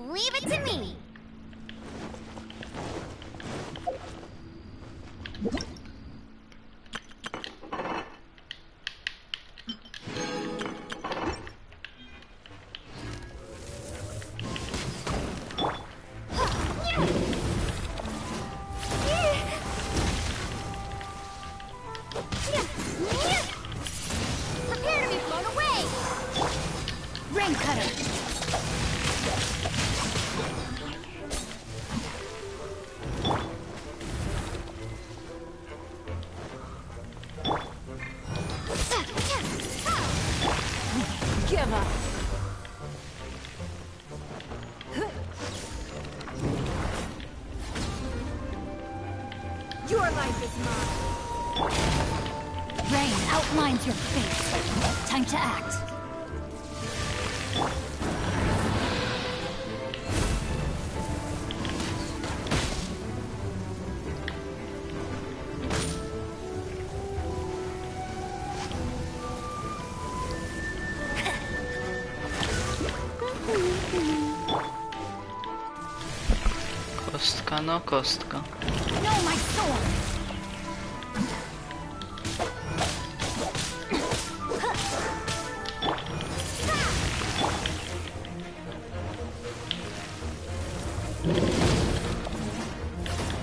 Leave it to me. Prepare to be blown away. Rain cutter. Give up. Your life is mine. Rain outlines your fate. Time to act. Kostka, no kostka. No, my sword.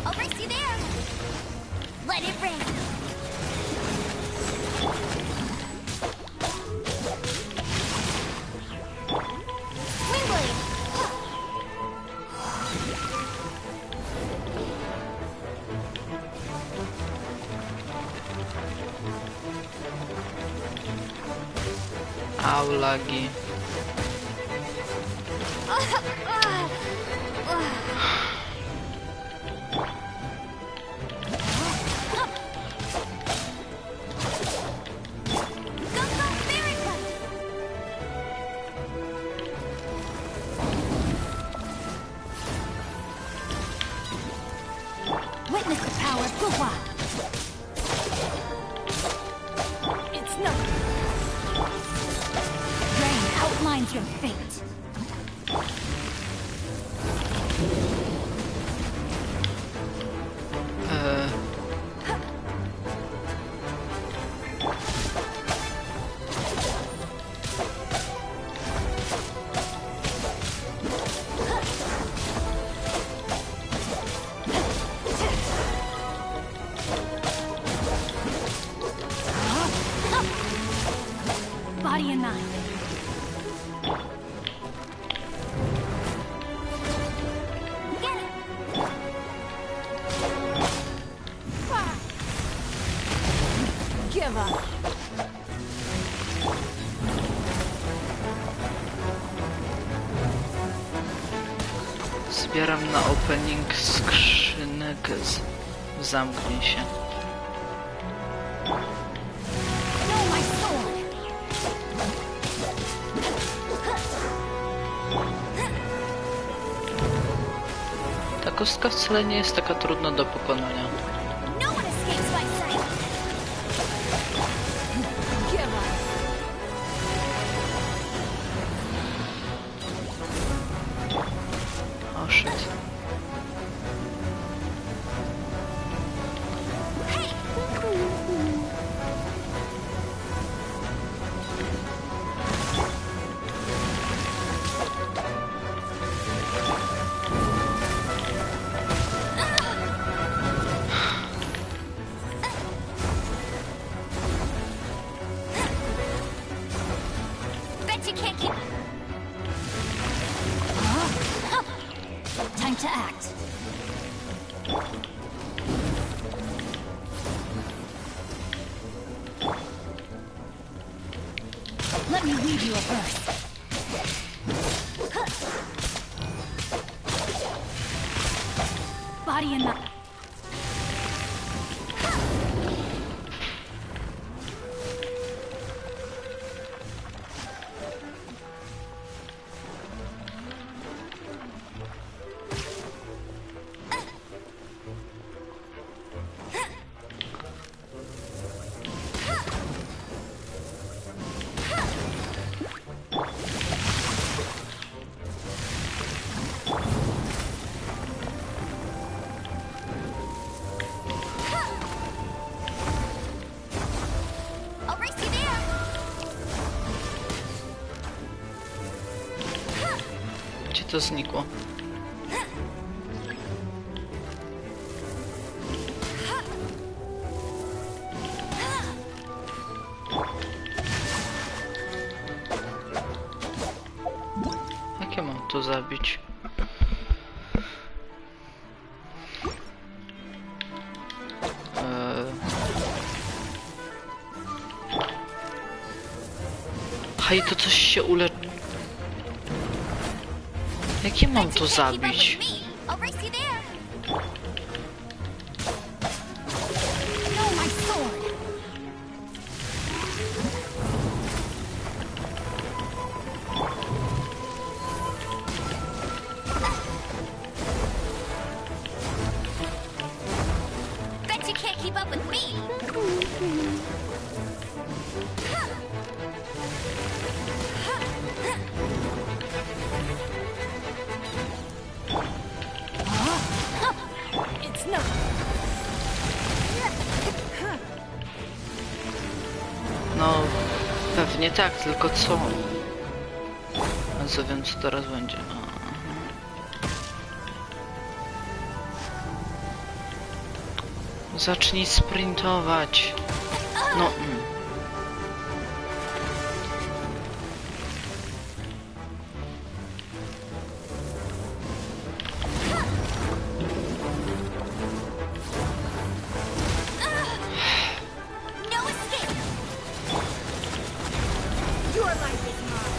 I'll race you there. Let it rain. Windblade. Au, lagi. Witness the power of Guhua. It's nothing. Rain outlines your fate. Body and mind. Get it. Give up. Zbieram na opening skrzynek zamknij się. No, my sword. Ta kostka wcale nie jest taka trudna do pokonania. No one escapes my sight. Give up. O, shit. Bet you can't keep. Time to act. you a verse. Body and mind. Gdzie to znikło? Jak ja mam to zabić? Hej, to coś się Jakie mam to zabić? Bet you can't keep up with me. It's no. No, pewnie tak, tylko co? A co wiem, co teraz będzie. Zacznij sprintować. No. No escape. Your life is mine.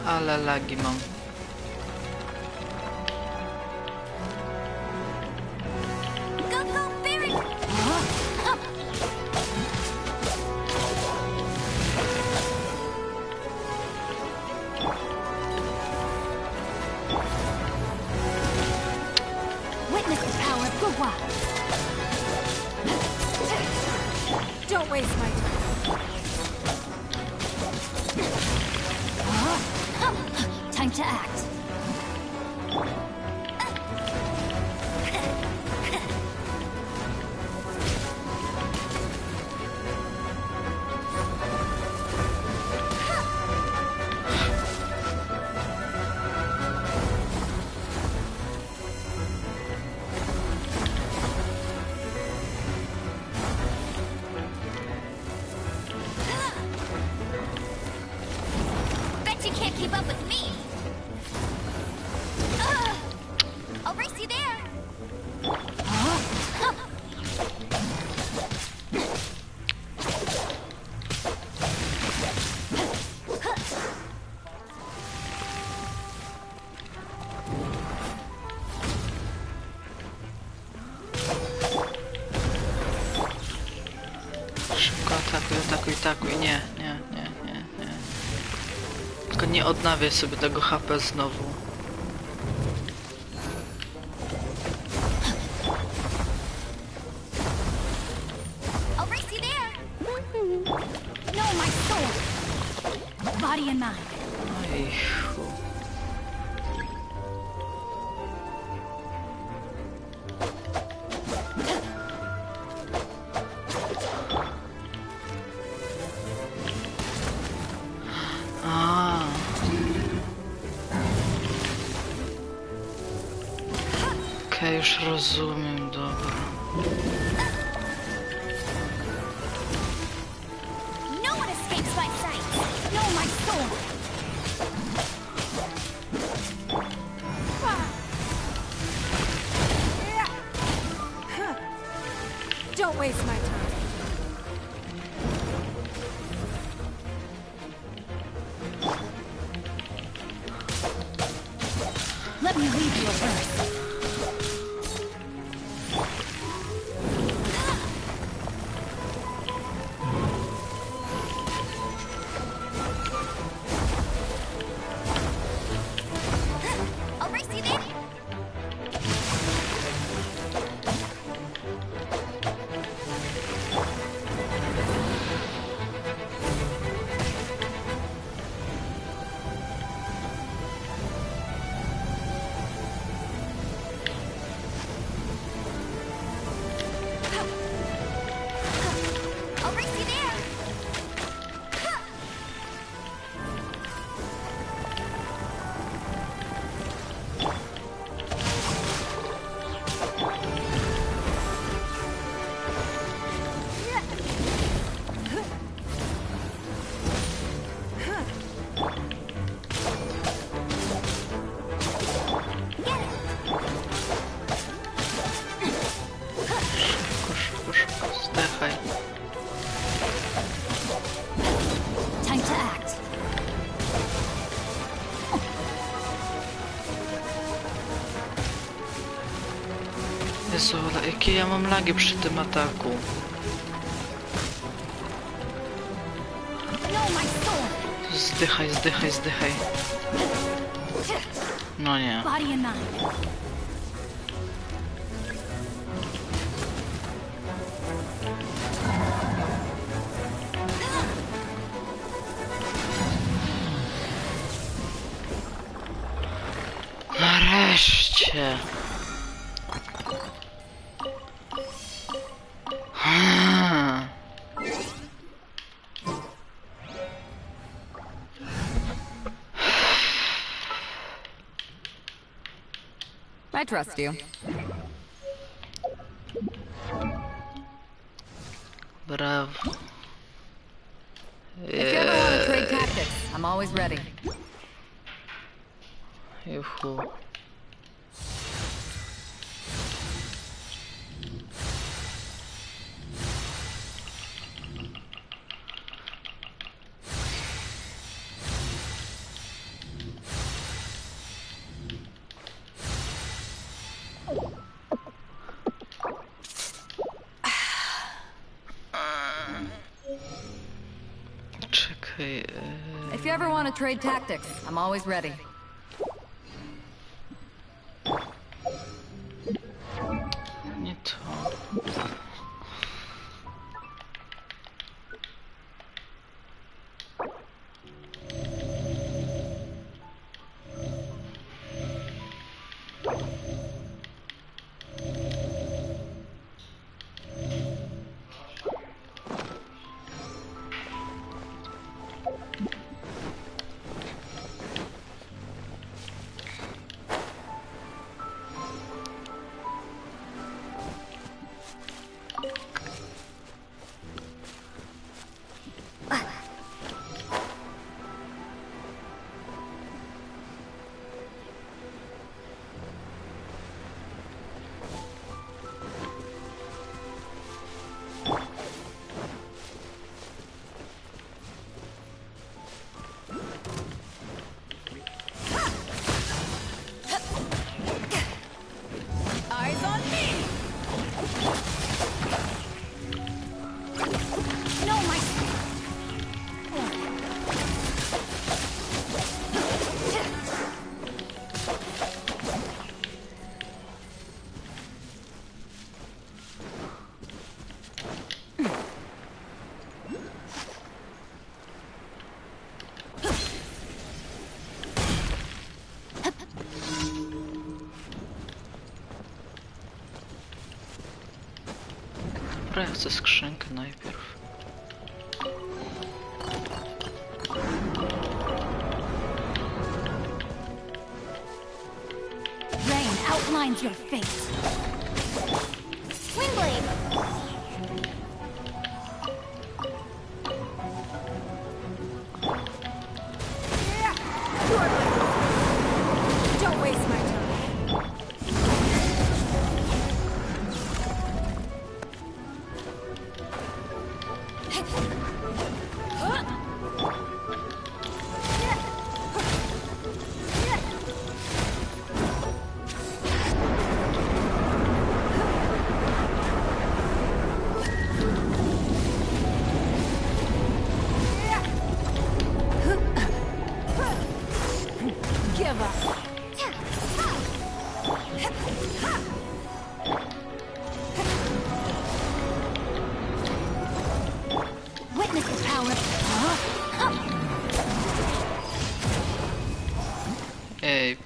Ale lagi mam. Go, go, Barry. Witness the power of Gugwa. Don't waste my time. Time to act. Bet you can't keep up with me. I'll race you there. Szybko atakuj, atakuj, atakuj. Nie. Tylko nie odnawiaj sobie tego HP znowu. I'll race you there. No, my sword. Body and mind. Oj, chu. Okej, już rozumiem, dobra. No one escapes my sight. No, my soul. Don't waste my time. Let me read you a verse. I'll race you there. I'll race you there. Szybko, szybko, zdechaj. Time to act. Jezu, ale jakie ja mam lagi przy tym ataku. No, my soul. Zdychaj, zdychaj, zdychaj. No nie. Body and mind. Nareszcie. I trust you. Brawo. If you ever want to trade tactics, I'm always ready. Juhu. Czekaj. If you ever want to trade tactics, I'm always ready. Nie to. Eyes on me! No, my. Dobra, ja chcę skrzynkę najpierw. Rain, out outlines your fate. Windblade! Don't waste my time. Give up. Witness the power. Ej.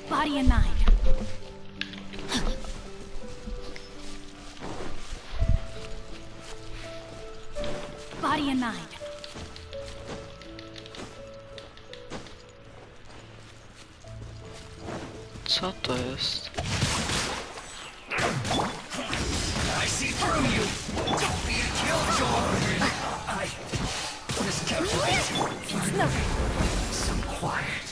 Body and mind. Body and mind. Co to jest? I see through you. Don't be a killjoy. This captivation. No. So quiet.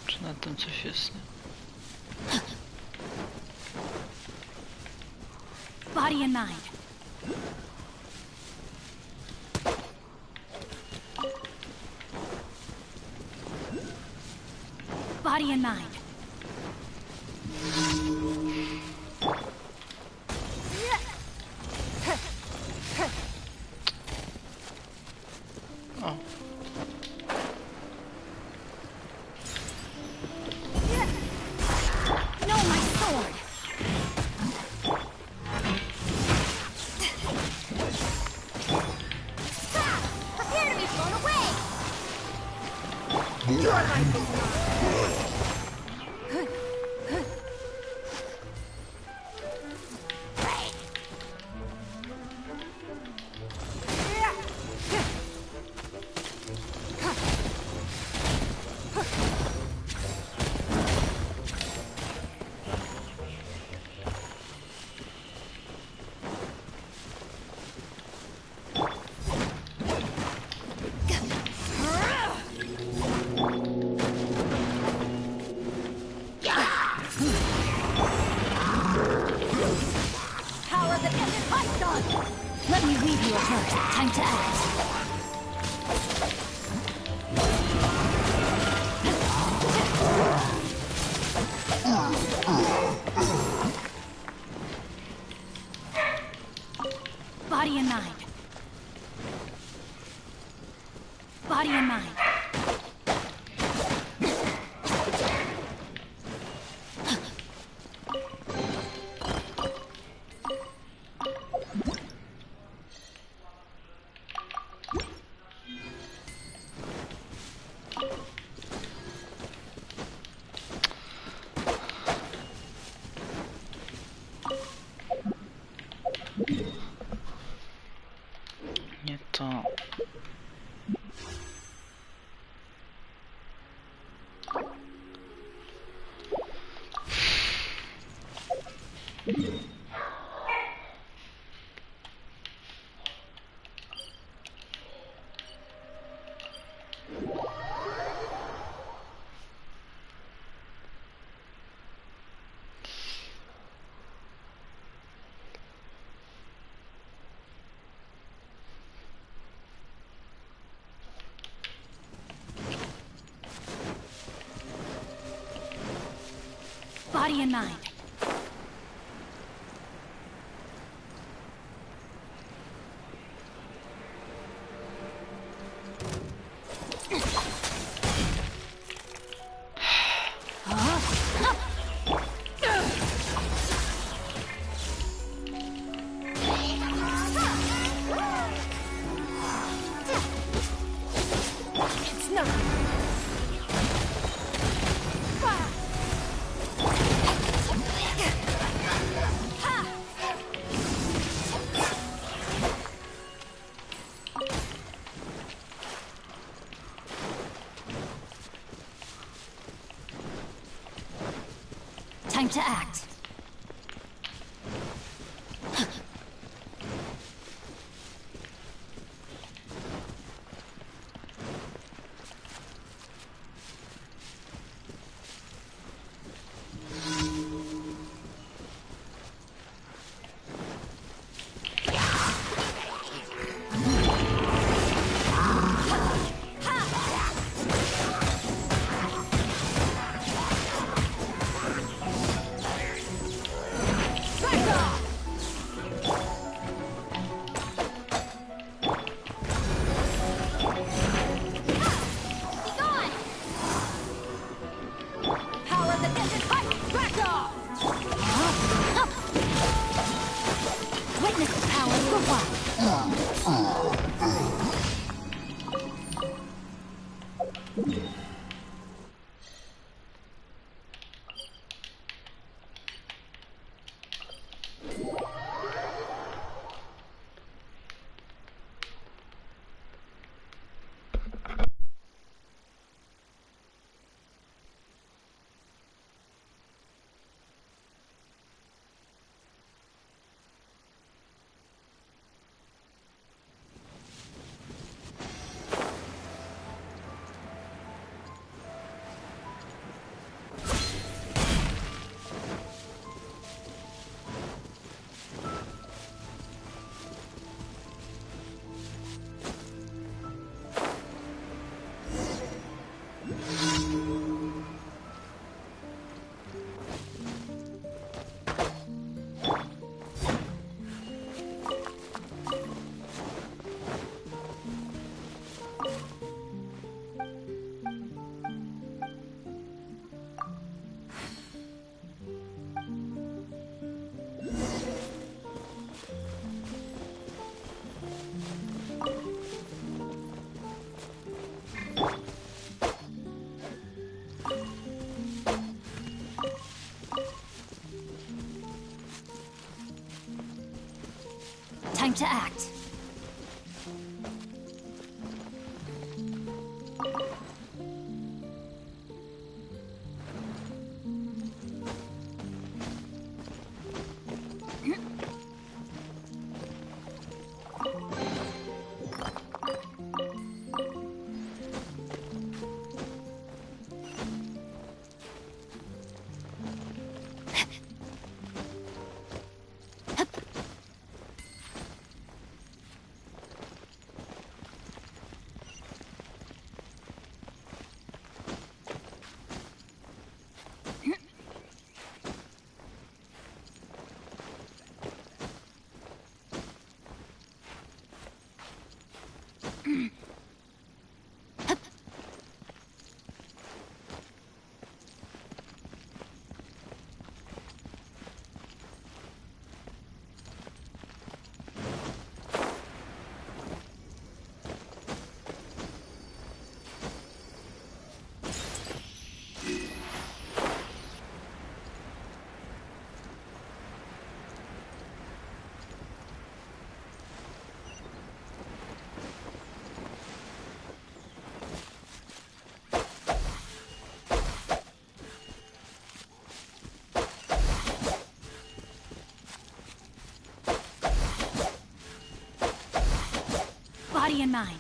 Czy na tym coś jest? Body and mind. Body and mind. O. No, my sword. Stop! Prepare to be blown away. Your life is mine. Power that ended my son. Let me read you a verse. Time to act. Body and mind. Body and mind. Nie to. Body and mind. It's no. Time to act. Witness the power of the one. Time to act. Body and mind.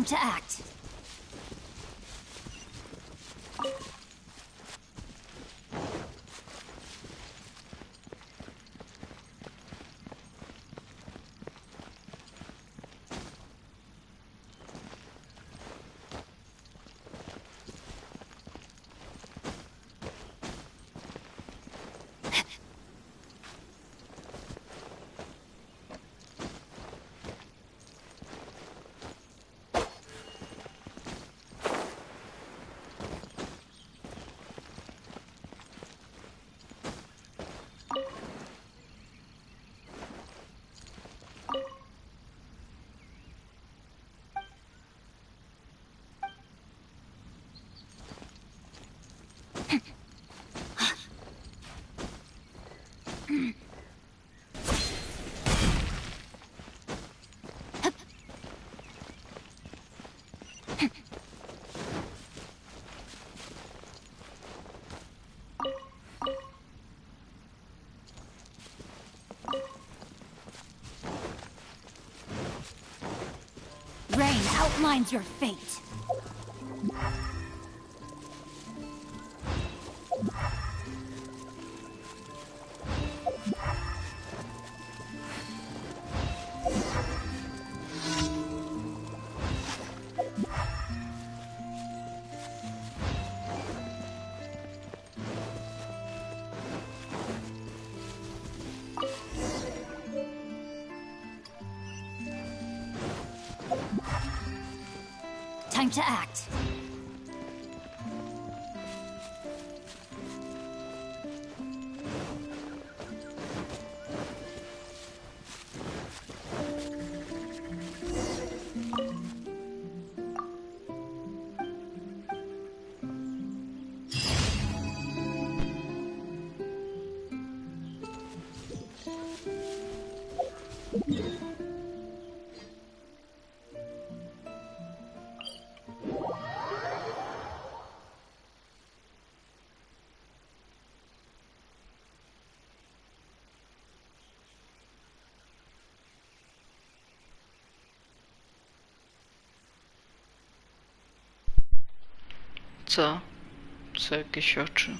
Time to act. Rain outlines your fate. Time to act. Co? Co jakieś oczy?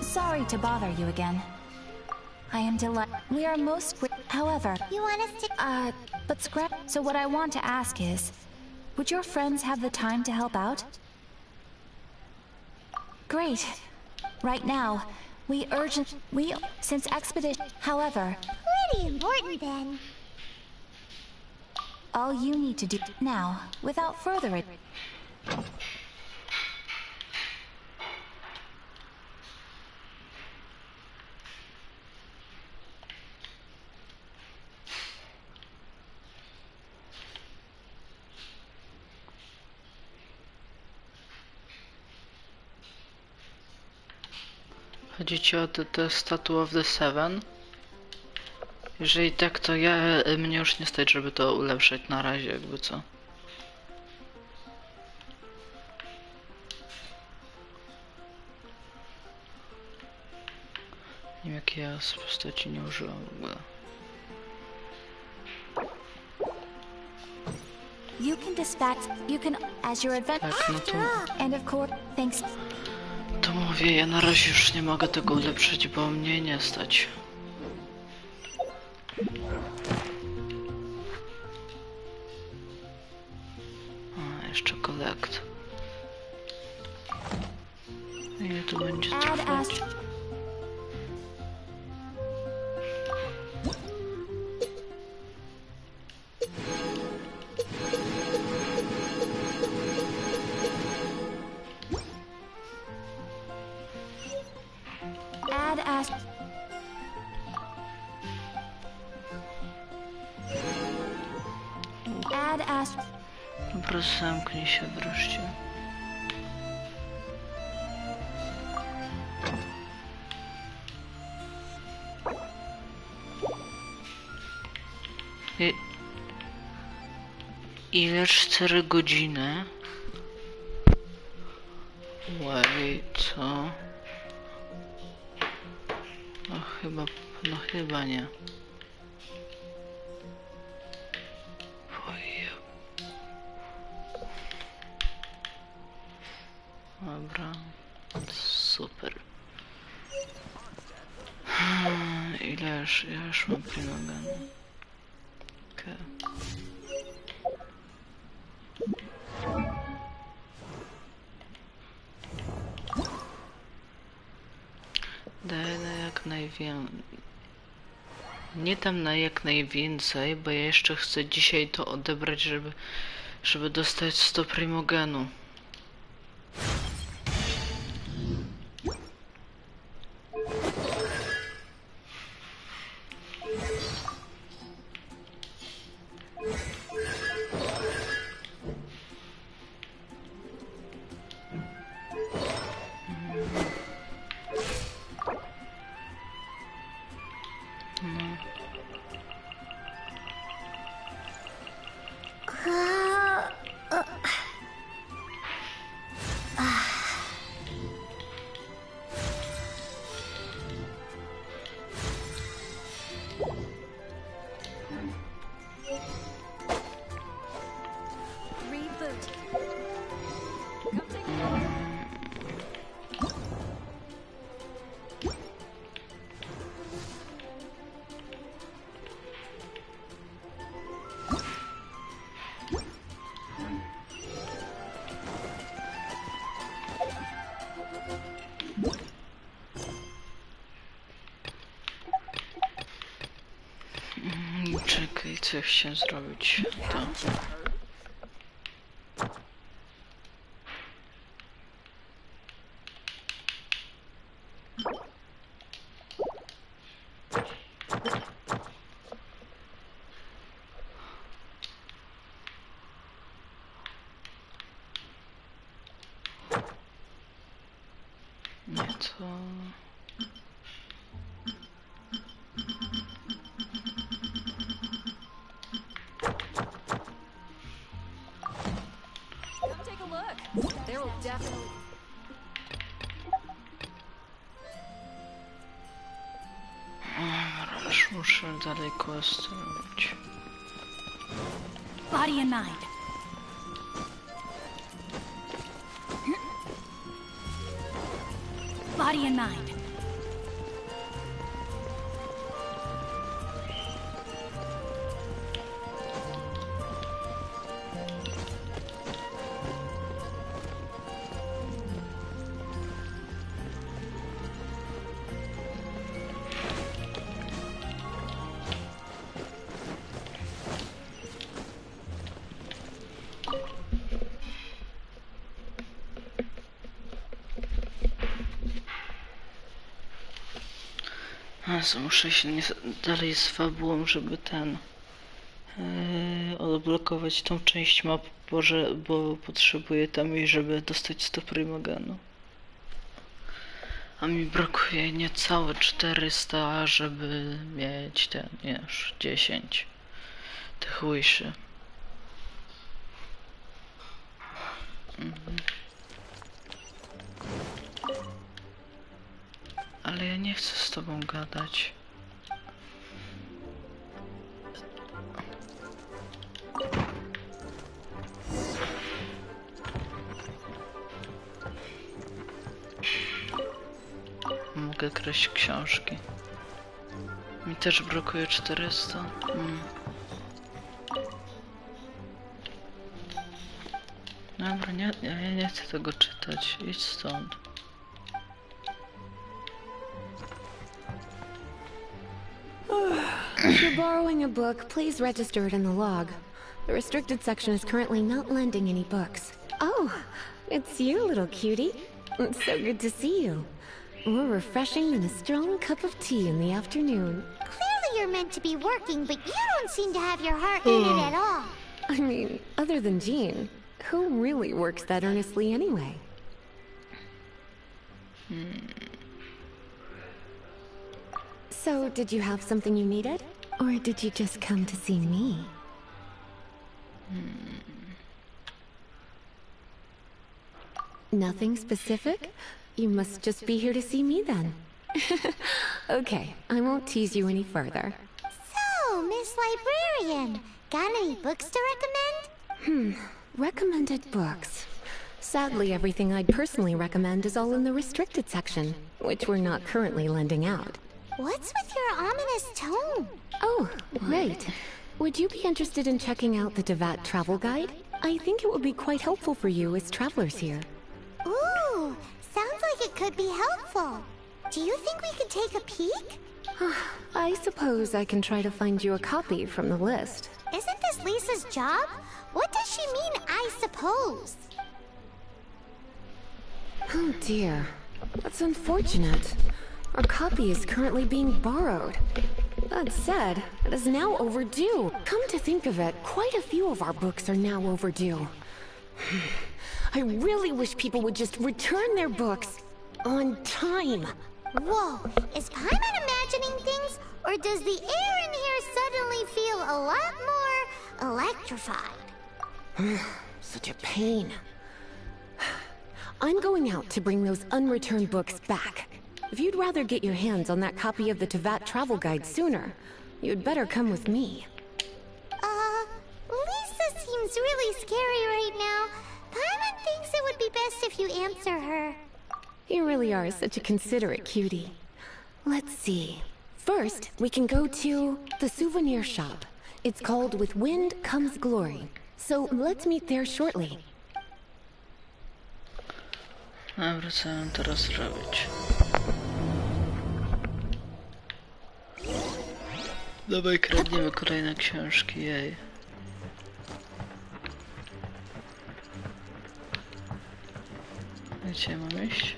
Sorry to bother you again. I am delighted. We are most however, You want us to... but scrap. So what I want to ask is, would your friends have the time to help out? Great. Right now, since expedition, however, Pretty important then. all you need to do now, without further ado. Chodzi ci o the Statue of the Seven? Jeżeli tak, to mnie już nie stać, żeby to ulepszać na razie, jakby co. Nie wiem, jakie ja z postaci nie użyłam w ogóle. You can, as your adventure, Tak, no to... and of course, thanks. To mówię, ja na razie już nie mogę tego ulepszyć, bo mnie nie stać. A, jeszcze collect. Ile to będzie trwać? ask... Add ask... Dobra, zamknij się wreszcie. Ile? 4 godziny? Wait, co? No chyba nie. Oj. Dobra, super. Ja już mam primogenu. Okay. Daj na jak najwięcej. Nie tam na jak najwięcej, bo ja jeszcze chcę dzisiaj to odebrać, żeby dostać 100 primogenu. Czekaj, co chciałem zrobić? To. Nie to. There will definitely... Już muszę dalej quest robić. Body and mind. Body and mind. Muszę się dalej z fabułą, żeby odblokować tą część map, bo potrzebuję tam jej, żeby dostać 100 primogenu. A mi brakuje niecałe 400, żeby mieć ten, już 10 tych łyszy. Ale ja nie chcę z tobą gadać. Mogę kraść książki. Mi też brakuje 400. Dobra, ja nie chcę tego czytać. Idź stąd. If you're borrowing a book, please register it in the log. The restricted section is currently not lending any books. Oh, it's you, little cutie. It's so good to see you. more refreshing than a strong cup of tea in the afternoon. Clearly you're meant to be working, but you don't seem to have your heart in it at all. I mean, other than Jean, who really works that earnestly anyway? So, did you have something you needed? Or did you just come to see me? Nothing specific? You must just be here to see me then. Okay, I won't tease you any further. So, Miss Librarian, got any books to recommend? Recommended books. Sadly, everything I'd personally recommend is all in the restricted section, which we're not currently lending out. What's with your ominous tone? Oh, right. Would you be interested in checking out the Devat travel guide? I think it would be quite helpful for you as travelers here. Ooh, sounds like it could be helpful. Do you think we could take a peek? I suppose I can try to find you a copy from the list. Isn't this Lisa's job? What does she mean, I suppose? Oh dear. That's unfortunate. Our copy is currently being borrowed. That said, it is now overdue. Come to think of it, quite a few of our books are now overdue. I really wish people would just return their books on time. Whoa, is Paimon imagining things, or does the air in here suddenly feel a lot more electrified? Such a pain. I'm going out to bring those unreturned books back. If you'd rather get your hands on that copy of the Tevat travel guide sooner, you'd better come with me. Lisa seems really scary right now. Paimon thinks it would be best if you answer her. You really are such a considerate cutie. Let's see. First, we can go to the souvenir shop. It's called With Wind Comes Glory. So let's meet there shortly. A wracałem teraz robić. Dawaj, kradniemy kolejne książki, jej. Gdzie mam iść?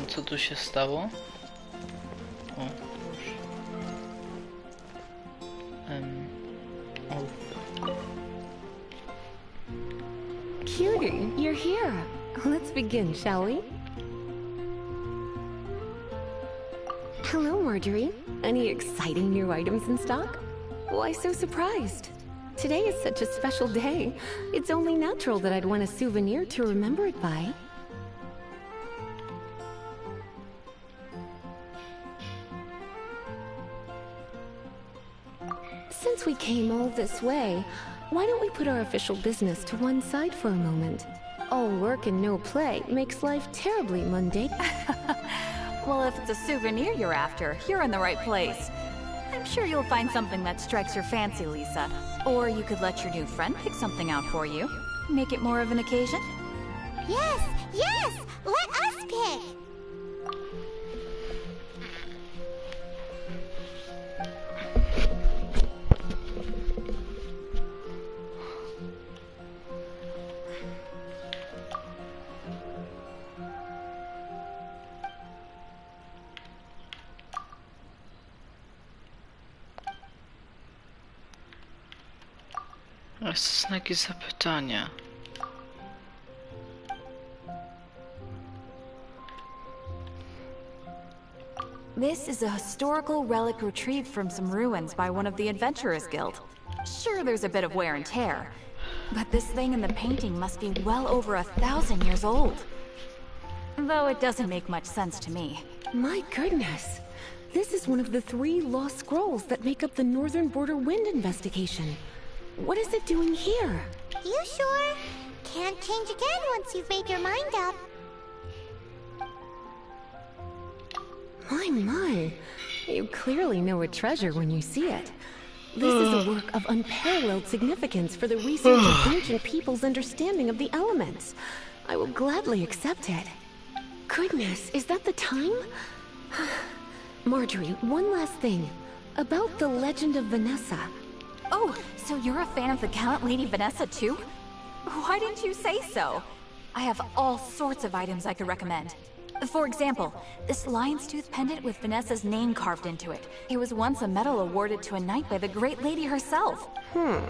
Co tu się stało? O, już. O. Cutie, you're here. Let's begin, shall we? Hello, Marjorie. Any exciting new items in stock? Why so surprised? Today is such a special day. It's only natural that I'd want a souvenir to remember it by. Since we came all this way, why don't we put our official business to one side for a moment? All work and no play makes life terribly mundane. Well, if it's a souvenir you're after, you're in the right place. I'm sure you'll find something that strikes your fancy, Lisa. Or you could let your new friend pick something out for you. Make it more of an occasion. Yes, yes! Let us pick! Znaki zapytania. This is a historical relic retrieved from some ruins by one of the Adventurers Guild. Sure, there's a bit of wear and tear, but this thing in the painting must be well over 1,000 years old. Though it doesn't make much sense to me. My goodness. This is one of the 3 lost scrolls that make up the Northern Border Wind investigation. What is it doing here? You sure? Can't change again once you've made your mind up. My. You clearly know a treasure when you see it. This is a work of unparalleled significance for the research of ancient people's understanding of the elements. I will gladly accept it. Goodness, is that the time? Marjorie, one last thing. About the legend of Vanessa. Oh, so you're a fan of the Gallant Lady Vanessa too? Why didn't you say so? I have all sorts of items I could recommend. For example, this lion's tooth pendant with Vanessa's name carved into it. It was once a medal awarded to a knight by the great lady herself. Oh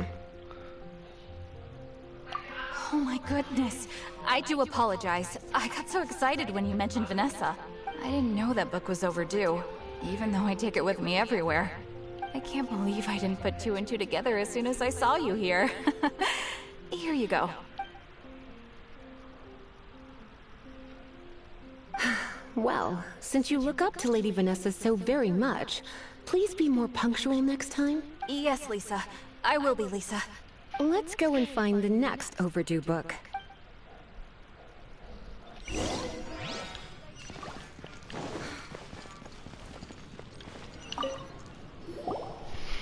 my goodness. I do apologize. I got so excited when you mentioned Vanessa. I didn't know that book was overdue, even though I take it with me everywhere. I can't believe I didn't put 2 and 2 together as soon as I saw you here. Here you go. Well, since you look up to Lady Vanessa so very much, please be more punctual next time. Yes, Lisa. I will be, Lisa. Let's go and find the next overdue book.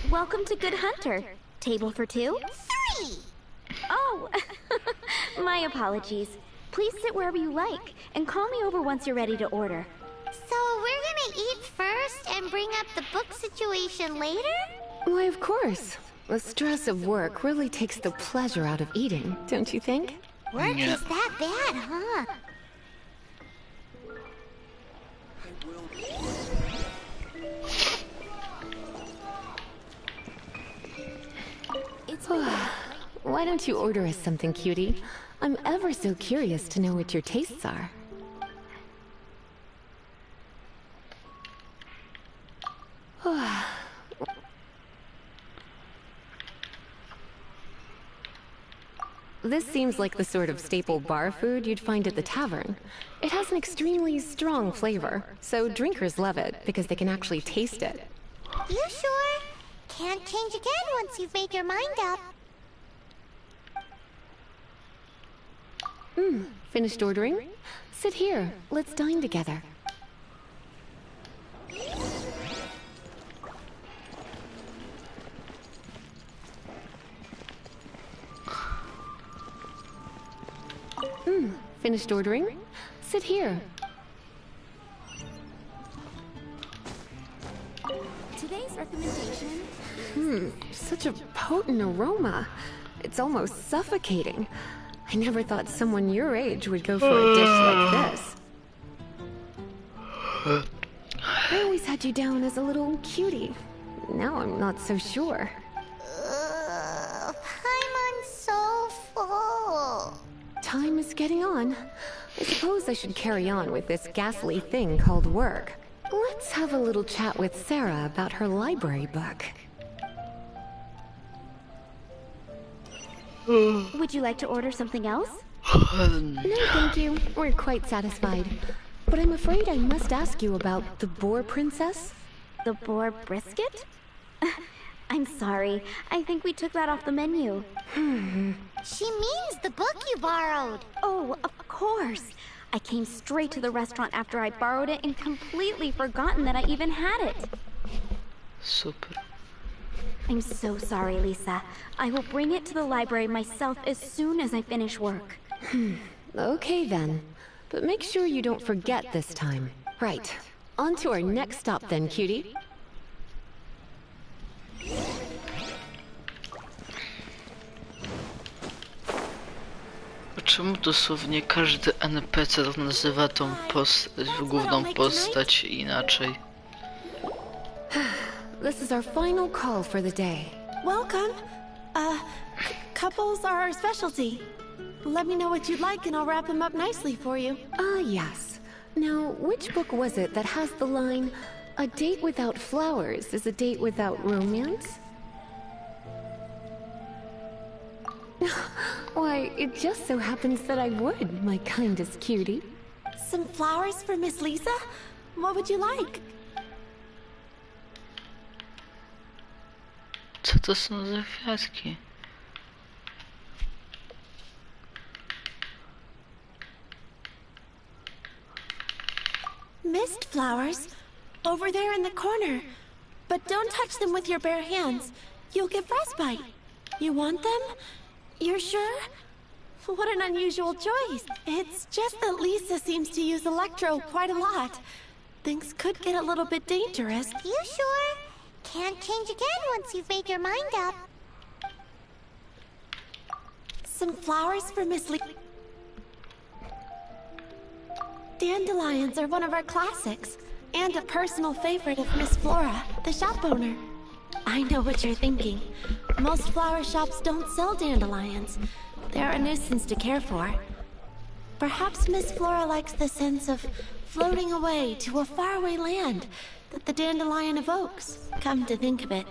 Welcome to Good Hunter. Table for 2? 3! Oh, my apologies. Please sit wherever you like, and call me over once you're ready to order. So we're gonna eat first and bring up the book situation later? Why, of course. The stress of work really takes the pleasure out of eating, don't you think? Work is that bad, huh? Why don't you order us something, cutie? I'm ever so curious to know what your tastes are. This seems like the sort of staple bar food you'd find at the tavern. It has an extremely strong flavor, so drinkers love it because they can actually taste it. You sure? Can't change again once you've made your mind up. Finished ordering? Sit here. Let's dine together. Finished ordering? Sit here. Today's recommendation... Such a potent aroma. It's almost suffocating. I never thought someone your age would go for a dish like this. I always had you down as a little cutie. Now I'm not so sure. I'm so full. Time is getting on. I suppose I should carry on with this ghastly thing called work. Let's have a little chat with Sarah about her library book. Would you like to order something else? No, thank you. We're quite satisfied. But I'm afraid I must ask you about the Boar Princess. The boar brisket? I'm sorry. I think we took that off the menu. She means the book you borrowed. Oh, of course. I came straight to the restaurant after I borrowed it and completely forgotten that I even had it. Super. I'm so sorry, Lisa. I will bring it to the library myself as soon as I finish work. Okay then. But make sure you don't forget this time. Right. On to our next stop then, cutie. Czemu dosłownie każdy NPC nazywa tą główną postać inaczej? This is our final call for the day. Welcome. Couples are our specialty. Let me know what you'd like and I'll wrap them up nicely for you. Ah, yes. Now, which book was it that has the line, "A date without flowers is a date without romance"? Why, it just so happens that I would, my kindest cutie. Some flowers for Miss Lisa? What would you like? Co to są za kwiatki? Mist flowers. Over there in the corner. But don't touch them with your bare hands. You'll get frostbite. You want them? You're sure? What an unusual choice. It's just that Lisa seems to use Electro quite a lot. Things could get a little bit dangerous. You sure? Can't change again once you've made your mind up. Some flowers for Miss Lisa. Dandelions are one of our classics, and a personal favorite of Miss Flora, the shop owner. I know what you're thinking. Most flower shops don't sell dandelions. They're a nuisance to care for. Perhaps Miss Flora likes the sense of floating away to a faraway land that the dandelion evokes. Come to think of it,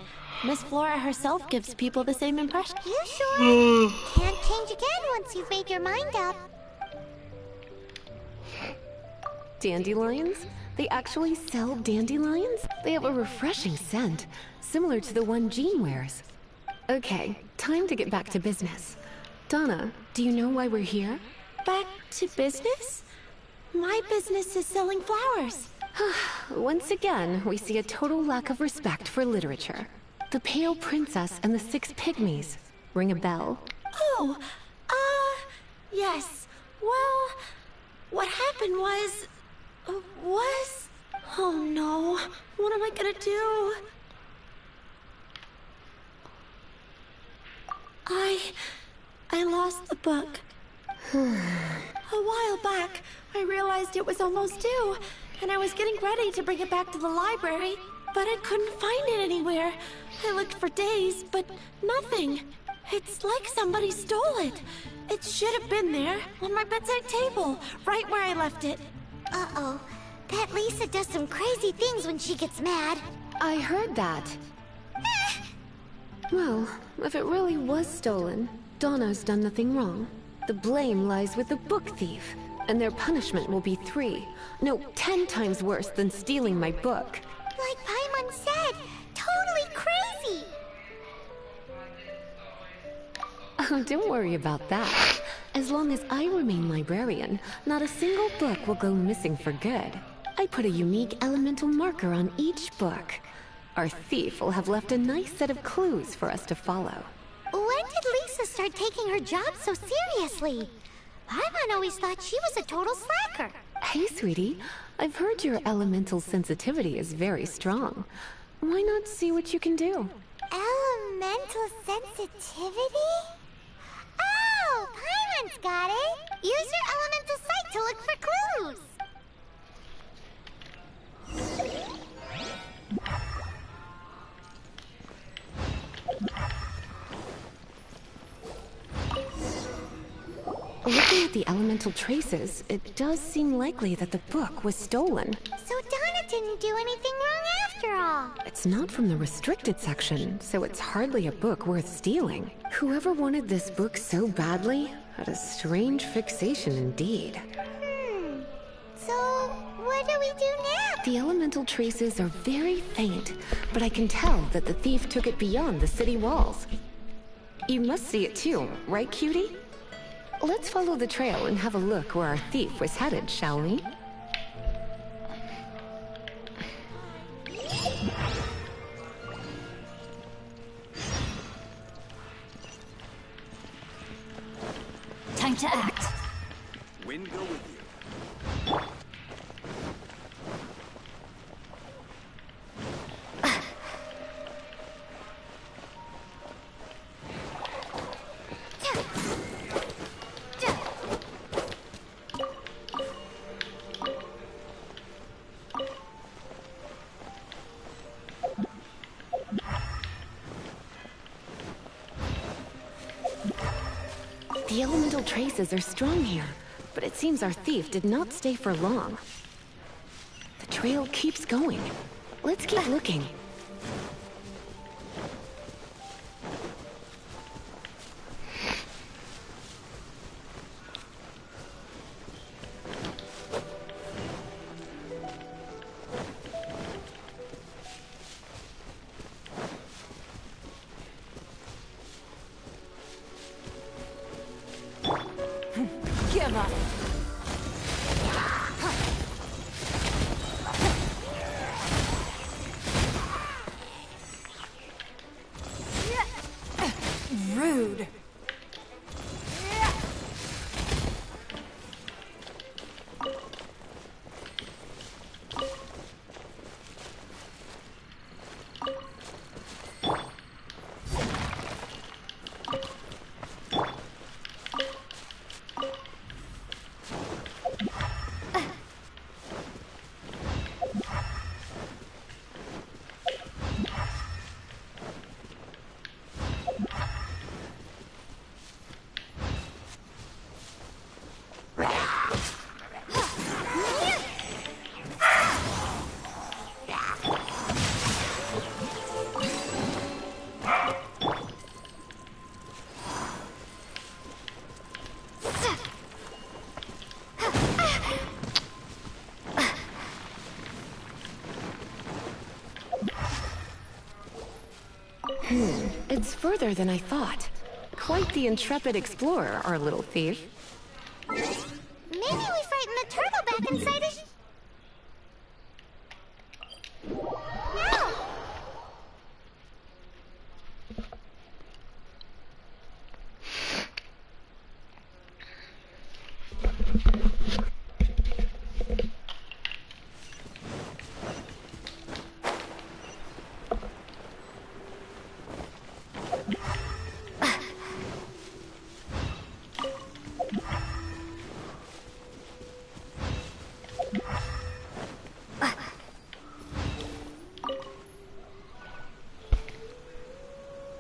Miss Flora herself gives people the same impression. You sure? Can't change again once you've made your mind up. Dandelions? They actually sell dandelions? They have a refreshing scent, similar to the one Jean wears. Okay, time to get back to business. Donna, do you know why we're here? Back to business? My business is selling flowers. Once again, we see a total lack of respect for literature. The Pale Princess and the Six Pygmies. Ring a bell? Oh, yes. Well, what happened was... Oh no, what am I gonna do? I lost the book. A while back, I realized it was almost due, and I was getting ready to bring it back to the library, but I couldn't find it anywhere. I looked for days, but nothing. It's like somebody stole it. It should have been there, on my bedside table, right where I left it. Uh-oh. That Lisa does some crazy things when she gets mad. I heard that. Well, if it really was stolen, Donna's done nothing wrong. The blame lies with the book thief, and their punishment will be 10 times worse than stealing my book. Like Paimon said, totally crazy. Oh, don't worry about that. As long as I remain librarian, not a single book will go missing for good. I put a unique elemental marker on each book. Our thief will have left a nice set of clues for us to follow. When did Lisa start taking her job so seriously? Paimon always thought she was a total slacker. Hey, sweetie. I've heard your elemental sensitivity is very strong. Why not see what you can do? Elemental sensitivity? Oh, Paimon's got it. Use your elemental sight to look for clues. Looking at the elemental traces, it does seem likely that the book was stolen. So Donna didn't do anything wrong after all. It's not from the restricted section, so it's hardly a book worth stealing. Whoever wanted this book so badly had a strange fixation indeed. So what do we do now? The elemental traces are very faint, but I can tell that the thief took it beyond the city walls. You must see it too, right, cutie? Let's follow the trail and have a look where our thief was headed, shall we? Time to act. Wind go with you. elemental traces are strong here, but it seems our thief did not stay for long. The trail keeps going. Let's keep looking. Give up. Rude. It's further than I thought. Quite the intrepid explorer, our little thief. Maybe we frightened the turtle back inside his... No!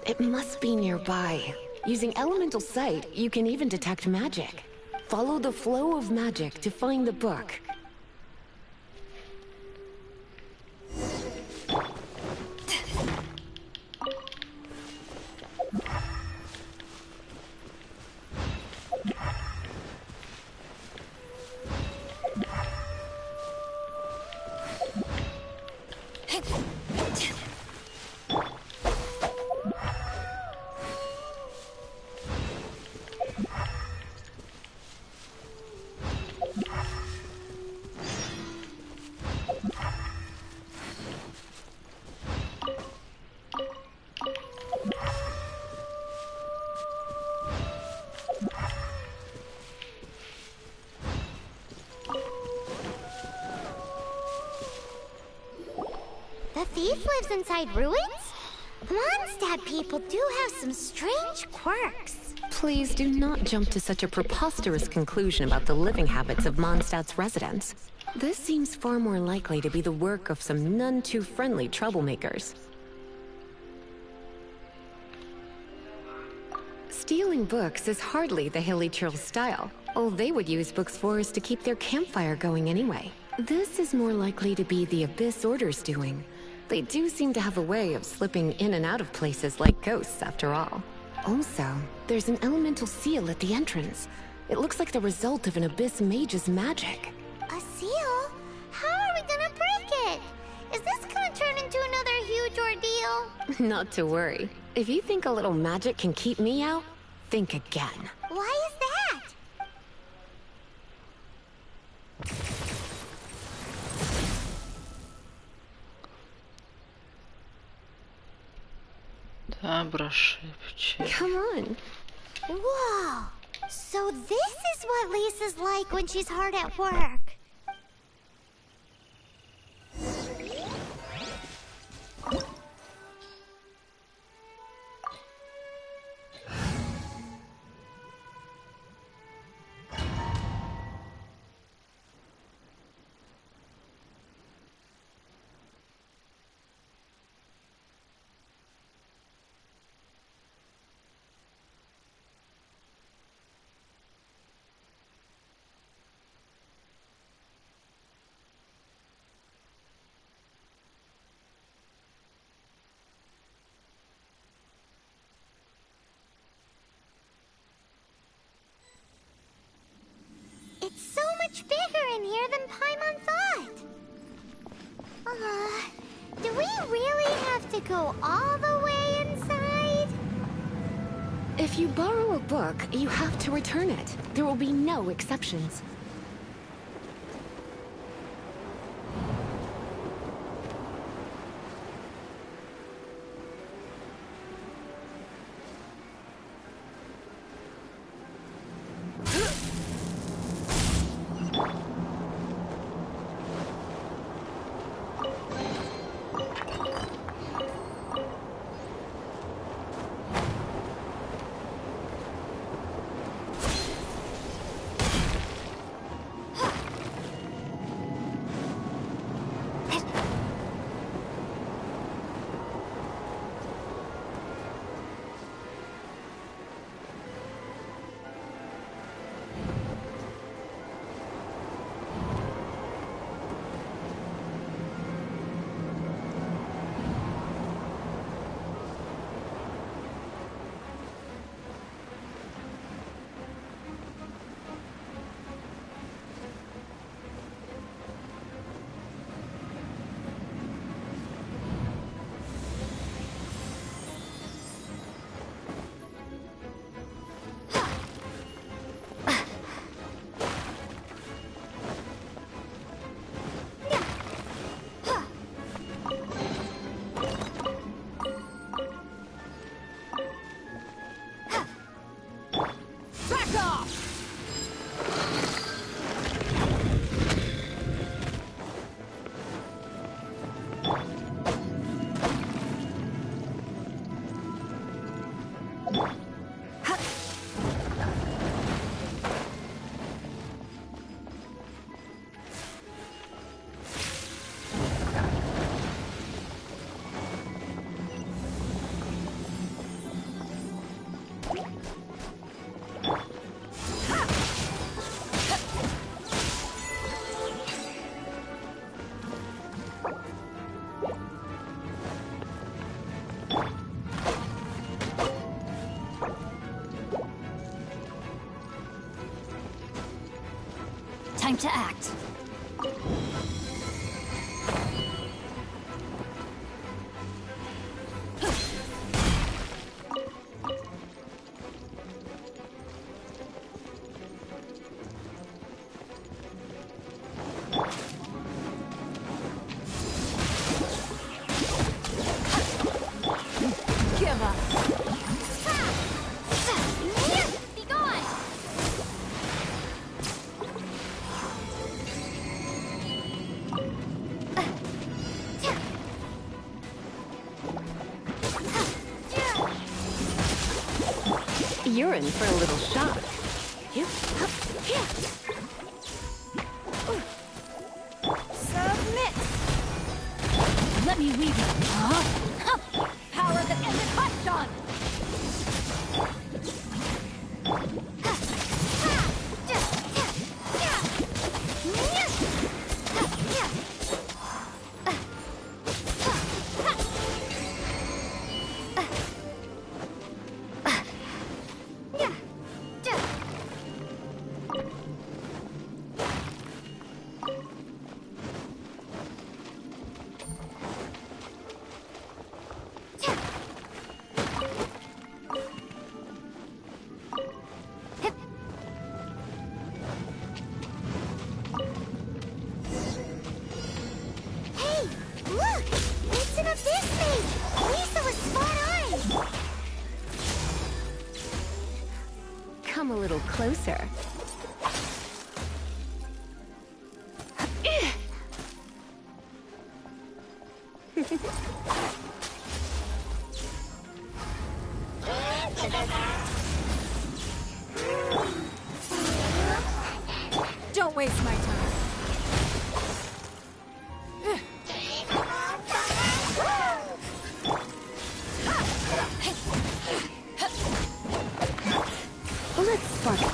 It must be nearby. Using elemental sight, you can even detect magic. Follow the flow of magic to find the book. The thief lives inside ruins? Mondstadt people do have some strange quirks. Please do not jump to such a preposterous conclusion about the living habits of Mondstadt's residents. This seems far more likely to be the work of some none-too-friendly troublemakers. Stealing books is hardly the Hilly Churl's style. All they would use books for is to keep their campfire going anyway. This is more likely to be the Abyss Order's doing. They do seem to have a way of slipping in and out of places like ghosts, after all. Also, there's an elemental seal at the entrance. It looks like the result of an Abyss mage's magic. A seal? How are we gonna break it? Is this gonna turn into another huge ordeal? Not to worry. If you think a little magic can keep me out, think again. Why is that? Dobra, szybciej. Come on. Whoa! So this is what Lisa's like when she's hard at work. much bigger in here than Paimon thought. Do we really have to go all the way inside? If you borrow a book, you have to return it. There will be no exceptions. Time to act. Give up. Be gone! You're in for a little shock. Submit. Let me weave you. Power that ended Hotshot. Hey, look! It's an abyss mage! Lisa was spot on! Come a little closer. Don't waste my time. Let's spark it.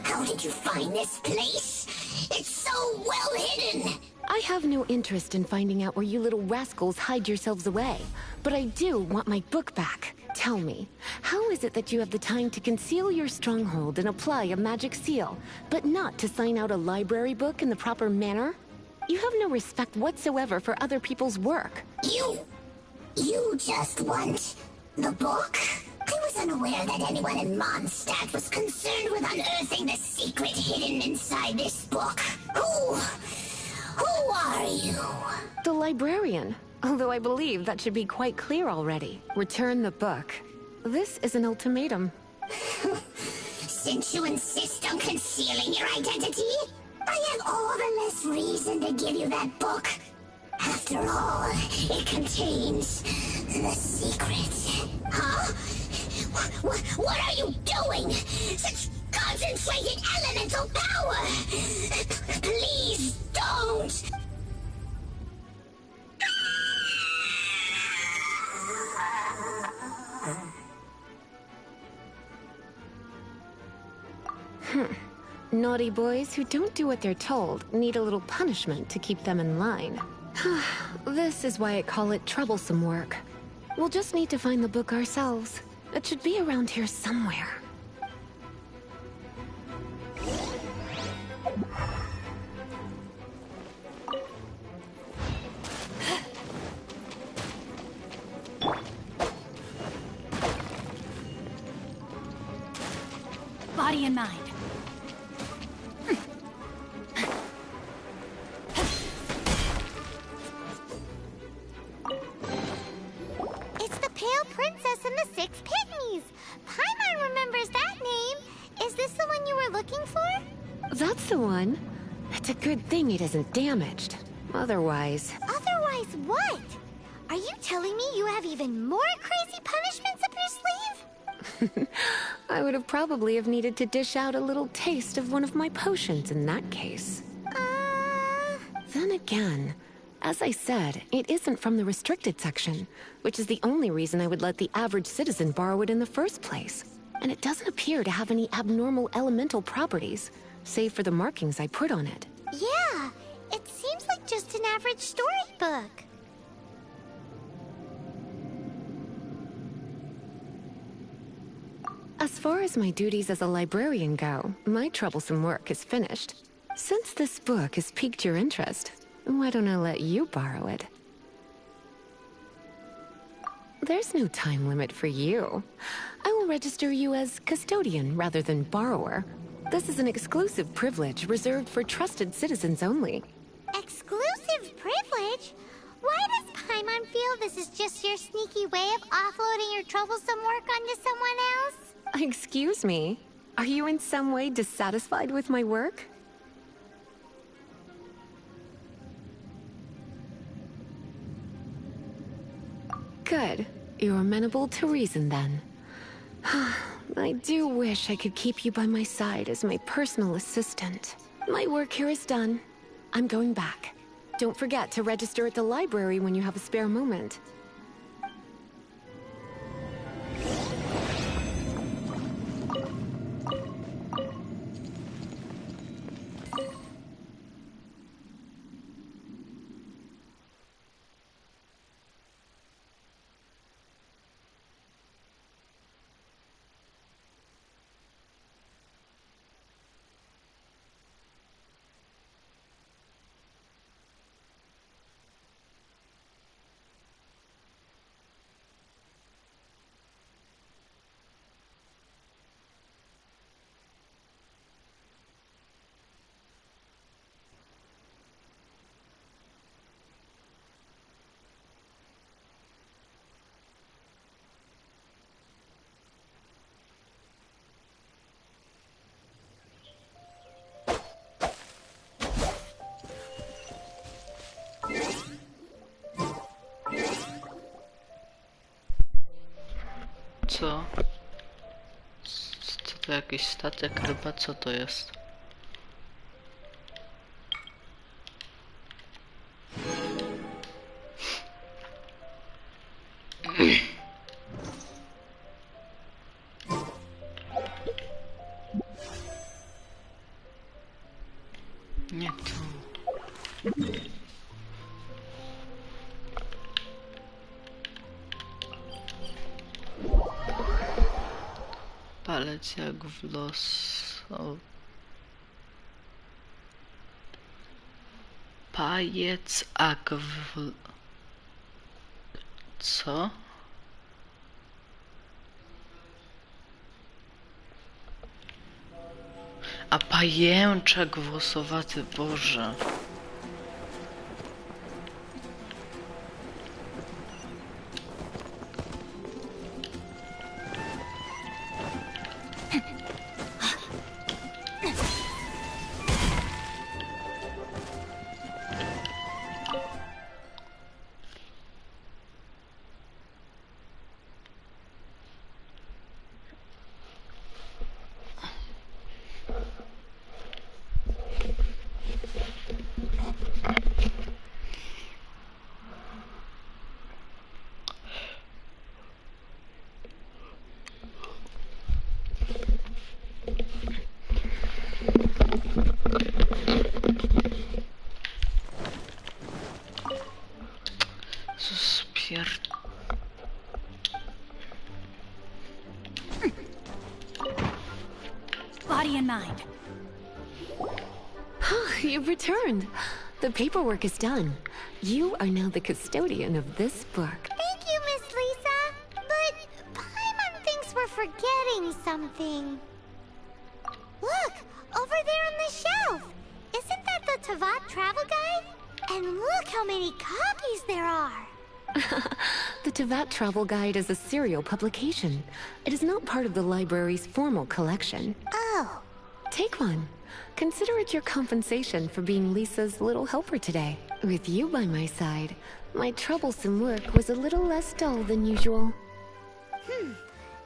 How did you find this place? It's so well hidden! I have no interest in finding out where you little rascals hide yourselves away, but I do want my book back. Tell me, how is it that you have the time to conceal your stronghold and apply a magic seal, but not to sign out a library book in the proper manner? You have no respect whatsoever for other people's work. You just want the book? I was unaware that anyone in Mondstadt was concerned with unearthing the secret hidden inside this book. Who are you? The librarian. Although I believe that should be quite clear already. Return the book. This is an ultimatum. Since you insist on concealing your identity, I have all the less reason to give you that book. After all, it contains the secret. Huh? What are you doing? Such concentrated elemental power! Please don't! Naughty boys who don't do what they're told need a little punishment to keep them in line. This is why I call it troublesome work. We'll just need to find the book ourselves. It should be around here somewhere. Body and mind. It's the Pale Princess and the Six Pygmies. Paimon remembers that name. Is this the one you were looking for? That's the one. It's a good thing it isn't damaged. Otherwise... Otherwise what? Are you telling me you have even more crazy punishments up your sleeve? I would have probably have needed to dish out a little taste of one of my potions in that case. Then again, as I said, it isn't from the restricted section, which is the only reason I would let the average citizen borrow it in the first place. And it doesn't appear to have any abnormal elemental properties, save for the markings I put on it. Yeah, it seems like just an average storybook. As far as my duties as a librarian go, my troublesome work is finished. Since this book has piqued your interest, why don't I let you borrow it? There's no time limit for you. I will register you as custodian rather than borrower. This is an exclusive privilege reserved for trusted citizens only. Exclusive privilege? Why does Paimon feel this is just your sneaky way of offloading your troublesome work onto someone else? Excuse me? Are you in some way dissatisfied with my work? Good. You're amenable to reason, then. I do wish I could keep you by my side as my personal assistant. My work here is done. I'm going back. Don't forget to register at the library when you have a spare moment. Co? Co to jakiś statek chyba? Co to jest? Nie to. palec jak w los... O. Pajec jak w... Co? A pajęczek włosowaty, Boże. Body in mind. You've returned. The paperwork is done. You are now the custodian of this book. Thank you, Miss Lisa. But Paimon thinks we're forgetting something. Look, over there on the shelf. Isn't that the Tavat travel guide? And look how many copies there are. The Tavat Travel Guide is a serial publication. It is not part of the library's formal collection. Oh. Take one. Consider it your compensation for being Lisa's little helper today. With you by my side, my troublesome work was a little less dull than usual.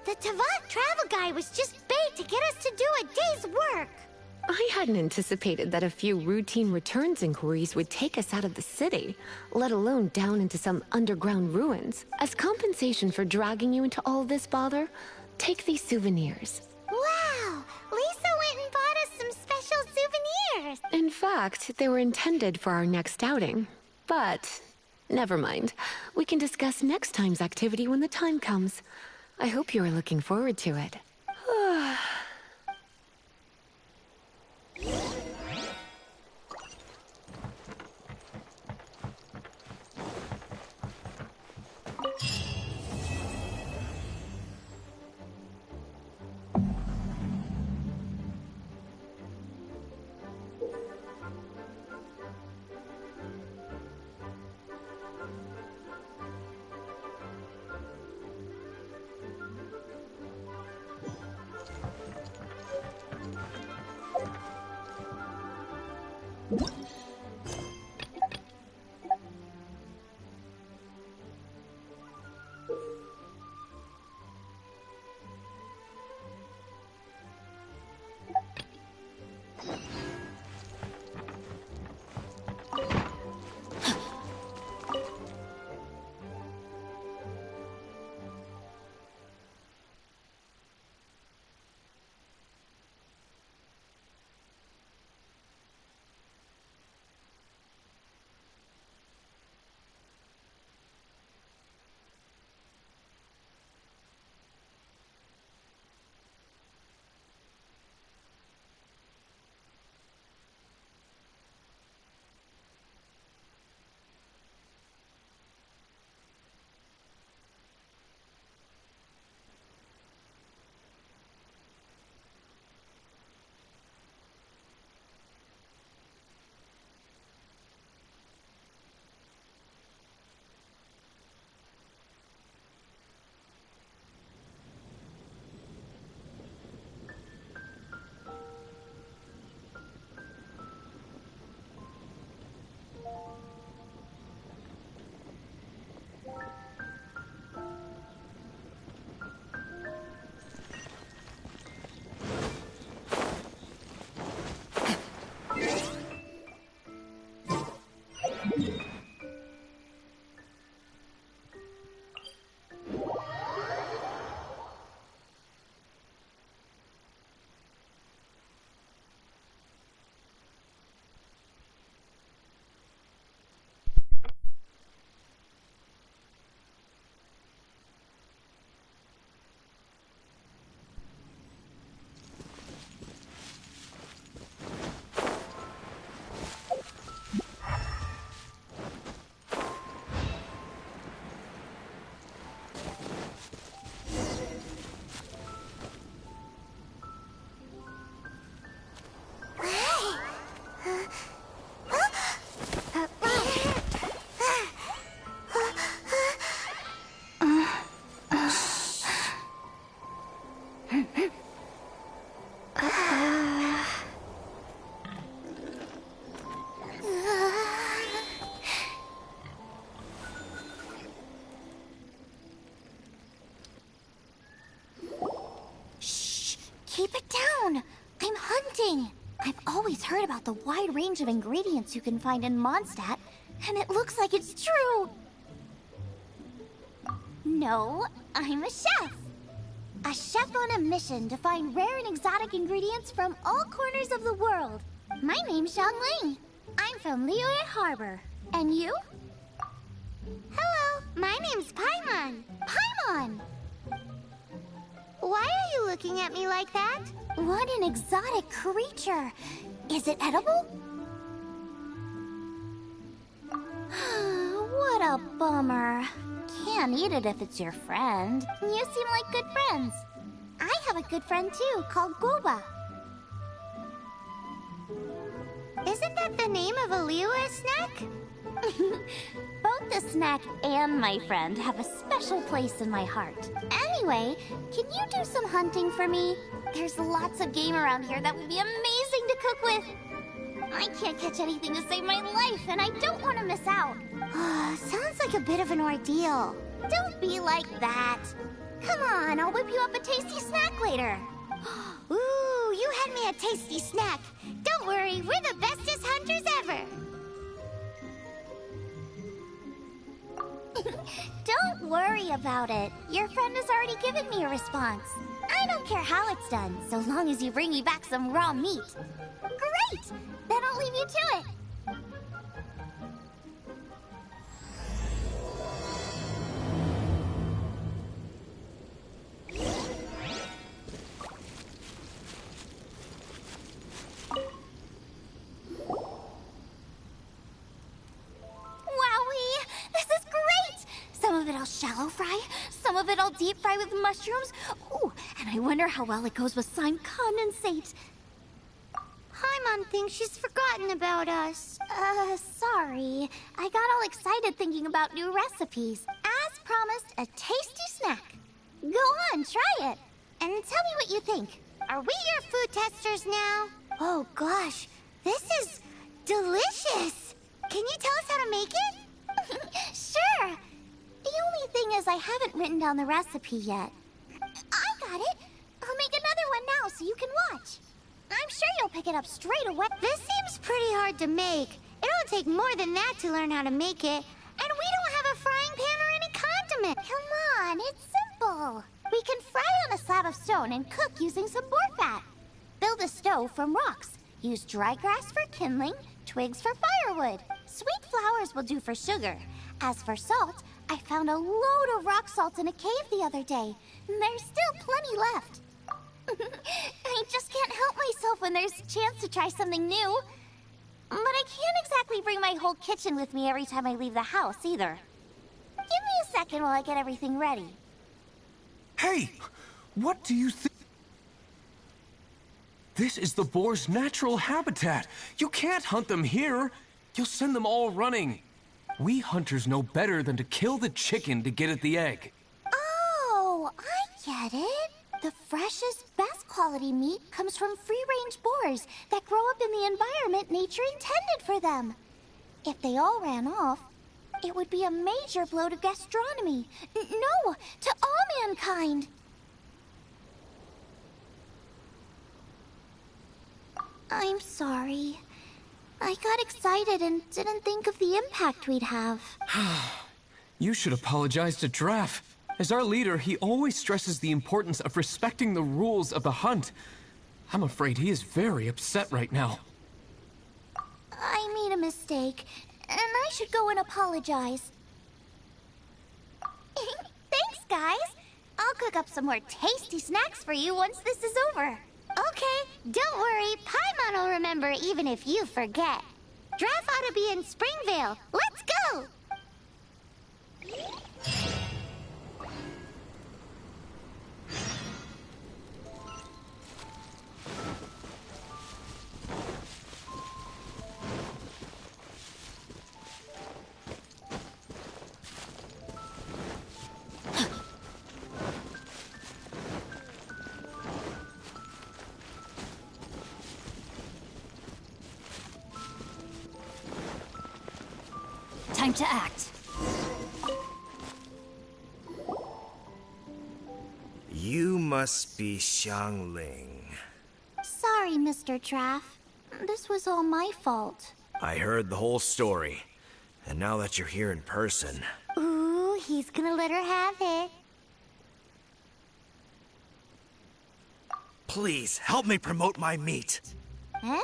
The Tavat travel guide was just bait to get us to do a day's work. I hadn't anticipated that a few routine returns inquiries would take us out of the city, let alone down into some underground ruins. As compensation for dragging you into all this bother, take these souvenirs. Wow! Lisa went and bought us some special souvenirs. In fact, they were intended for our next outing. But, never mind. We can discuss next time's activity when the time comes. I hope you are looking forward to it. Keep it down! I'm hunting! I've always heard about the wide range of ingredients you can find in Mondstadt, and it looks like it's true! No, I'm a chef! A chef on a mission to find rare and exotic ingredients from all corners of the world. My name's Xiangling. I'm from Liyue Harbor. And you? Hello, my name's Paimon. Paimon! Why are you looking at me like that? What an exotic creature! Is it edible? What a bummer. Can't eat it if it's your friend. You seem like good friends. I have a good friend too, called Goba. Isn't that the name of a Liyue snack? Both the snack and my friend have a special place in my heart. Anyway, can you do some hunting for me? There's lots of game around here that would be amazing to cook with. I can't catch anything to save my life, and I don't want to miss out. Sounds like a bit of an ordeal. Don't be like that. Come on, I'll whip you up a tasty snack later. Ooh, you had me a tasty snack. Don't worry, we're the bestest hunters ever. Don't worry about it. Your friend has already given me a response. I don't care how it's done, so long as you bring me back some raw meat. Great! Then I'll leave you to it. Wowee! This is great! Some of it I'll shallow fry, some of it I'll deep fry with mushrooms. Ooh, and I wonder how well it goes with slime condensate. Paimon thinks she's forgotten about us. Sorry. I got all excited thinking about new recipes. As promised, a tasty snack. Go on, try it. And tell me what you think. Are we your food testers now? Oh gosh, this is delicious. Can you tell us how to make it? Sure. The only thing is I haven't written down the recipe yet. I got it. I'll make another one now so you can watch. I'm sure you'll pick it up straight away. This seems pretty hard to make. It'll take more than that to learn how to make it. And we don't have a frying pan or any condiment. Come on, it's simple. We can fry on a slab of stone and cook using some boar fat. Build a stove from rocks. Use dry grass for kindling, twigs for firewood. Sweet flowers will do for sugar. As for salt, I found a load of rock salt in a cave the other day. There's still plenty left. I just can't help myself when there's a chance to try something new. But I can't exactly bring my whole kitchen with me every time I leave the house, either. Give me a second while I get everything ready. Hey! What do you think? This is the boar's natural habitat. You can't hunt them here. You'll send them all running. We hunters know better than to kill the chicken to get at the egg. Oh, I get it. The freshest, best quality meat comes from free-range boars that grow up in the environment nature intended for them. If they all ran off, it would be a major blow to gastronomy. No, to all mankind. I'm sorry. I got excited and didn't think of the impact we'd have. You should apologize to Draff. As our leader, he always stresses the importance of respecting the rules of the hunt. I'm afraid he is very upset right now. I made a mistake, and I should go and apologize. Thanks, guys. I'll cook up some more tasty snacks for you once this is over. Okay, don't worry. Paimon will remember even if you forget. Draff ought to be in Springvale. Let's go! Time to act. You must be Xiangling. Sorry, Mr. Traff. This was all my fault. I heard the whole story. And now that you're here in person... Ooh, he's gonna let her have it. Please, help me promote my meat. Huh?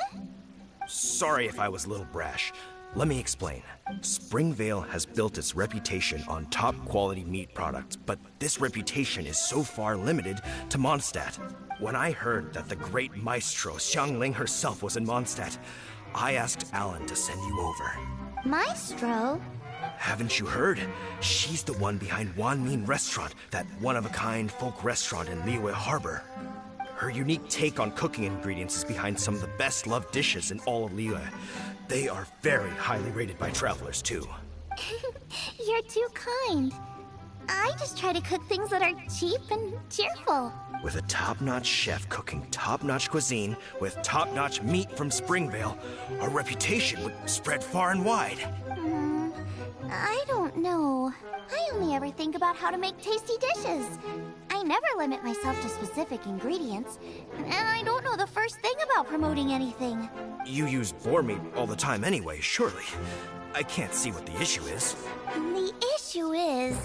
Sorry if I was a little brash. Let me explain. Springvale has built its reputation on top-quality meat products, but this reputation is so far limited to Mondstadt. When I heard that the great maestro Xiangling herself was in Mondstadt, I asked Alan to send you over. Maestro? Haven't you heard? She's the one behind Wanmin Restaurant, that one-of-a-kind folk restaurant in Liyue Harbor. Her unique take on cooking ingredients is behind some of the best-loved dishes in all of Liyue. They are very highly rated by travelers, too. You're too kind. I just try to cook things that are cheap and cheerful. With a top-notch chef cooking top-notch cuisine with top-notch meat from Springvale, our reputation would spread far and wide. I don't know. I only ever think about how to make tasty dishes. I never limit myself to specific ingredients, and I don't know the first thing about promoting anything. You use boar meat all the time anyway, surely. I can't see what the issue is. The issue is...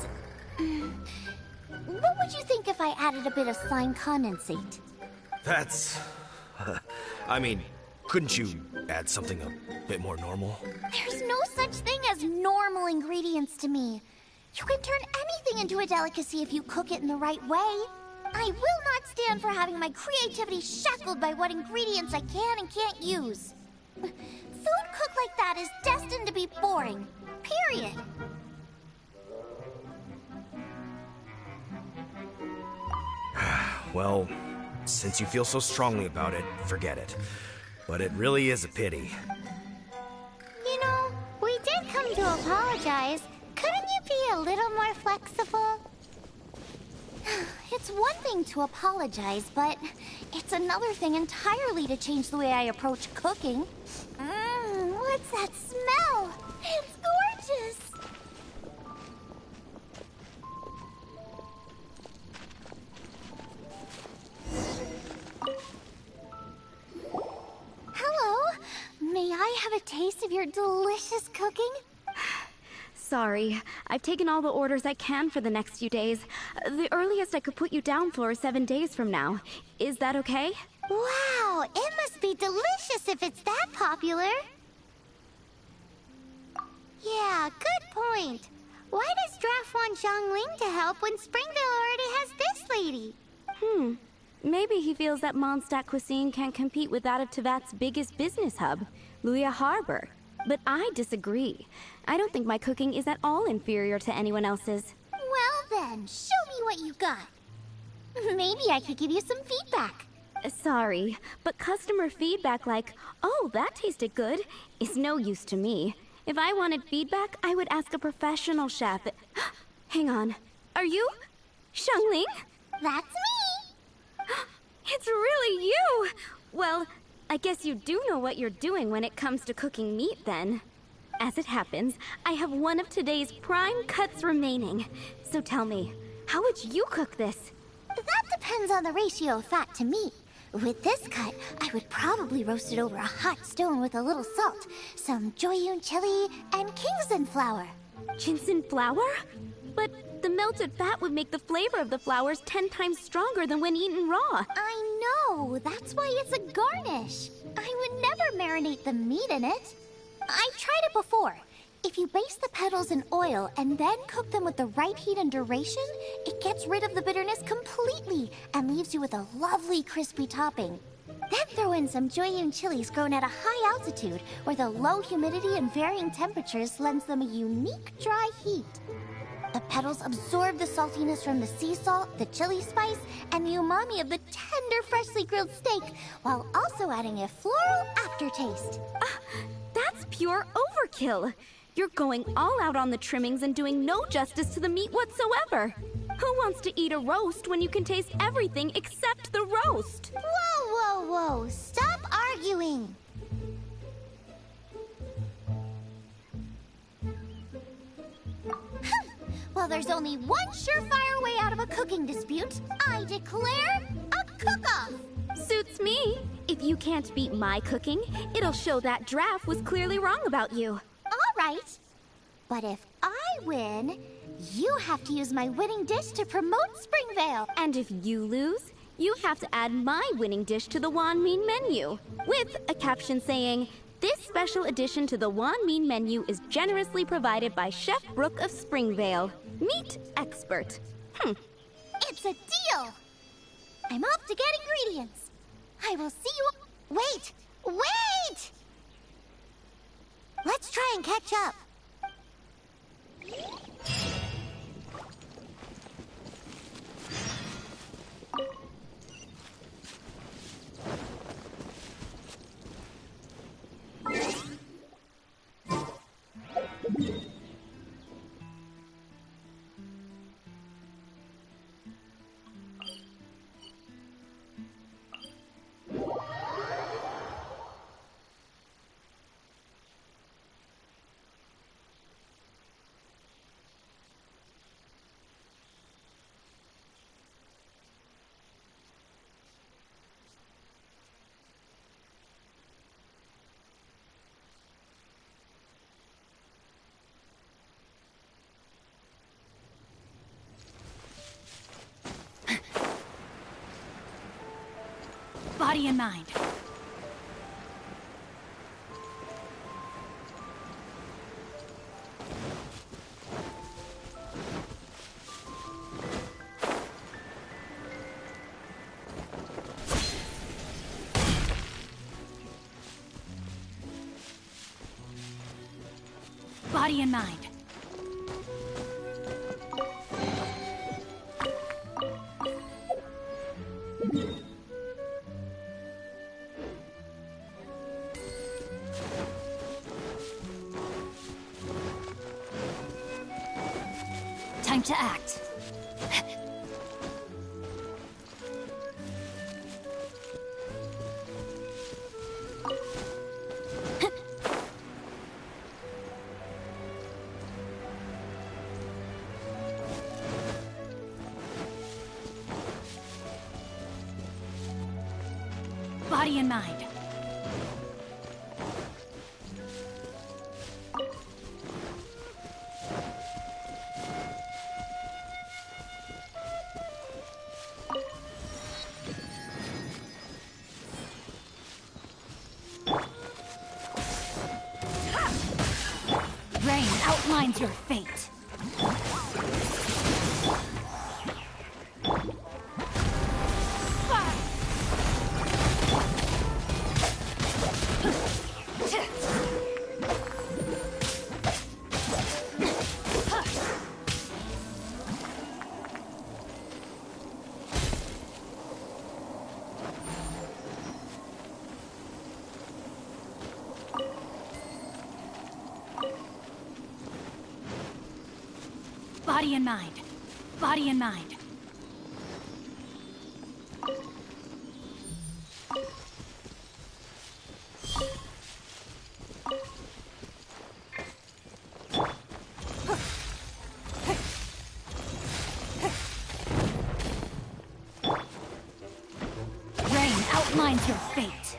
What would you think if I added a bit of slime condensate? That's... I mean, couldn't you add something a bit more normal? There's no such thing as normal ingredients to me. You can turn anything into a delicacy if you cook it in the right way. I will not stand for having my creativity shackled by what ingredients I can and can't use. Food cooked like that is destined to be boring. Period. Well, since you feel so strongly about it, forget it. But it really is a pity. You know, we did come to apologize. Couldn't you be a little more flexible? It's one thing to apologize, but it's another thing entirely to change the way I approach cooking. What's that smell? It's gorgeous! Hello. May I have a taste of your delicious cooking? Sorry, I've taken all the orders I can for the next few days. The earliest I could put you down for is 7 days from now. Is that okay? Wow, it must be delicious if it's that popular. Yeah, good point. Why does Draft want Xiangling to help when Springvale already has this lady? Maybe he feels that Mondstadt cuisine can't compete with that of Tevat's biggest business hub, Liyue Harbor. But I disagree. I don't think my cooking is at all inferior to anyone else's. Well then, show me what you got. Maybe I could give you some feedback. Sorry, but customer feedback like, "Oh, that tasted good," is no use to me. If I wanted feedback, I would ask a professional chef. Hang on. Are you Xiangling? That's me! It's really you! Well, I guess you do know what you're doing when it comes to cooking meat, then. As it happens, I have one of today's prime cuts remaining. So tell me, how would you cook this? That depends on the ratio of fat to meat. With this cut, I would probably roast it over a hot stone with a little salt, some Joyun chili, and Kingston flour. Ginseng flour? But the melted fat would make the flavor of the flowers 10 times stronger than when eaten raw. I know, that's why it's a garnish. I would never marinate the meat in it. I've tried it before. If you baste the petals in oil and then cook them with the right heat and duration, it gets rid of the bitterness completely and leaves you with a lovely crispy topping. Then throw in some Joyun chilies grown at a high altitude where the low humidity and varying temperatures lends them a unique dry heat. The petals absorb the saltiness from the sea salt, the chili spice, and the umami of the tender, freshly grilled steak, while also adding a floral aftertaste. That's pure overkill. You're going all out on the trimmings and doing no justice to the meat whatsoever. Who wants to eat a roast when you can taste everything except the roast? Whoa, whoa, whoa! Stop arguing! Well, there's only one surefire way out of a cooking dispute. I declare a cook-off! Suits me. If you can't beat my cooking, it'll show that Draft was clearly wrong about you. All right. But if I win, you have to use my winning dish to promote Springvale. And if you lose, you have to add my winning dish to the Wan Mean menu, with a caption saying, "This special addition to the Wan Mean menu is generously provided by Chef Brooke of Springvale, meat expert." It's a deal! I'm off to get ingredients. I will see you... Wait! Wait! Let's try and catch up. Body and mind. Body and mind. Time to act. Body and mind. Rain outlines your fate. Body and mind. Body and mind. Rain outlines your fate.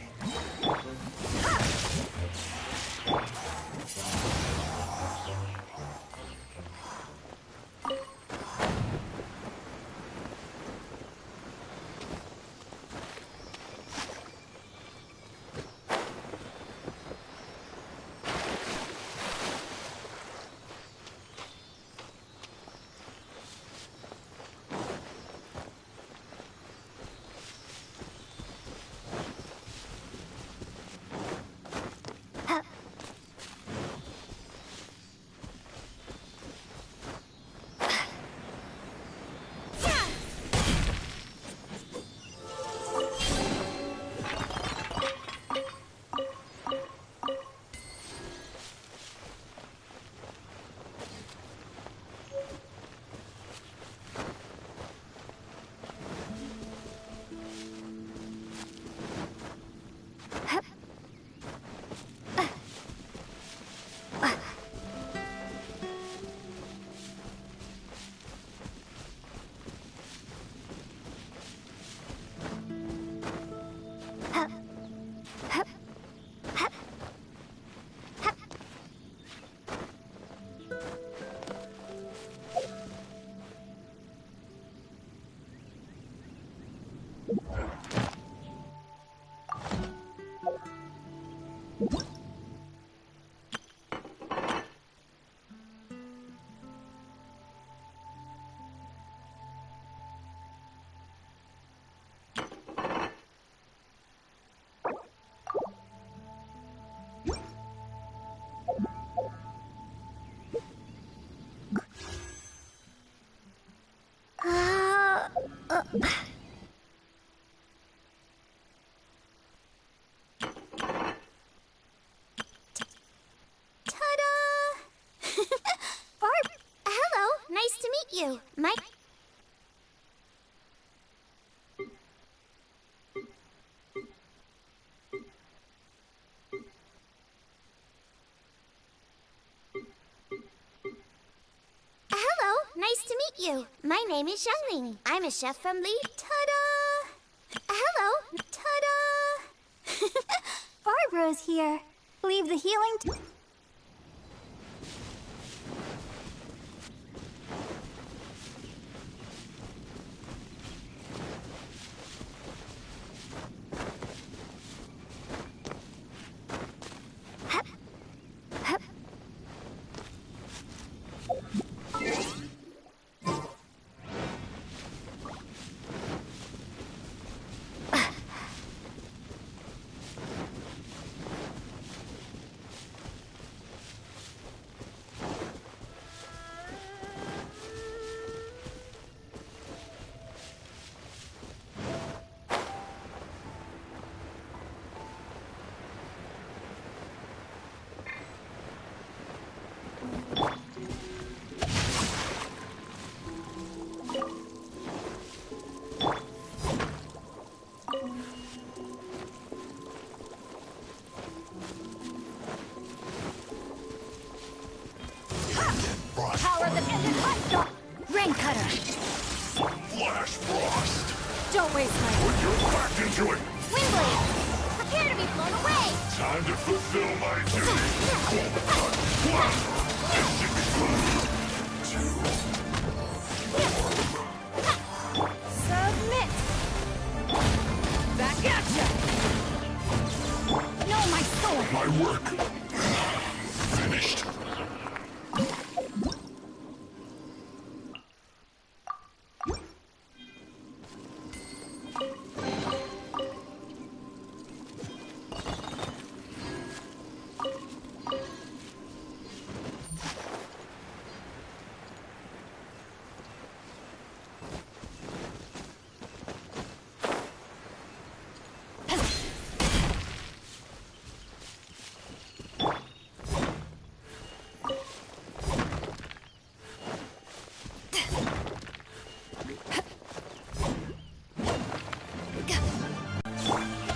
Ta-da! Barb, hello. Nice to meet you. Hello, nice to meet you. My name is Xiangling. I'm a chef from Li. Ta-da! Hello. Ta-da! Barbara's here. Leave the healing to... Power the ended hot Rain cutter. Flash frost. Don't waste my Put your back into it. Windblade! Prepare to be blown away! Time to fulfill my duty. Submit. Back at ya. No, my sword. My work. Finished.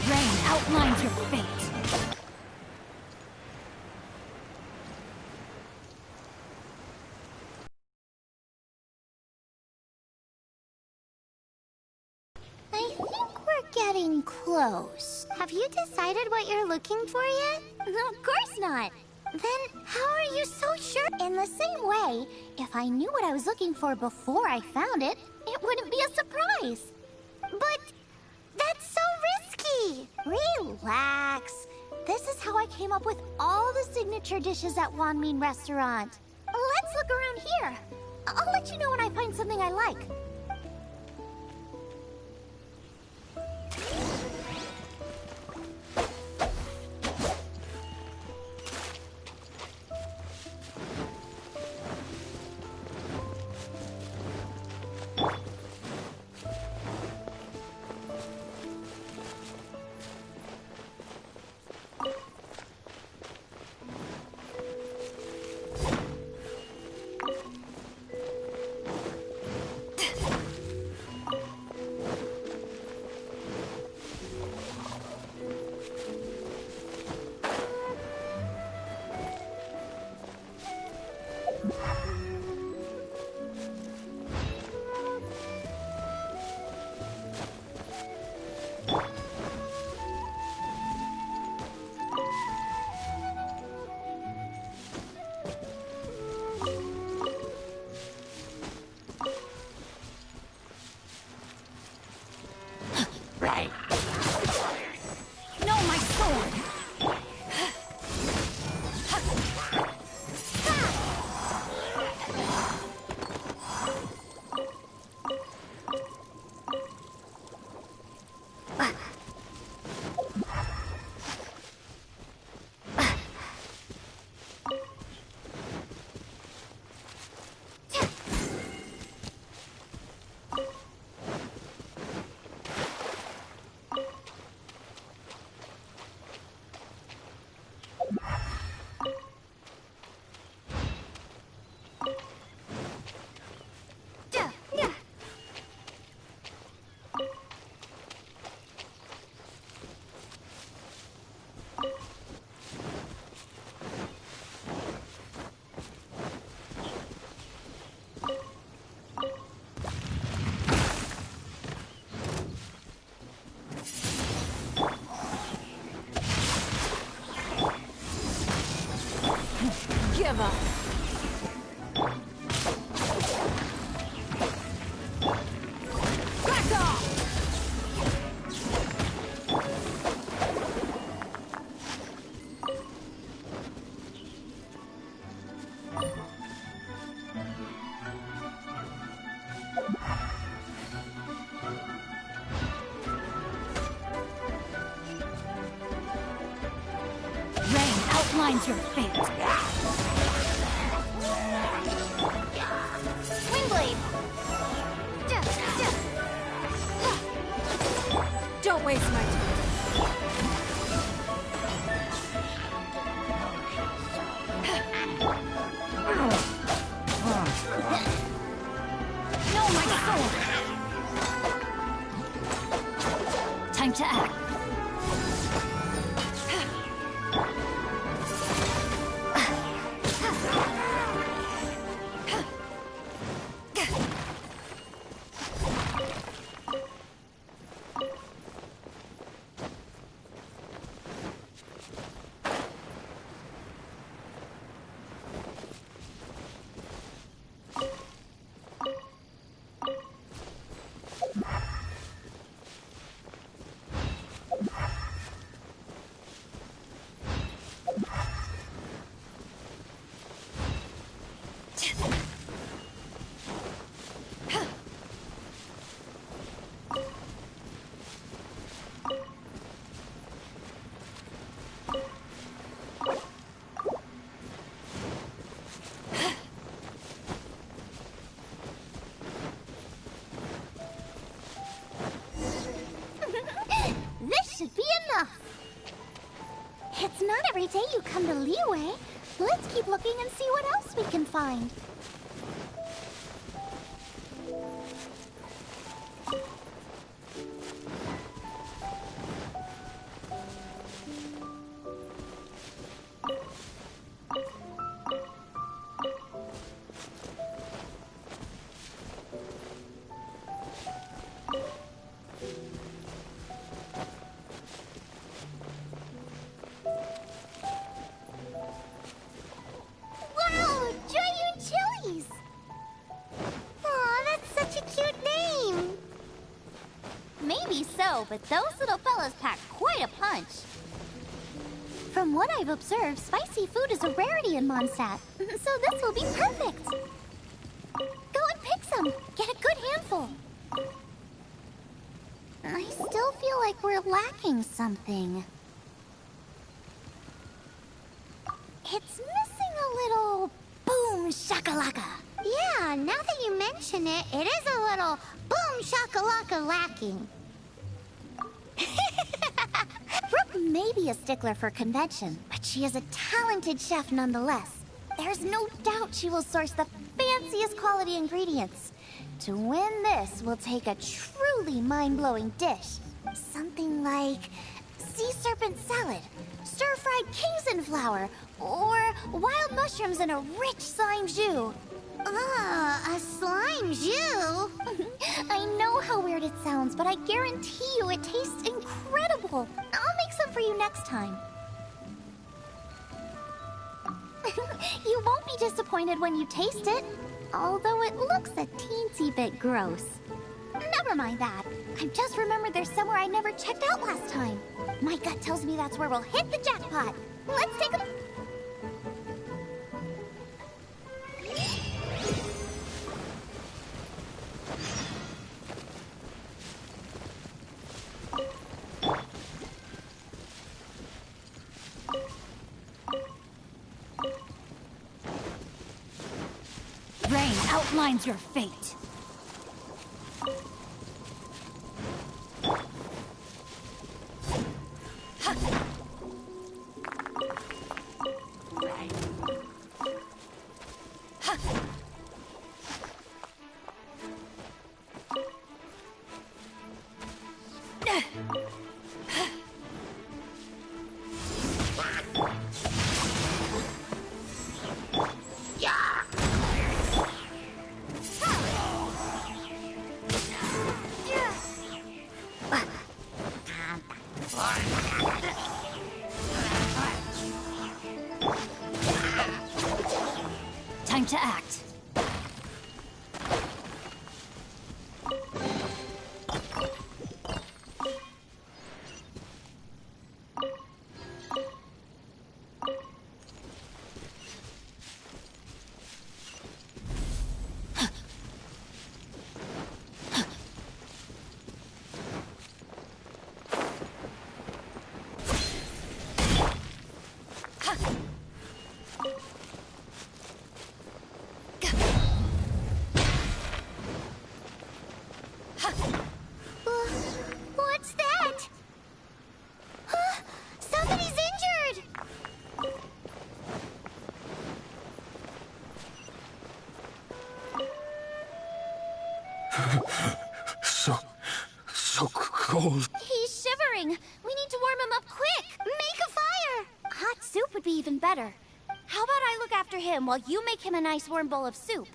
Rain outlines your fate. I think we're getting close. Have you decided what you're looking for yet? Of course not. Then how are you so sure? In the same way, if I knew what I was looking for before I found it, it wouldn't be a surprise. But that's so risky. Relax. This is how I came up with all the signature dishes at Wanmin Restaurant. Let's look around here. I'll let you know when I find something I like. outlines your fate. Windblade! Don't waste my time. No, my soul! Time to act. This should be enough. It's not every day you come to Liyue. Let's keep looking and see what else we can find. Wow, Giant Chilies! Aw, that's such a cute name. Maybe so, but those little fellas pack quite a punch. From what I've observed, spicy food is a rarity in Mondstadt, so this will be perfect. Go and pick some. Get a good handful. I still feel like we're lacking something. It's missing a little boom shakalaka. Yeah, now that you mention it, it is a little boom shakalaka lacking. Brooke may be a stickler for convention, but she is a talented chef nonetheless. There's no doubt she will source the fanciest quality ingredients. To win this, we'll take a truly mind-blowing dish. Something like sea serpent salad, stir-fried Kingson flour, or wild mushrooms in a rich slime jus. A slime jus? I know how weird it sounds, but I guarantee you it tastes incredible. I'll make some for you next time. You won't be disappointed when you taste it, although it looks a teensy bit gross. Never mind that. I've just remembered there's somewhere I never checked out last time. My gut tells me that's where we'll hit the jackpot. Let's take a... Rain outlines your fate. Time to act. boring. We need to warm him up quick. Make a fire. Hot soup would be even better. How about I look after him while you make him a nice warm bowl of soup?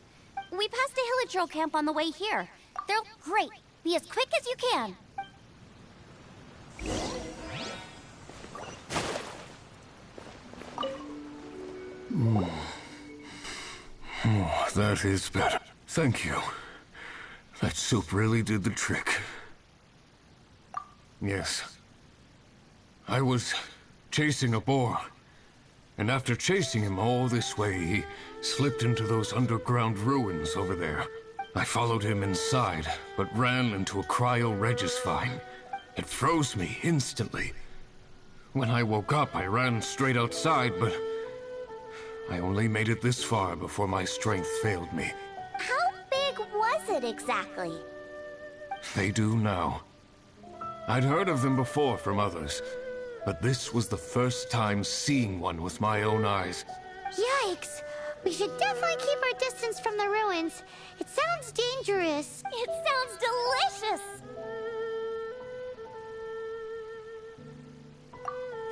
We passed a Hillagro camp on the way here. They're great. Be as quick as you can. Oh, that is better. Thank you. That soup really did the trick. Yes. I was chasing a boar. And after chasing him all this way, he slipped into those underground ruins over there. I followed him inside, but ran into a cryo-regis vine. It froze me instantly. When I woke up, I ran straight outside, but I only made it this far before my strength failed me. How big was it exactly? They do now. I'd heard of them before from others, but this was the first time seeing one with my own eyes. Yikes! We should definitely keep our distance from the ruins. It sounds dangerous. It sounds delicious!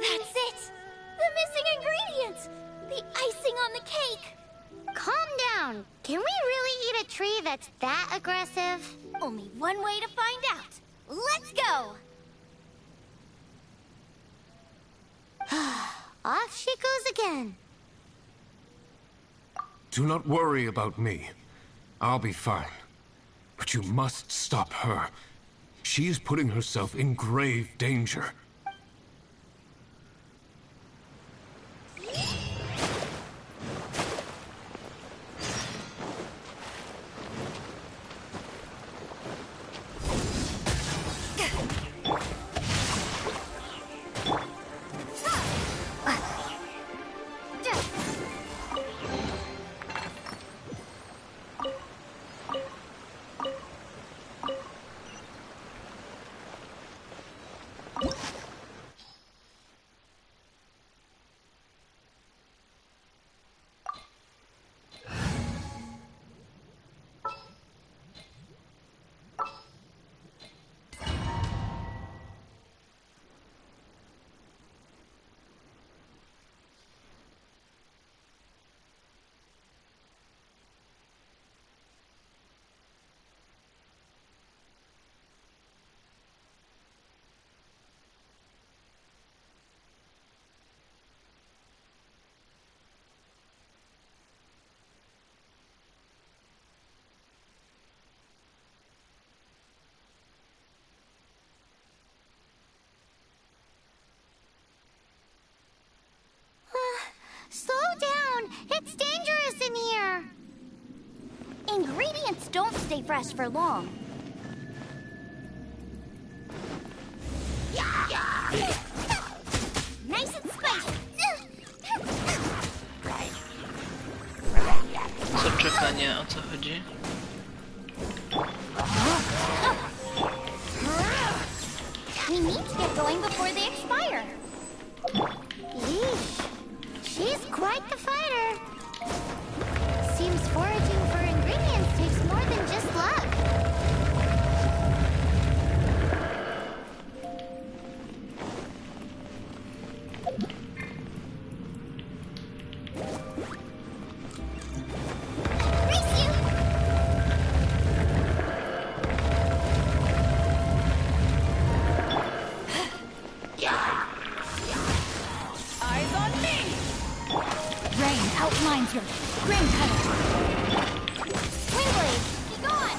That's it! The missing ingredients! The icing on the cake! Calm down. Can we really eat a tree that's that aggressive? Only one way to find out. Let's go! Off she goes again. Do not worry about me. I'll be fine. But you must stop her. She is putting herself in grave danger. Slow down! It's dangerous in here! Ingredients don't stay fresh for long. Nice and spicy! Co czekanie, o co chodzi? We need to get going before they expire. Yeesh. She's quite the fighter. Seems foraging for ingredients takes more than just luck. Race you! Eyes on me! Rain outlines your grim color. Wingblade, be gone!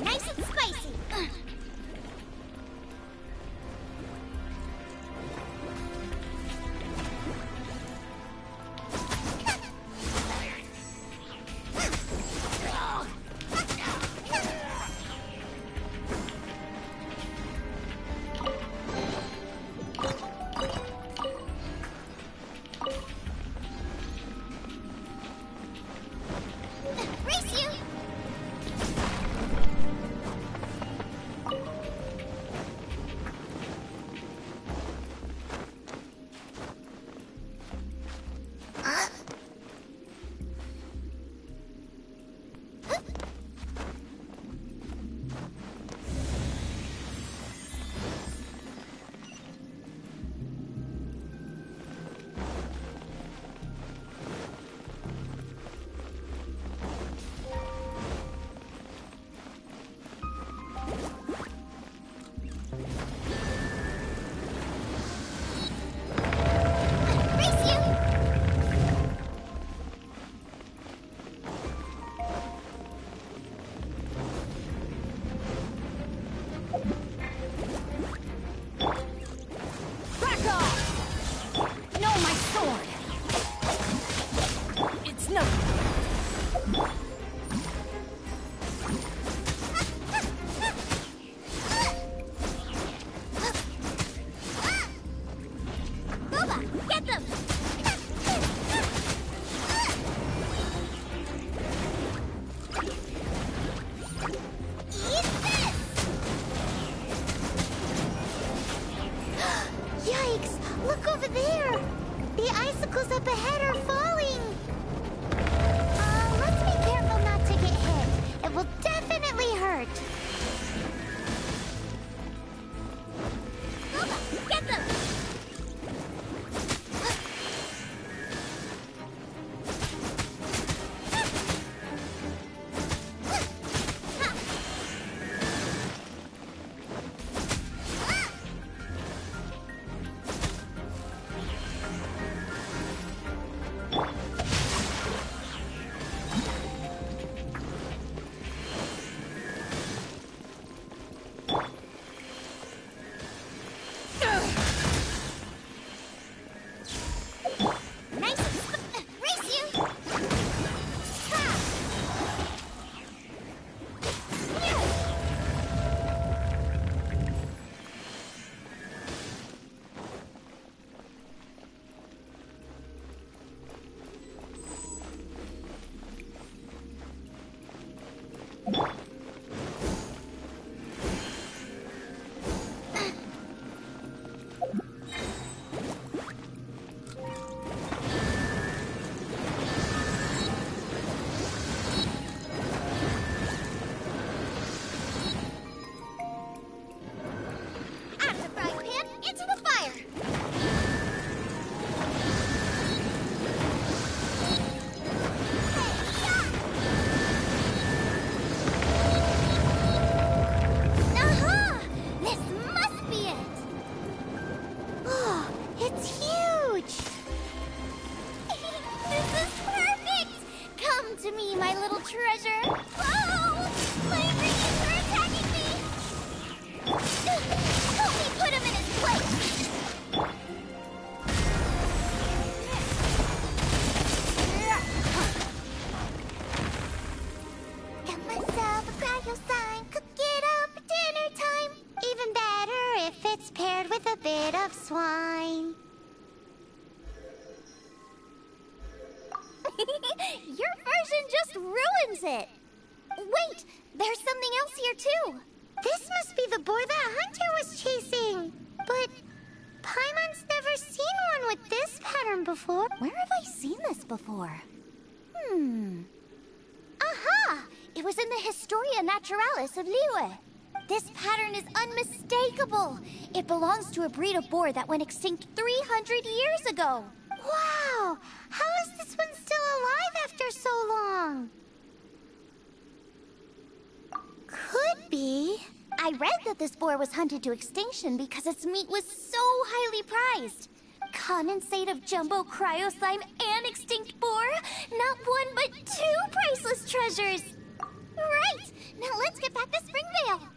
Nice and spicy! Look over there! The icicles up ahead are falling! Let's be careful not to get hit. It will definitely hurt. Get them! Swine. Your version just ruins it. Wait, there's something else here too. This must be the boar that Hunter was chasing. But Paimon's never seen one with this pattern before. Where have I seen this before? Aha! It was in the Historia Naturalis of Liyue. This pattern is unmistakable. It belongs to a breed of boar that went extinct 300 years ago. Wow! How is this one still alive after so long? Could be. I read that this boar was hunted to extinction because its meat was so highly prized. Condensate of jumbo cryo slime and extinct boar? Not one but two priceless treasures! Right! Now let's get back to Springvale!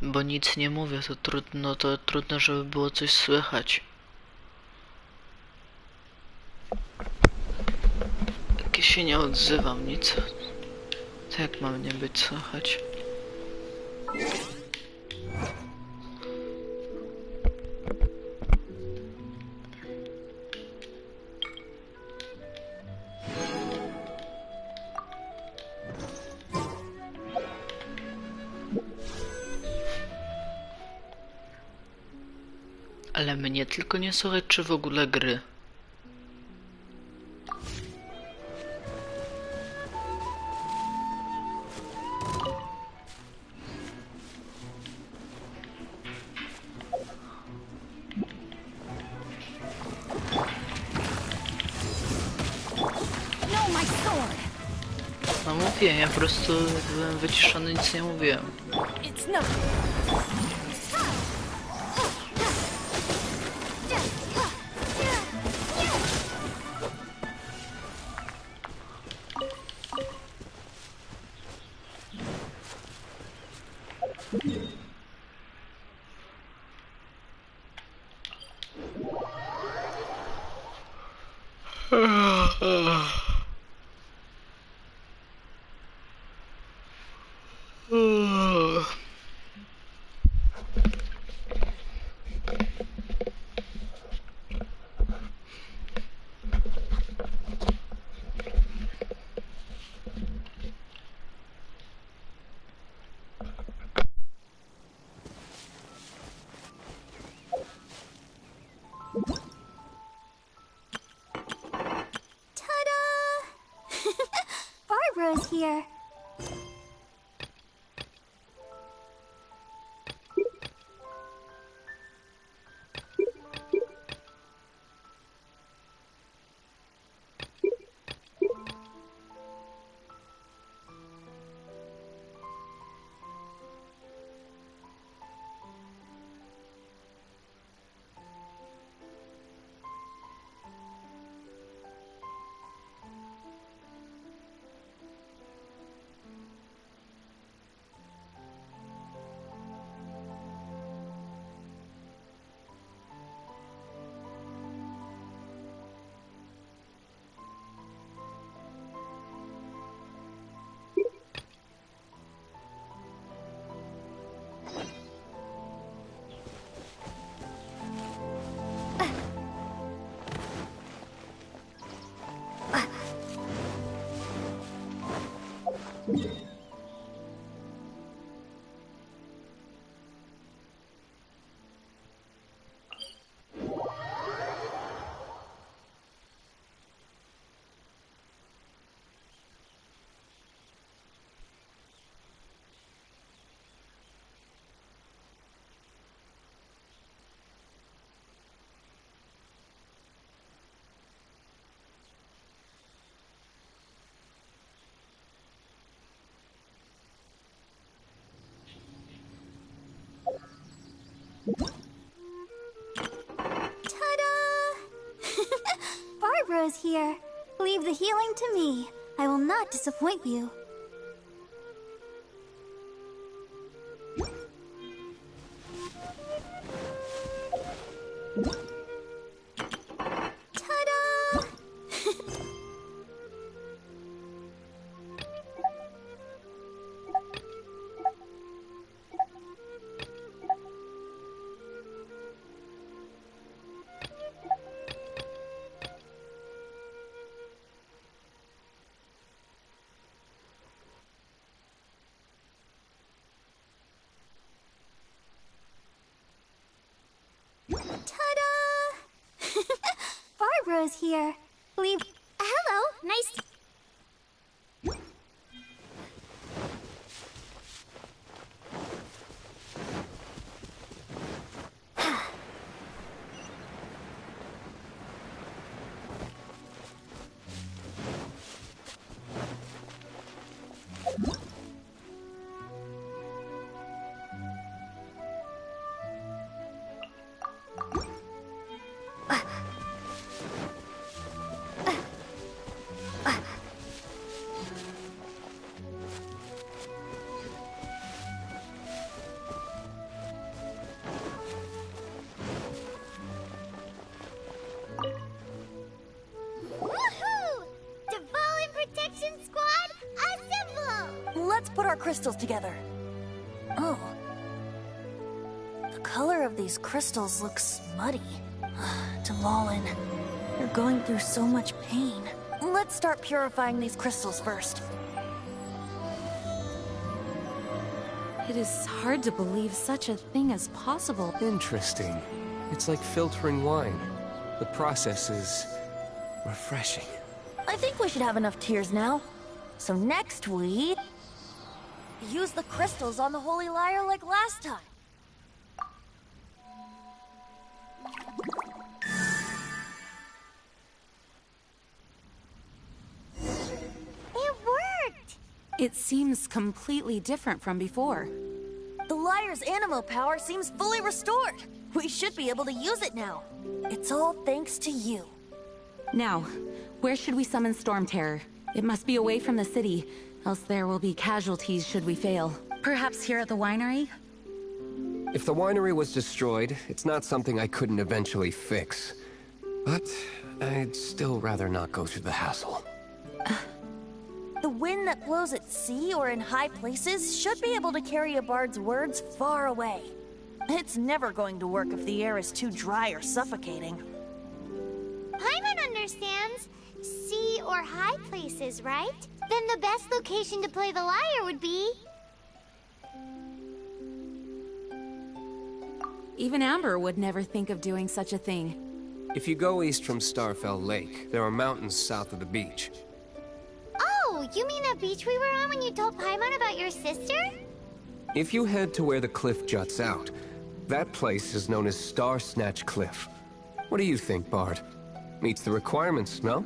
Bo nic nie mówię, to trudno, żeby było coś słychać. Jak się nie odzywam, nic. To jak mam nie być słychać? Ale mnie tylko nie słychać, czy w ogóle gry? my sword. No mówię, ja po prostu byłem wyciszony, nic nie mówiłem. It's no. Barbara's here. Barbara's here. Leave the healing to me. I will not disappoint you. Ta-da! Ta-da! Barbara's here. Leave. Hello. Nice. Let's put our crystals together. Oh. The color of these crystals looks muddy. Dvalin, you're going through so much pain. Let's start purifying these crystals first. It is hard to believe such a thing is possible. Interesting. It's like filtering wine. The process is refreshing. I think we should have enough tears now. So next we use the crystals on the Holy Lyre like last time. It seems completely different from before. The liar's animo power seems fully restored. We should be able to use it now. It's all thanks to you. Now, where should we summon Storm Terror? It must be away from the city, else there will be casualties should we fail. Perhaps here at the winery? If the winery was destroyed, it's not something I couldn't eventually fix. But I'd still rather not go through the hassle. The wind that blows at sea or in high places should be able to carry a bard's words far away. It's never going to work if the air is too dry or suffocating. Paimon understands. Sea or high places, right? Then the best location to play the lyre would be... Even Amber would never think of doing such a thing. If you go east from Starfell Lake, there are mountains south of the beach. Oh, you mean that beach we were on when you told Paimon about your sister? If you head to where the cliff juts out, that place is known as Star Snatch Cliff. What do you think, Bard? Meets the requirements, no?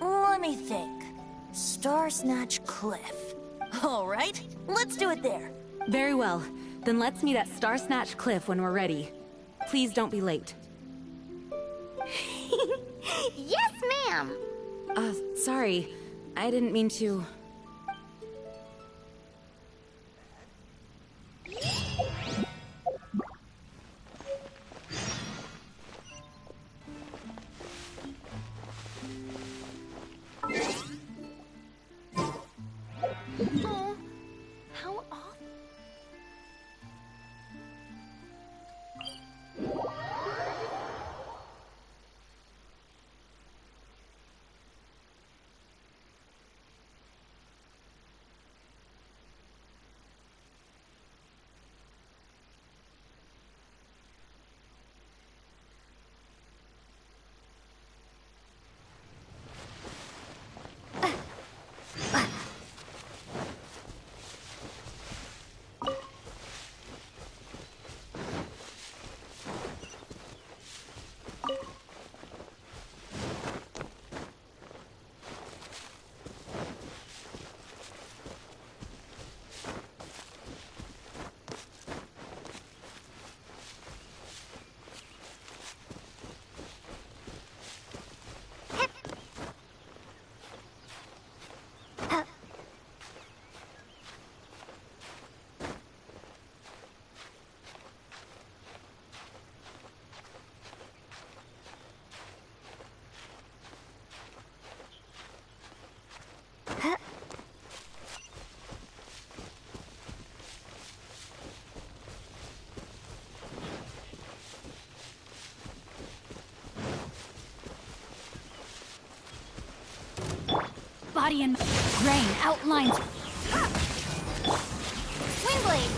Let me think. Star Snatch Cliff. All right, let's do it there. Very well. Then let's meet at Star Snatch Cliff when we're ready. Please don't be late. Yes, ma'am! Sorry. I didn't mean to... Oh, how awful. Body and grain outlines. Windblade!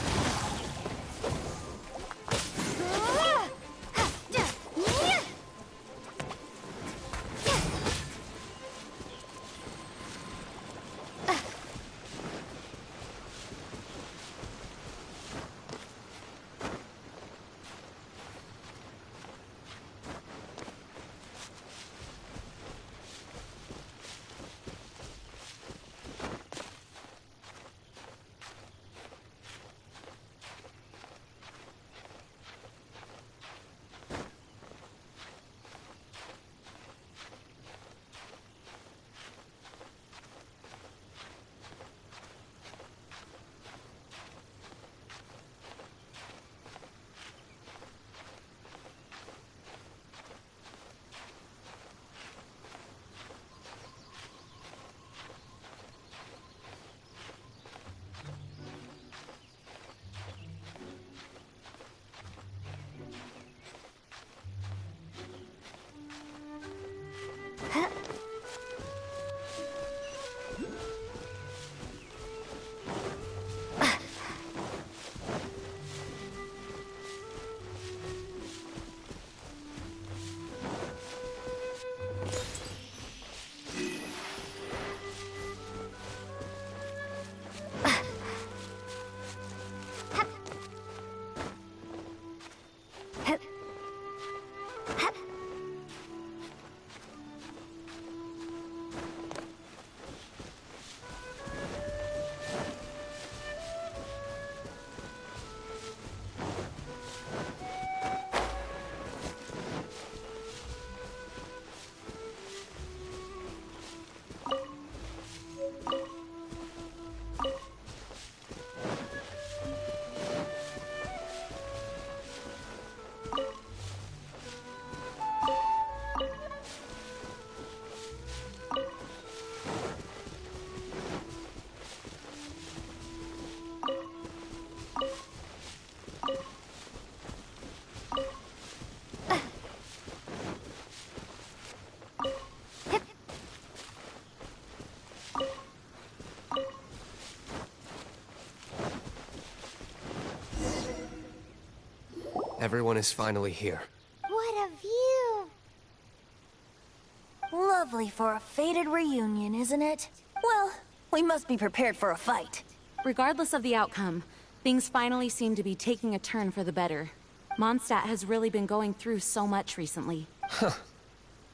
Everyone is finally here. What a view! Lovely for a fated reunion, isn't it? Well, we must be prepared for a fight. Regardless of the outcome, things finally seem to be taking a turn for the better. Mondstadt has really been going through so much recently. Huh.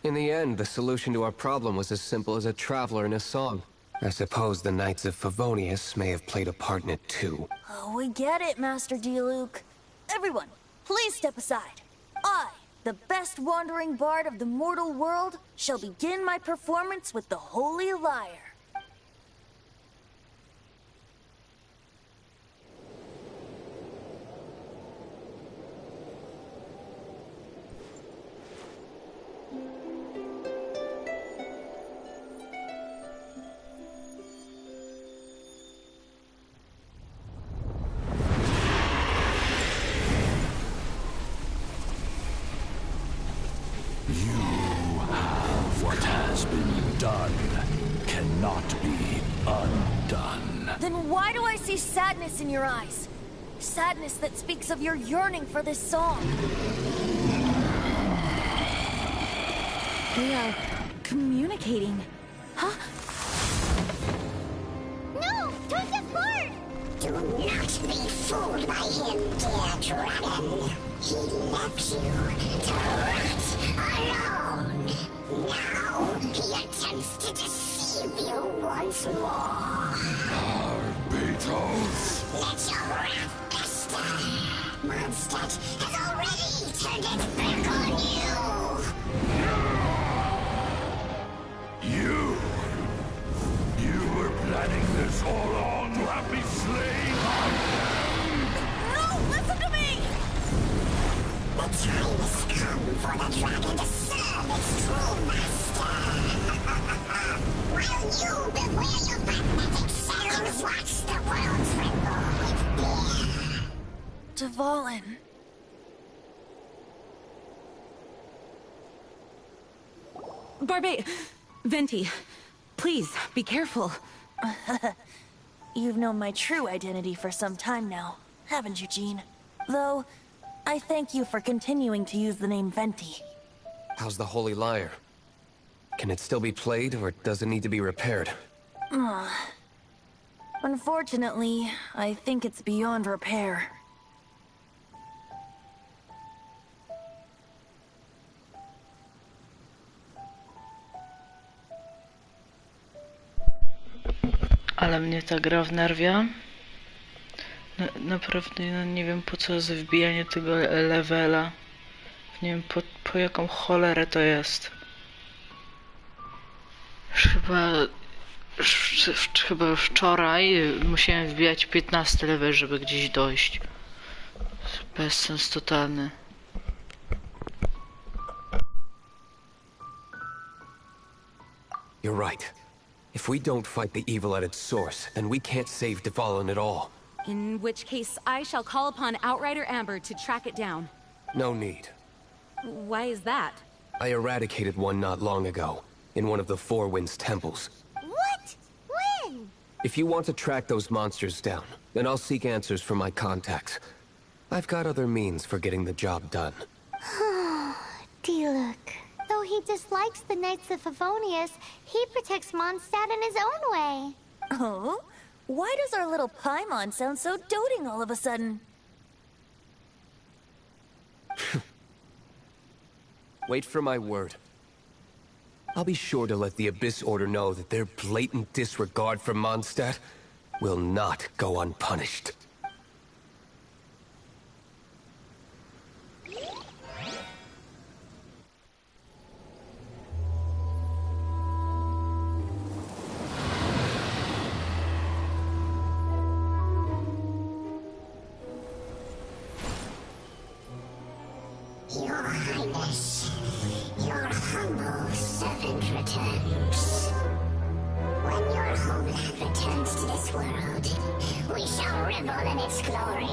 In the end, the solution to our problem was as simple as a traveler in a song. I suppose the Knights of Favonius may have played a part in it too. Oh, we get it, Master Diluc. Everyone, please step aside. I, the best wandering bard of the mortal world, shall begin my performance with the Holy Lyre. What has been done cannot be undone. Then why do I see sadness in your eyes? Sadness that speaks of your yearning for this song. They are communicating. Huh? No! Don't get bored! Do not be fooled by him, dear dragon. He left you to rot alone. Now he attempts to deceive you once more. Beatles! Let your wrath fester. Mondstadt has already turned its back on You! You were planning this all along to have me slain by them! No, listen to me! The time has come for the dragon to serve its true master. While you beware your magnetic cells, watch the world tremble with fear. Dvalin. Venti, please, be careful. You've known my true identity for some time now, haven't you, Jean? Though, I thank you for continuing to use the name Venti. How's the Holy Lyre? Can it still be played, or does it need to be repaired? Unfortunately, I think it's beyond repair. Ale mnie ta gra wnerwia. Naprawdę nie wiem po co jest wbijanie tego levela. Nie wiem po jaką cholerę to jest. Chyba wczoraj musiałem wbijać 15 level, żeby gdzieś dojść. Bezsens totalny. You're right. If we don't fight the evil at its source, then we can't save Dvalin at all. In which case, I shall call upon Outrider Amber to track it down. No need. Why is that? I eradicated one not long ago, in one of the Four Winds temples. What? When? If you want to track those monsters down, then I'll seek answers from my contacts. I've got other means for getting the job done. Diluc. Though he dislikes the Knights of Favonius, he protects Mondstadt in his own way. Oh? Why does our little Paimon sound so doting all of a sudden? Wait for my word. I'll be sure to let the Abyss Order know that their blatant disregard for Mondstadt will not go unpunished. Your Highness, your humble servant returns. When your homeland returns to this world, we shall revel in its glory.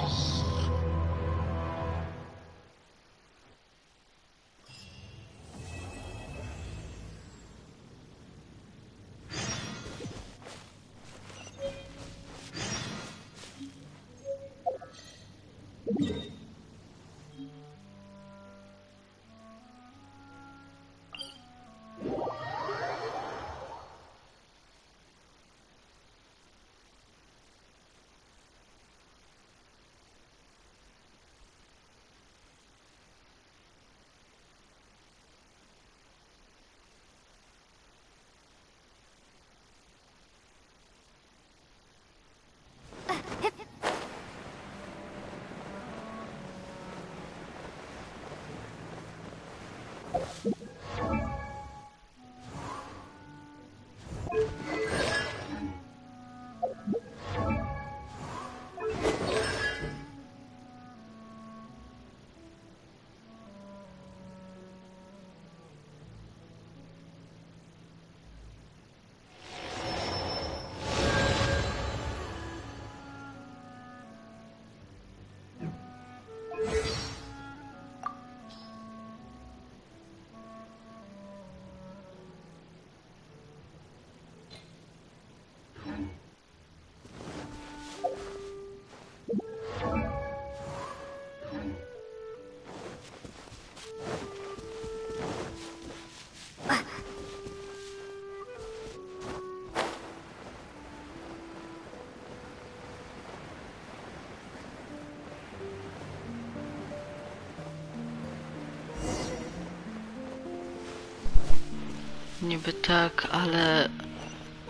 Niby tak, ale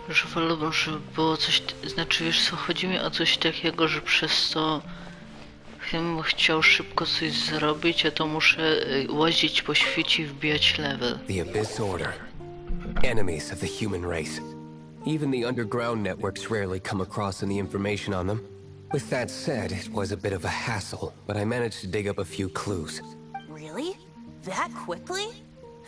że wolałbym, żeby było coś, znaczy wiesz co, chodzi mi o coś takiego, że przez to bym chciał szybko coś zrobić, a to muszę łazić po świecie i wbijać level. The Abyss Order. Enemies of the human race. Even the underground networks rarely come across any information on them. With that said, it was a bit of a hassle, but I managed to dig up a few clues. Really? That quickly?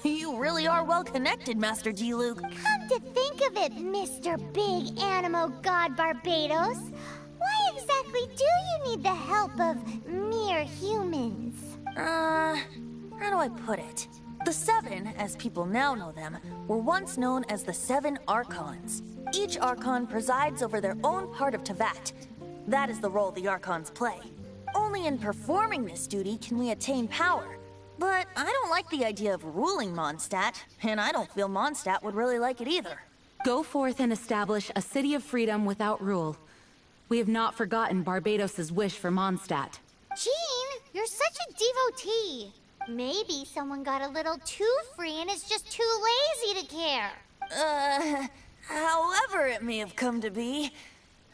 You really are well connected, Master G. Luke. Come to think of it, Mr. Big Animo God Barbados, why exactly do you need the help of mere humans? How do I put it? The Seven, as people now know them, were once known as the Seven Archons. Each Archon presides over their own part of Teyvat. That is the role the Archons play. Only in performing this duty can we attain power. But I don't like the idea of ruling Mondstadt, and I don't feel Mondstadt would really like it either. Go forth and establish a city of freedom without rule. We have not forgotten Barbados's wish for Mondstadt. Jean, you're such a devotee. Maybe someone got a little too free and is just too lazy to care. However it may have come to be,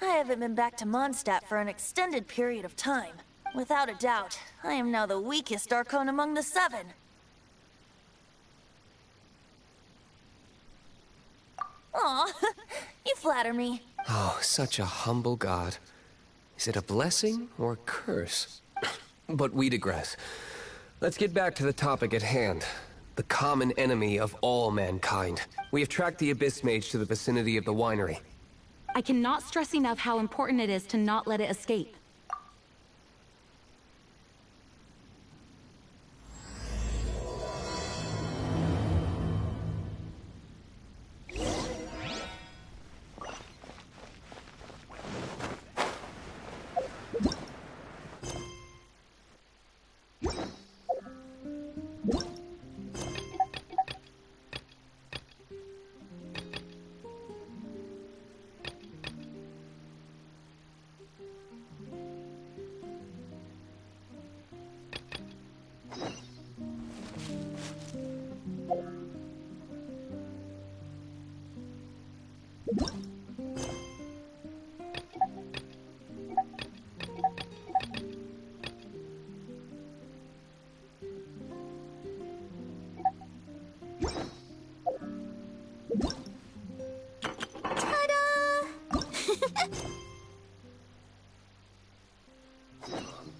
I haven't been back to Mondstadt for an extended period of time. Without a doubt, I am now the weakest Archon among the Seven. Aw, you flatter me. Oh, such a humble god. Is it a blessing or a curse? But we digress. Let's get back to the topic at hand. The common enemy of all mankind. We have tracked the Abyss Mage to the vicinity of the winery. I cannot stress enough how important it is to not let it escape.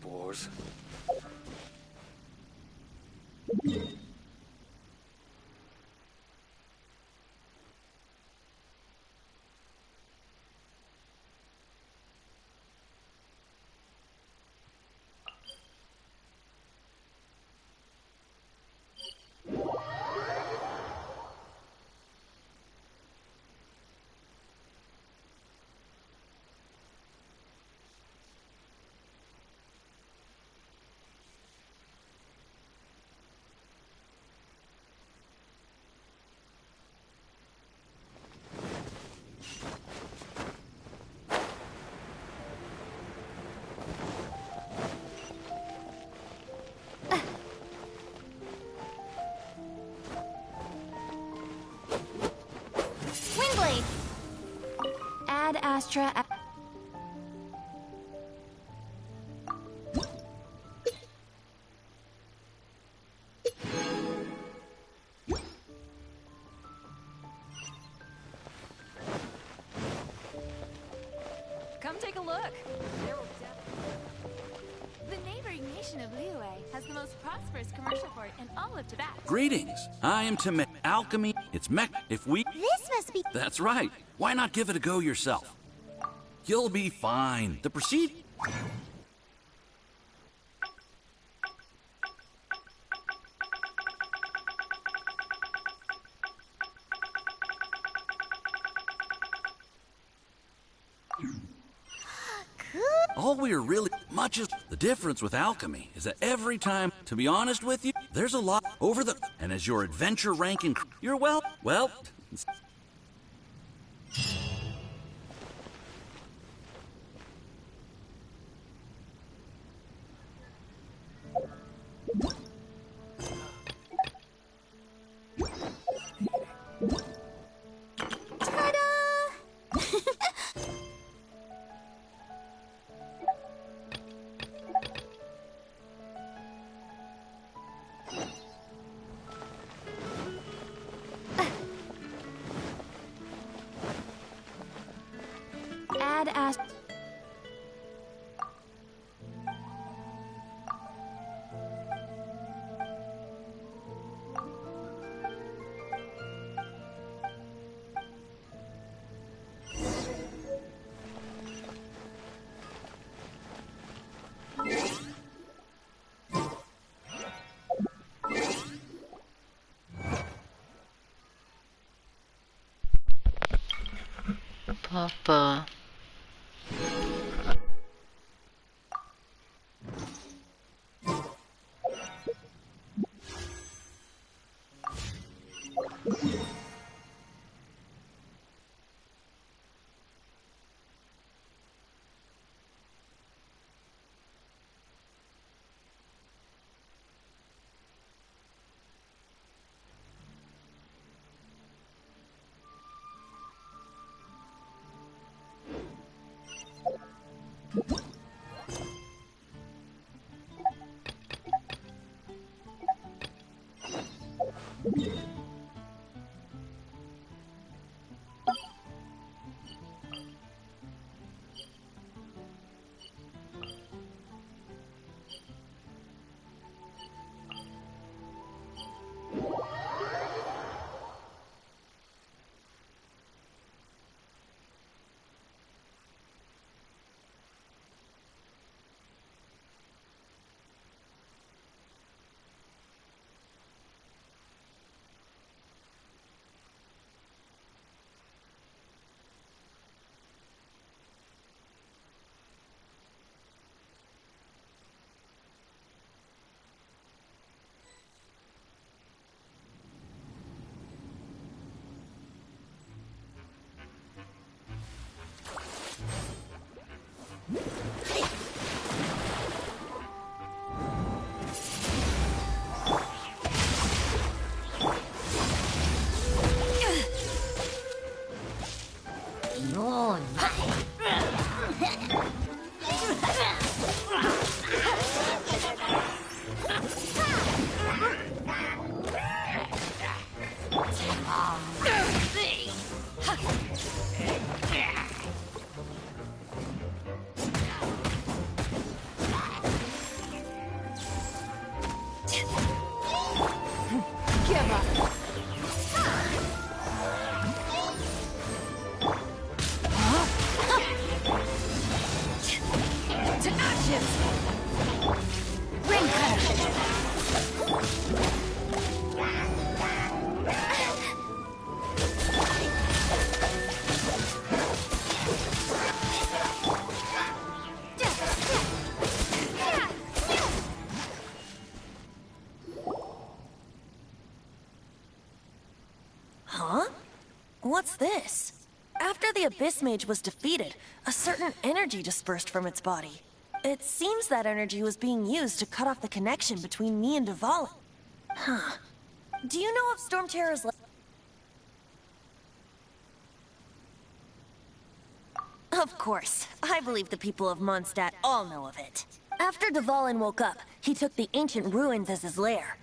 Boars. Ad Astra. Come take a look. The neighboring nation of Liyue has the most prosperous commercial port in all of Teyvat. Greetings. I am Teyvat. Alchemy, it's mech. If we... This must be... That's right. Why not give it a go yourself? You'll be fine. The proceed... All we are really much is the difference with alchemy is that every time, to be honest with you, there's a lot over the... And as your adventure ranking, you're well... Apa? What's this? After the Abyss Mage was defeated, a certain energy dispersed from its body. It seems that energy was being used to cut off the connection between me and Dvalin. Huh. Do you know if Storm Terror's Of course. I believe the people of Mondstadt all know of it. After Dvalin woke up, he took the ancient ruins as his lair.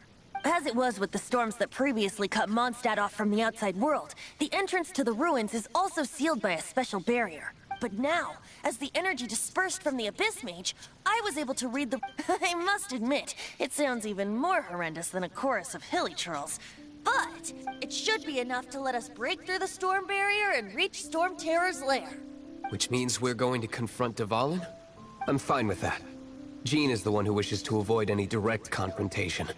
As it was with the storms that previously cut Mondstadt off from the outside world, the entrance to the ruins is also sealed by a special barrier. But now, as the energy dispersed from the Abyss Mage, I was able to read the... I must admit, it sounds even more horrendous than a chorus of hilly churls. But it should be enough to let us break through the storm barrier and reach Storm Terror's lair. Which means we're going to confront Dvalin? I'm fine with that. Dzień is the one who wishes to avoid any direct confrontation.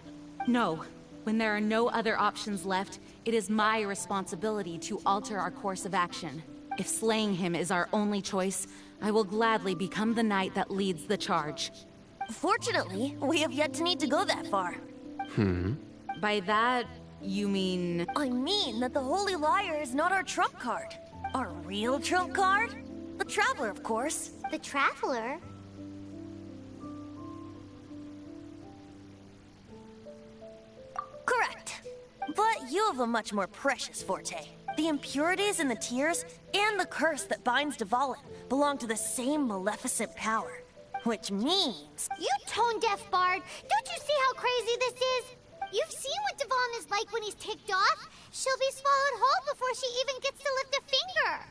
No. When there are no other options left, it is my responsibility to alter our course of action. If slaying him is our only choice, I will gladly become the knight that leads the charge. Fortunately, we have yet to need to go that far. By that, you mean... I mean that the Holy Liar is not our trump card. Our real trump card? The Traveler, of course. The Traveler? Correct. But you have a much more precious forte. The impurities in the tears and the curse that binds Dvalin belong to the same maleficent power. Which means... You tone-deaf bard! Don't you see how crazy this is? You've seen what Dvalin is like when he's ticked off. She'll be swallowed whole before she even gets to lift a finger.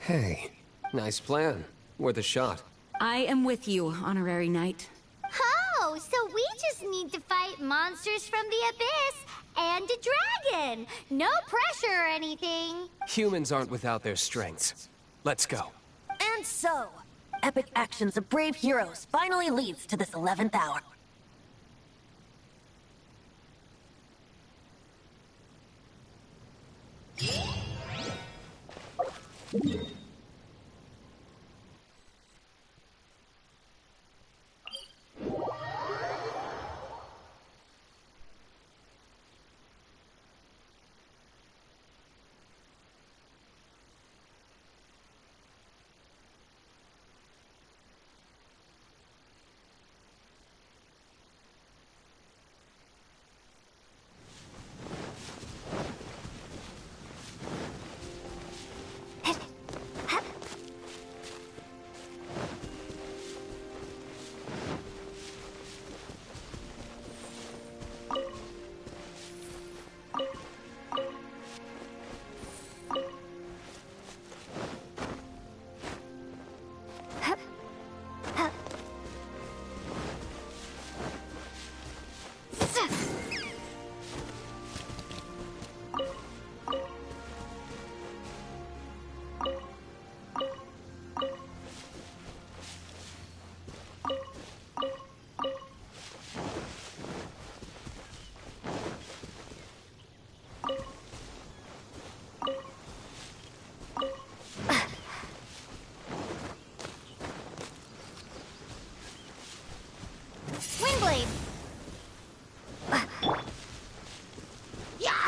Hey, nice plan. Worth a shot. I am with you, honorary knight. Oh, so we just need to fight monsters from the abyss and a dragon. No pressure or anything. Humans aren't without their strengths. Let's go. And so, epic actions of brave heroes finally leads to this 11th hour. Windblade!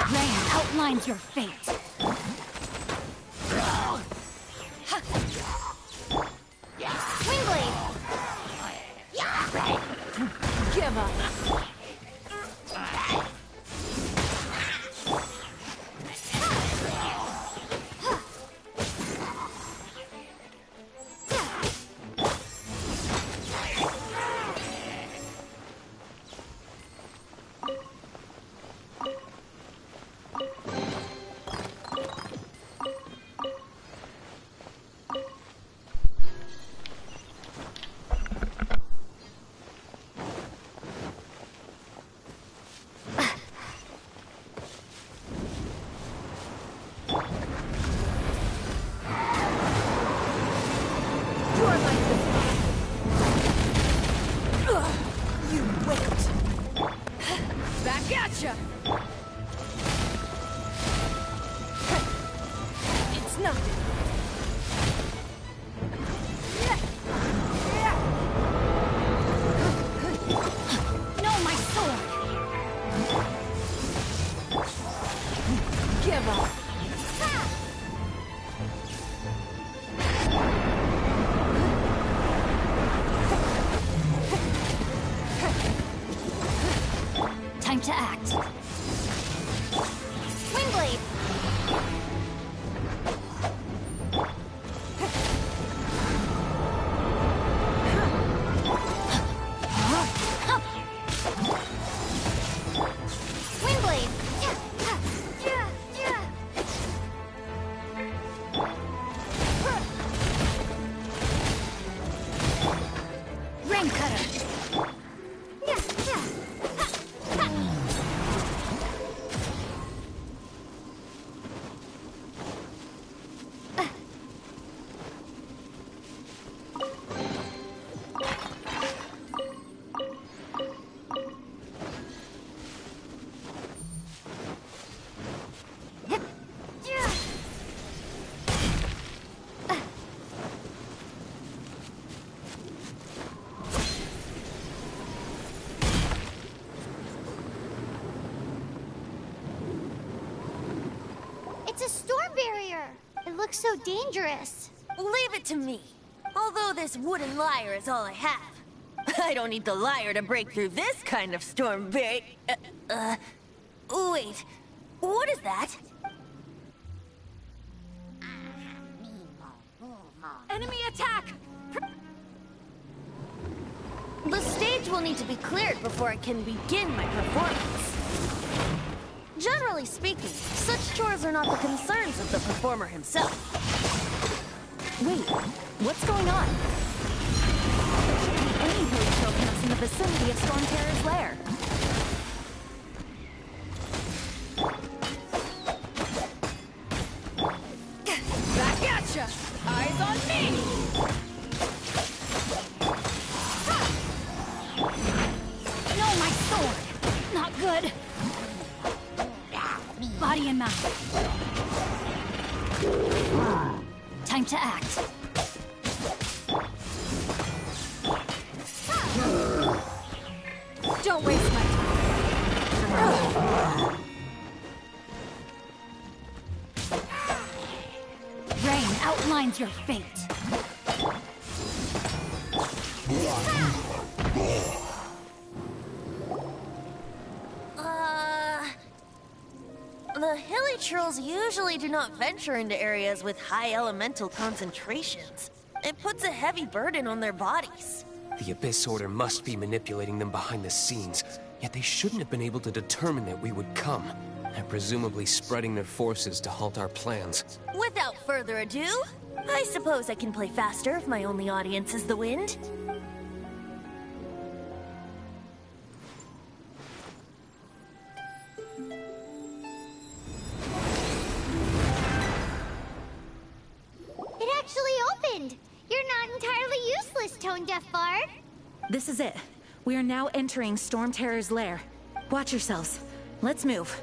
Raya outlines your fate. Windblade! Give up. It's nothing. No, my sword. Give up. Time to act. Windblade! Windblade! Rain cutter. It's a storm barrier. It looks so dangerous. Leave it to me. Although this wooden lyre is all I have. I don't need the lyre to break through this kind of storm barrier. Wait. What is that? Enemy attack! The stage will need to be cleared before I can begin my performance. Generally speaking, such chores are not the concerns of the performer himself. Wait, what's going on? There shouldn't be any village tokens in the vicinity of Storm Terror's lair. Back at ya! Eyes on me! But... body and mind. Time to act. Don't waste my time. Rain outlines your fate. The hilly trolls usually do not venture into areas with high elemental concentrations. It puts a heavy burden on their bodies. The Abyss Order must be manipulating them behind the scenes, yet they shouldn't have been able to determine that we would come. And presumably spreading their forces to halt our plans. Without further ado, I suppose I can play faster if my only audience is the wind. It actually opened! You're not entirely useless, Tone-Deaf Bard. This is it. We are now entering Storm Terror's lair. Watch yourselves. Let's move.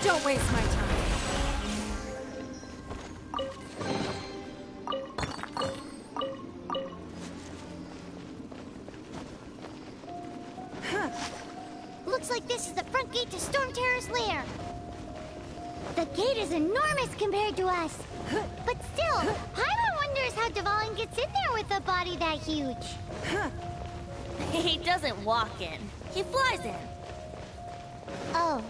Don't waste my time. Looks like this is the front gate to Storm Terror's lair. The gate is enormous compared to us. But still, Paimon wonders how Dvalin gets in there with a body that huge. He doesn't walk in. He flies in. Oh.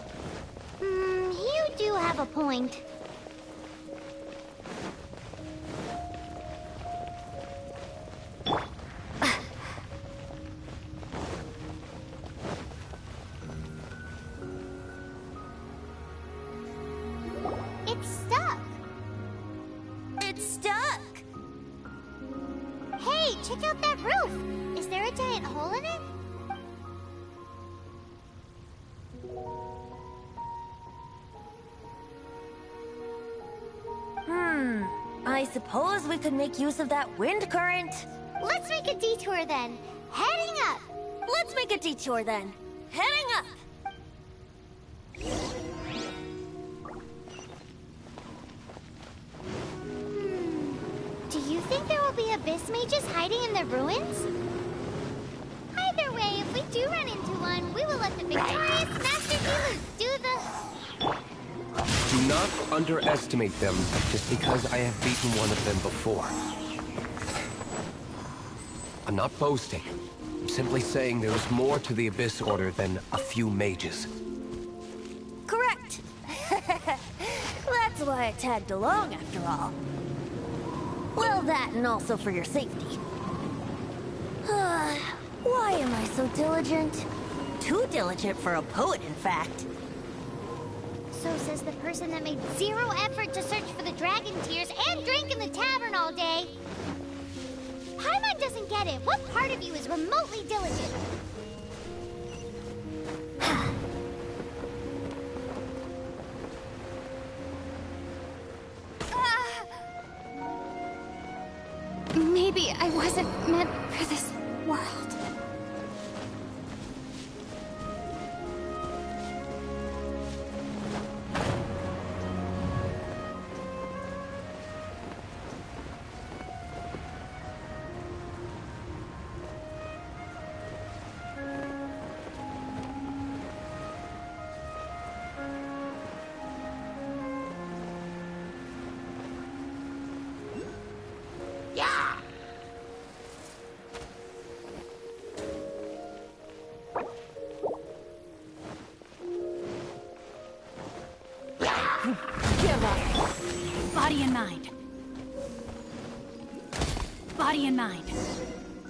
You do have a point. It's stuck. It's stuck. Hey, check out that roof. Is there a giant hole in it? I suppose we could make use of that wind current. Let's make a detour then. Heading up. Let's make a detour then. Heading up. Do you think there will be abyss mages hiding in the ruins? Either way, if we do run into one, we will let the victorious Master Diluc do the... Do not underestimate them just because I have beaten one of them before. I'm not boasting. I'm simply saying there is more to the Abyss Order than a few mages. Correct. That's why I tagged along after all. Well, that and also for your safety. Why am I so diligent? Too diligent for a poet, in fact. So says the person that made zero effort to search for the dragon tears and drank in the tavern all day. Paimon doesn't get it. What part of you is remotely diligent? Maybe I wasn't meant for this world. Give up. Body and mind. Body and mind.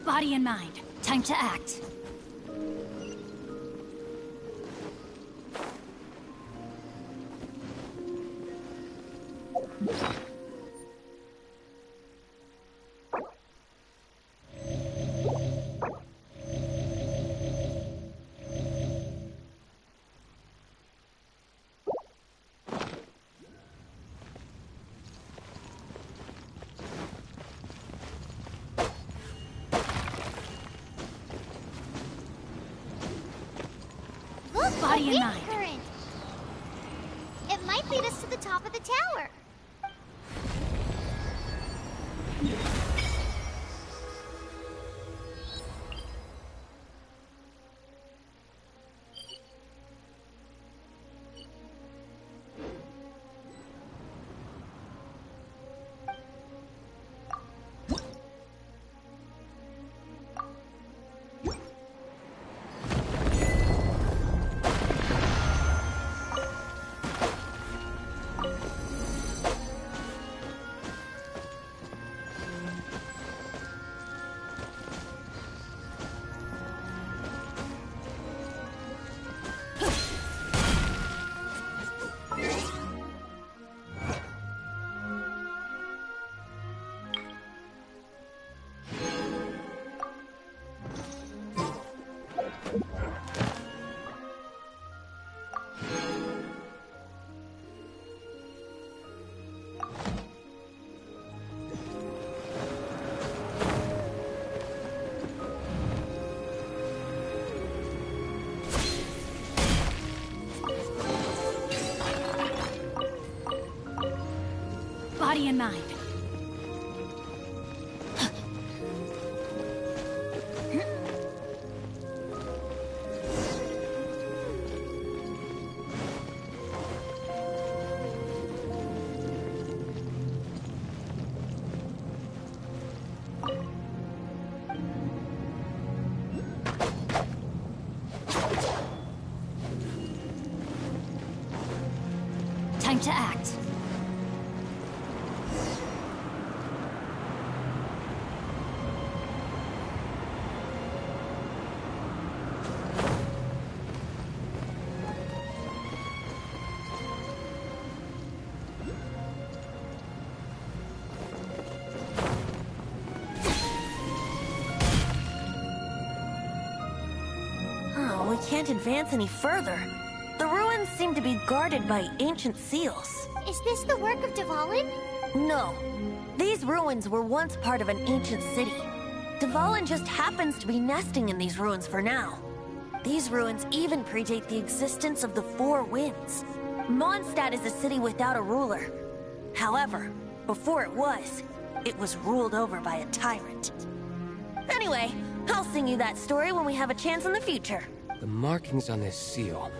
Body and mind. Time to act. Look, Body a and wind mind. current. It might lead us to the top of the tower. Body and mind. Time to act. Oh, we can't advance any further. The ruins seem to be guarded by ancient seals. Is this the work of Dvalin? No. These ruins were once part of an ancient city. Dvalin just happens to be nesting in these ruins for now. These ruins even predate the existence of the Four Winds. Mondstadt is a city without a ruler. However, before it was ruled over by a tyrant. Anyway, I'll sing you that story when we have a chance in the future. The markings on this seal.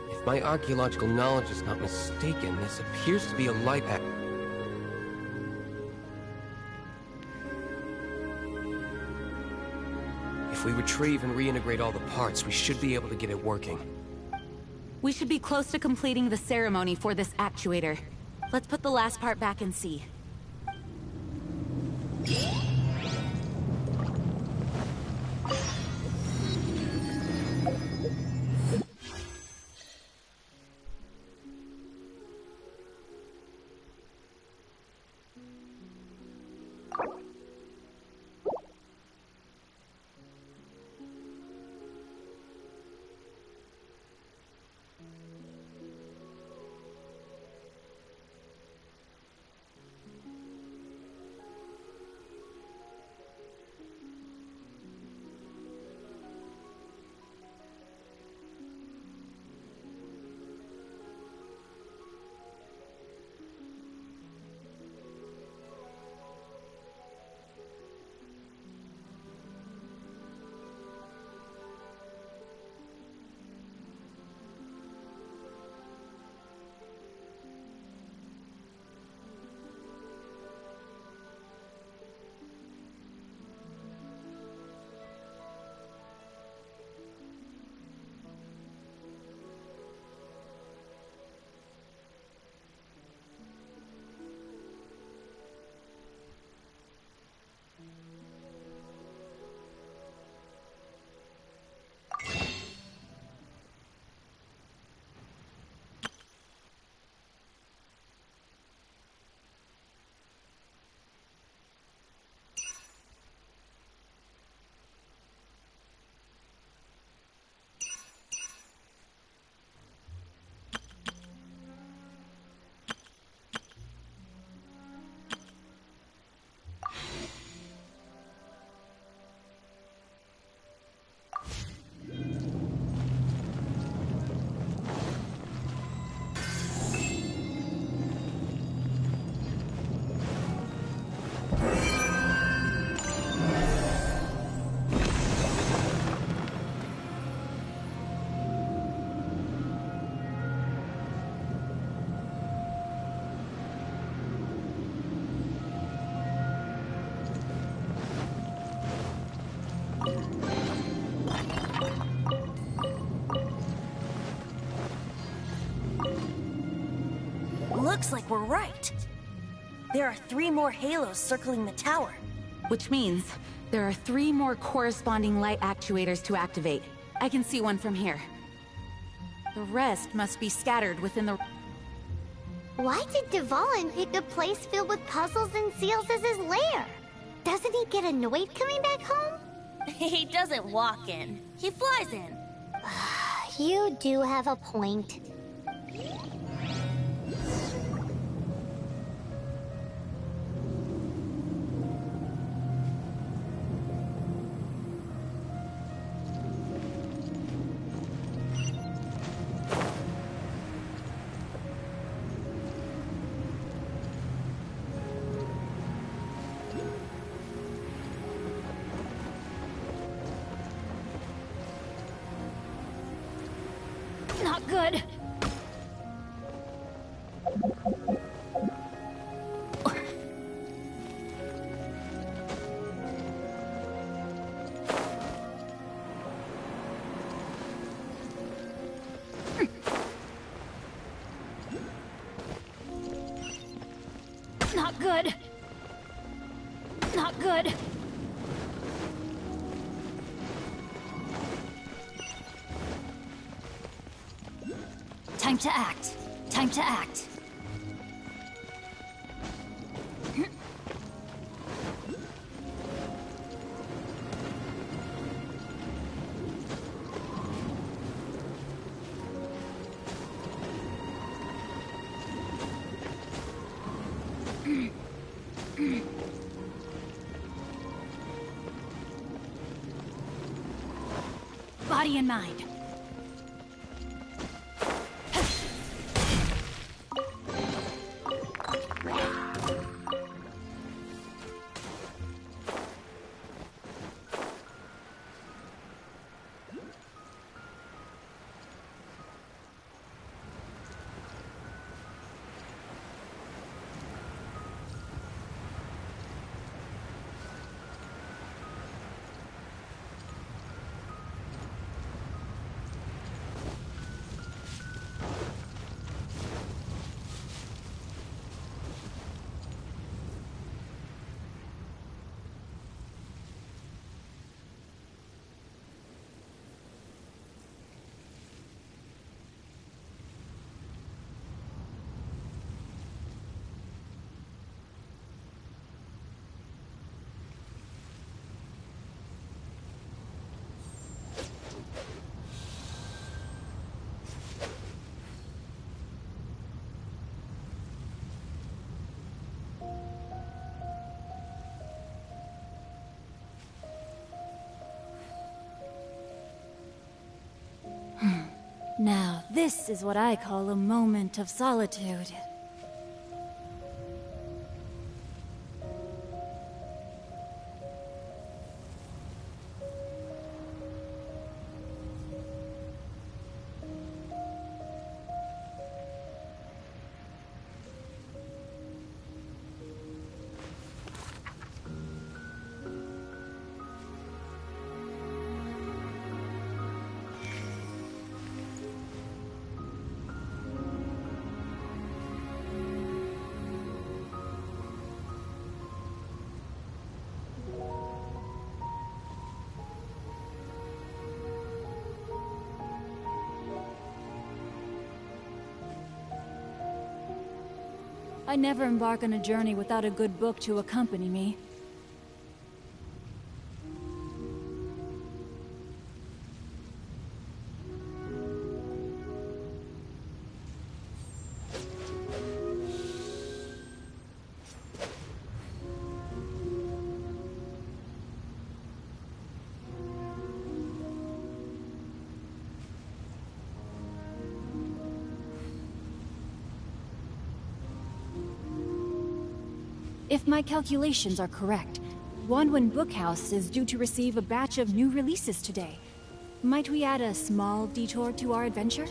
If my archaeological knowledge is not mistaken, this appears to be a light pack. If we retrieve and reintegrate all the parts, we should be able to get it working. We should be close to completing the ceremony for this actuator. Let's put the last part back and see. looks like we're right. There are 3 more halos circling the tower. Which means there are 3 more corresponding light actuators to activate. I can see one from here. The rest must be scattered within the... Why did Dvalin pick a place filled with puzzles and seals as his lair? Doesn't he get annoyed coming back home? He doesn't walk in. He flies in. You do have a point. Not good. Not good. Not good. Time to act. Time to act. Body and mind. Now, this is what I call a moment of solitude. I never embark on a journey without a good book to accompany me. If my calculations are correct, Wanwen Bookhouse is due to receive a batch of new releases today. Might we add a small detour to our adventure?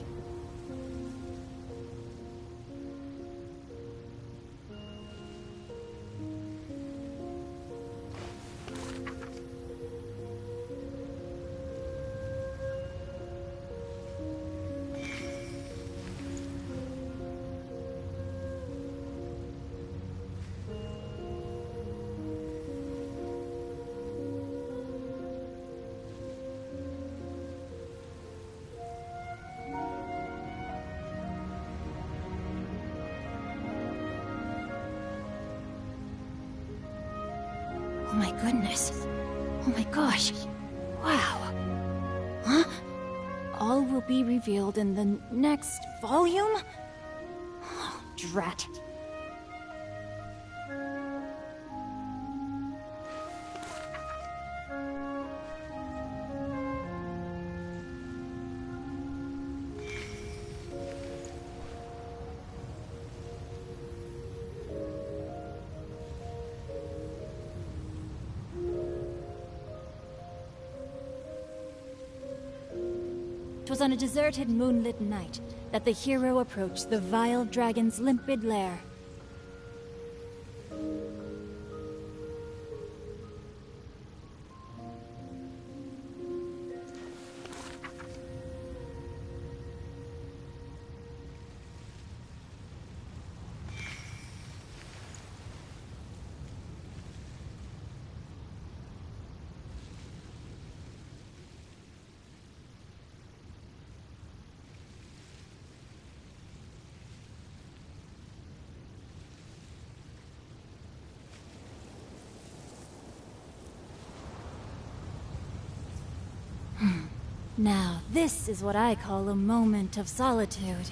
my goodness. Oh my gosh. Wow. Huh? All will be revealed in the next volume? Oh, drat. It was on a deserted moonlit night that the hero approached the vile dragon's limpid lair. Now, this is what I call a moment of solitude.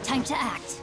Time to act.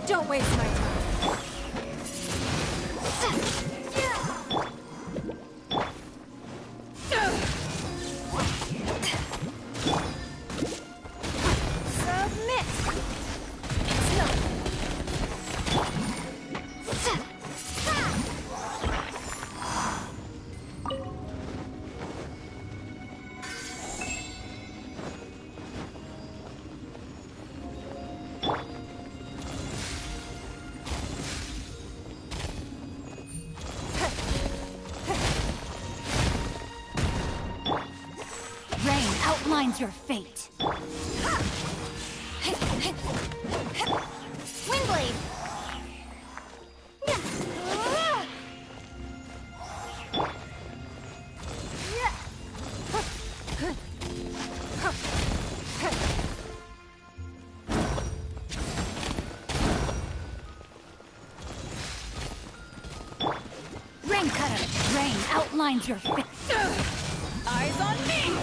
Don't waste my time. Outlines your fate. Windblade! Rain cutter! Rain outlines your fate. Eyes on me!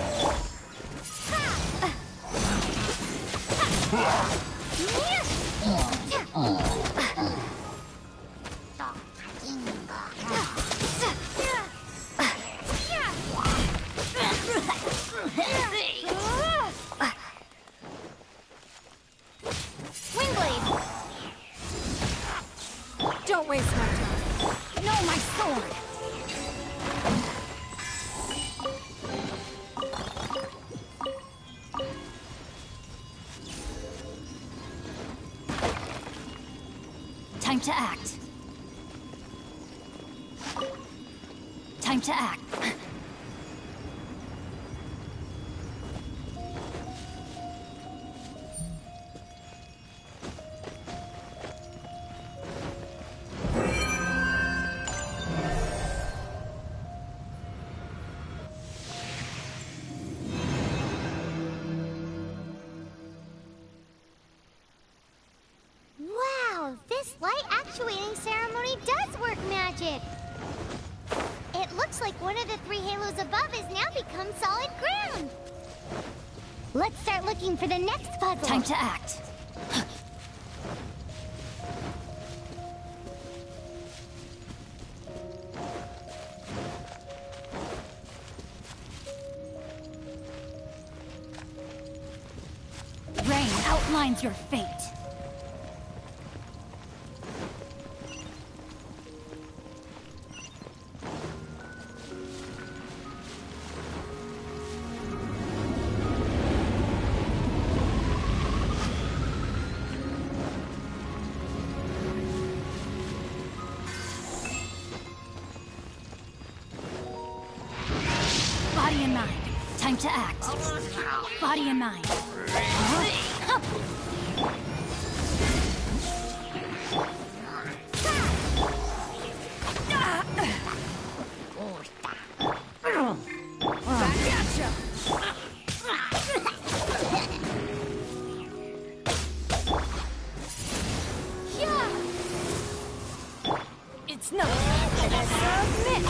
Windblade! Don't waste my time. No, my sword! Time to act. Time to act. Wow, this light actuating ceremony does work magic. It looks like one of the 3 halos above has now become solid ground. Let's start looking for the next puzzle. Time to act. Rain outlines your fate. Body and mind. Time to act. Body and mind. Back at ya. It's not. Submit.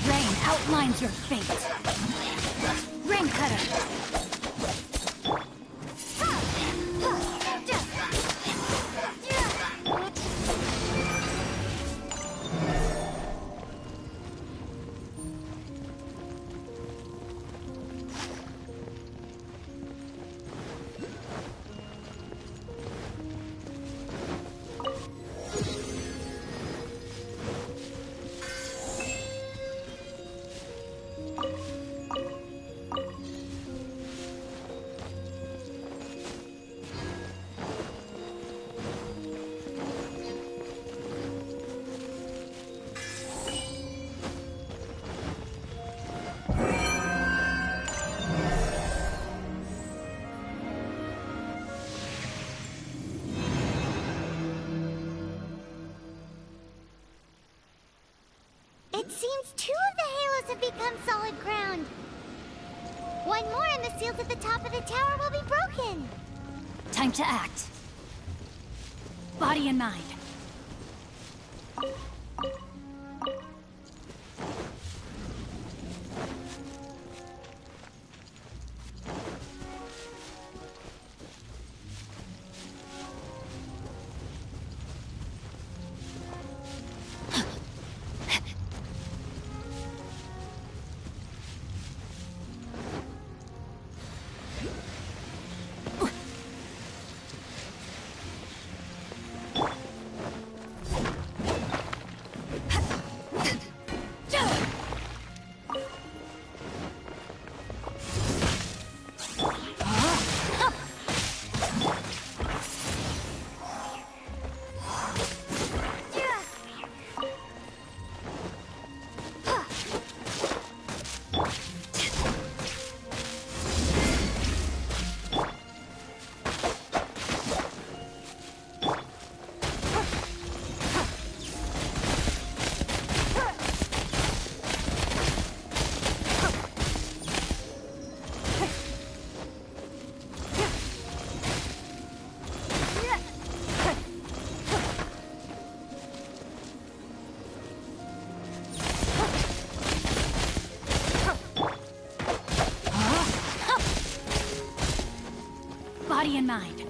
Rain outlines your fate. Rain cutter. It seems 2 of the halos have become solid ground. One more and the seals at the top of the tower will be broken. Time to act. Body and mind. Body and mind.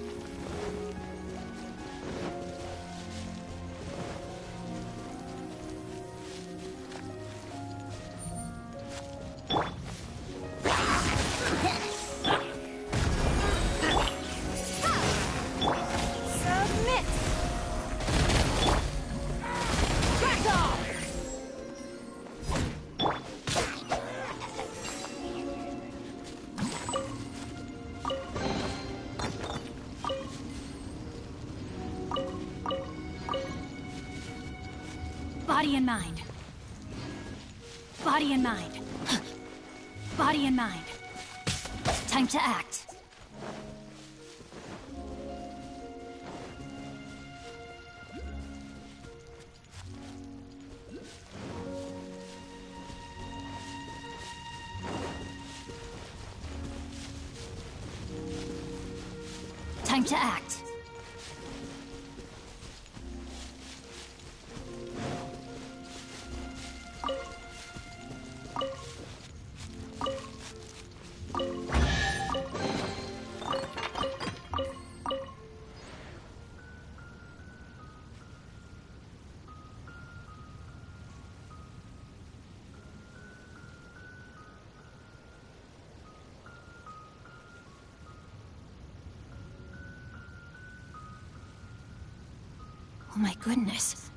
Submit. Back off. Body and mind. Body and mind. Body and mind. Time to act. Time to act. Oh my goodness.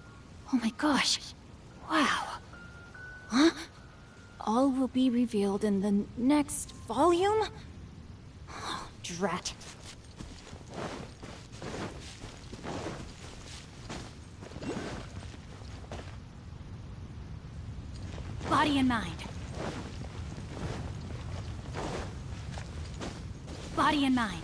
Oh my gosh. Wow. Huh? All will be revealed in the next volume? Oh, drat. Body and mind. Body and mind.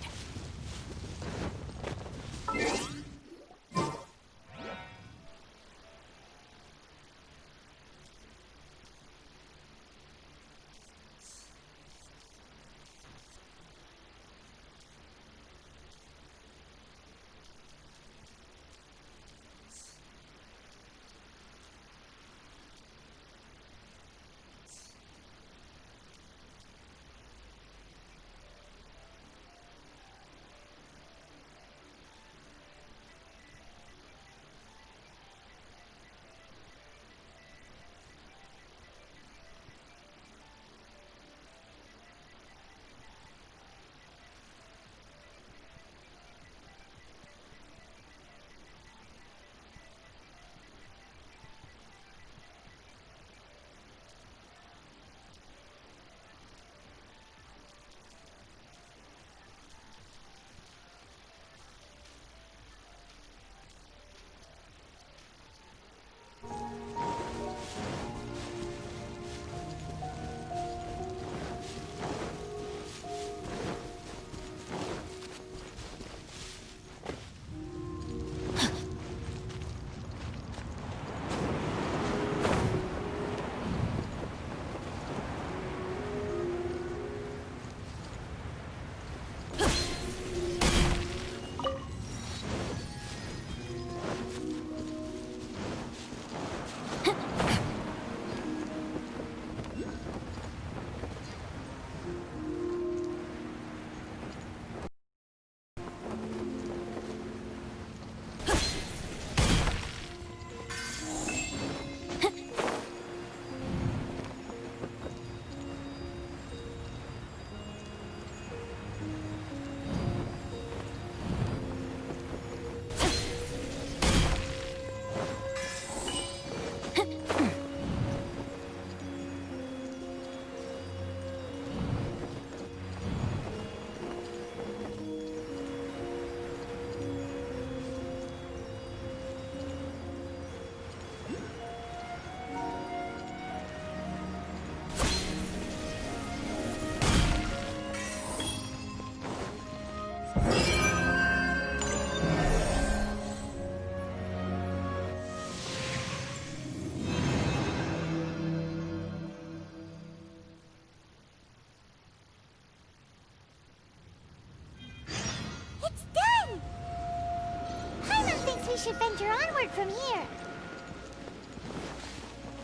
we should venture onward from here.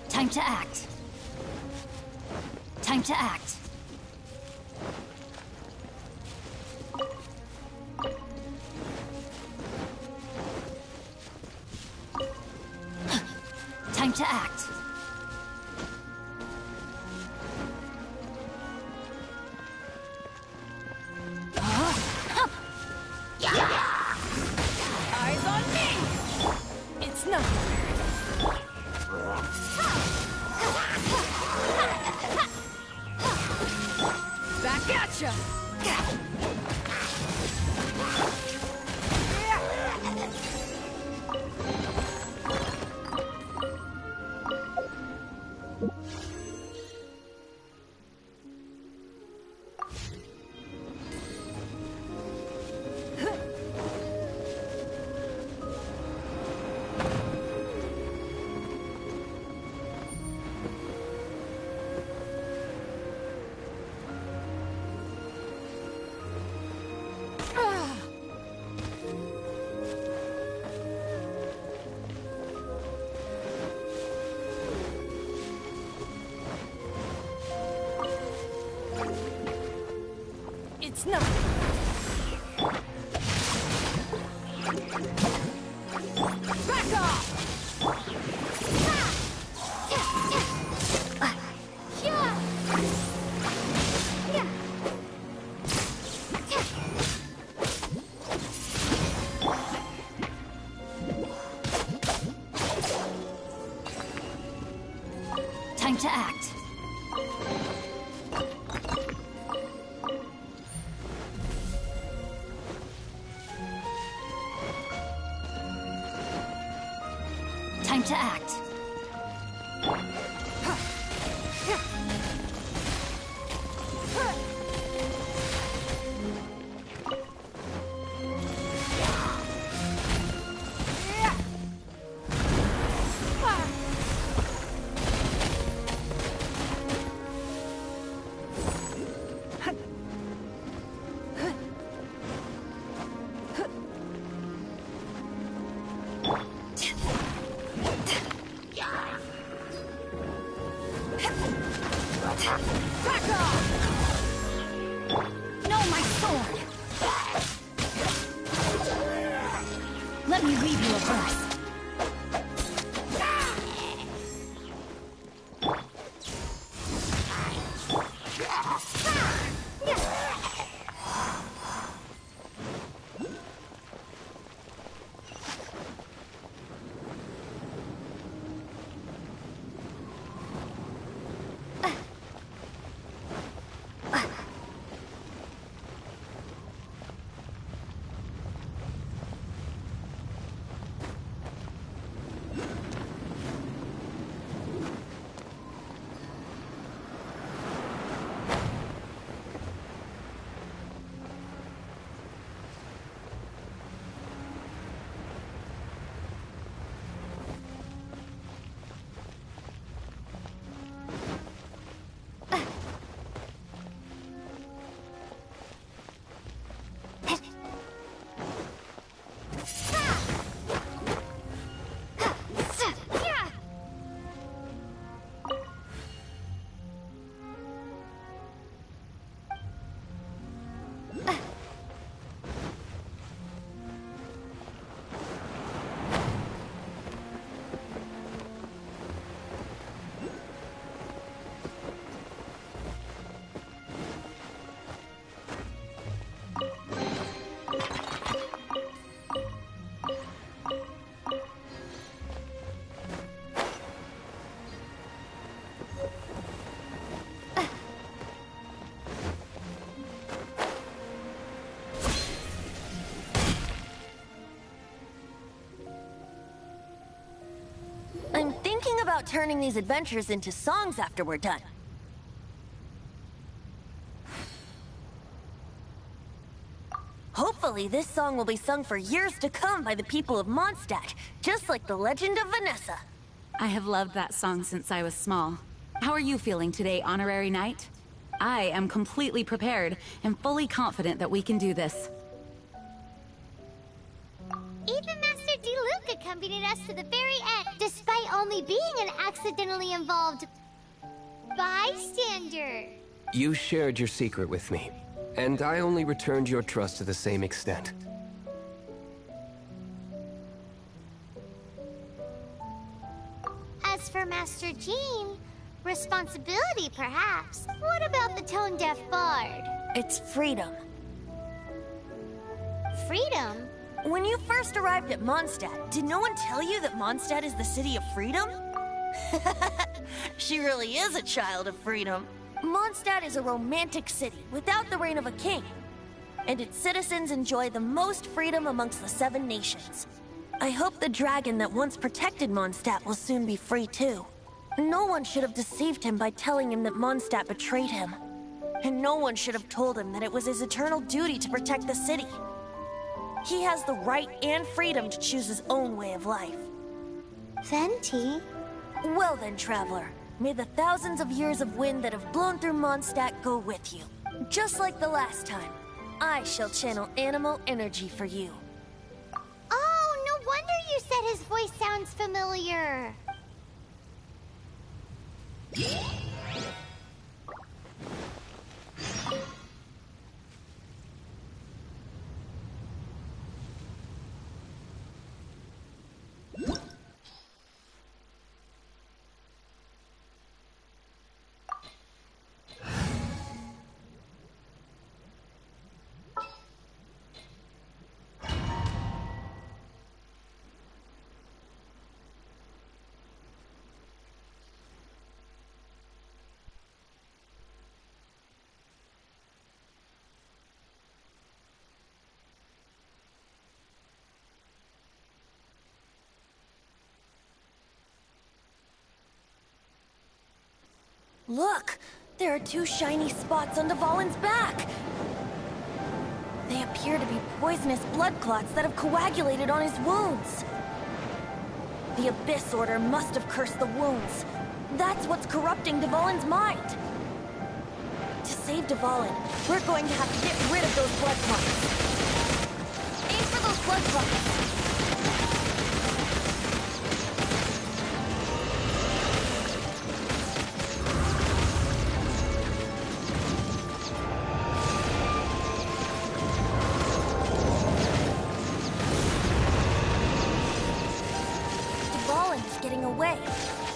Time to act. Time to act. Time to act. Eyes on me! It's nothing. Back at ya! It's nothing. Back off! Time to act. Time to act. Back off! No, my sword! Let me read you a verse. I'm thinking about turning these adventures into songs after we're done. Hopefully, this song will be sung for years to come by the people of Mondstadt, just like the legend of Vanessa. I have loved that song since I was small. How are you feeling today, Honorary Knight? I am completely prepared and fully confident that we can do this. Even Master Trusty Luke accompanied us to the very end, despite only being an accidentally involved bystander. You shared your secret with me, and I only returned your trust to the same extent. As for Master Jean, responsibility perhaps. What about the tone-deaf bard? It's freedom. Freedom? When you first arrived at Mondstadt, did no one tell you that Mondstadt is the city of freedom? She really is a child of freedom. Mondstadt is a romantic city without the reign of a king, and its citizens enjoy the most freedom amongst the 7 nations. I hope the dragon that once protected Mondstadt will soon be free too. No one should have deceived him by telling him that Mondstadt betrayed him. And no one should have told him that it was his eternal duty to protect the city. He has the right and freedom to choose his own way of life. Venti? Well then, traveler, may the thousands of years of wind that have blown through Mondstadt go with you. Just like the last time, I shall channel animal energy for you. Oh, no wonder you said his voice sounds familiar. Look! There are 2 shiny spots on Dvalin's back! They appear to be poisonous blood clots that have coagulated on his wounds. The Abyss Order must have cursed the wounds. That's what's corrupting Dvalin's mind. To save Dvalin, we're going to have to get rid of those blood clots. Aim for those blood clots! Away,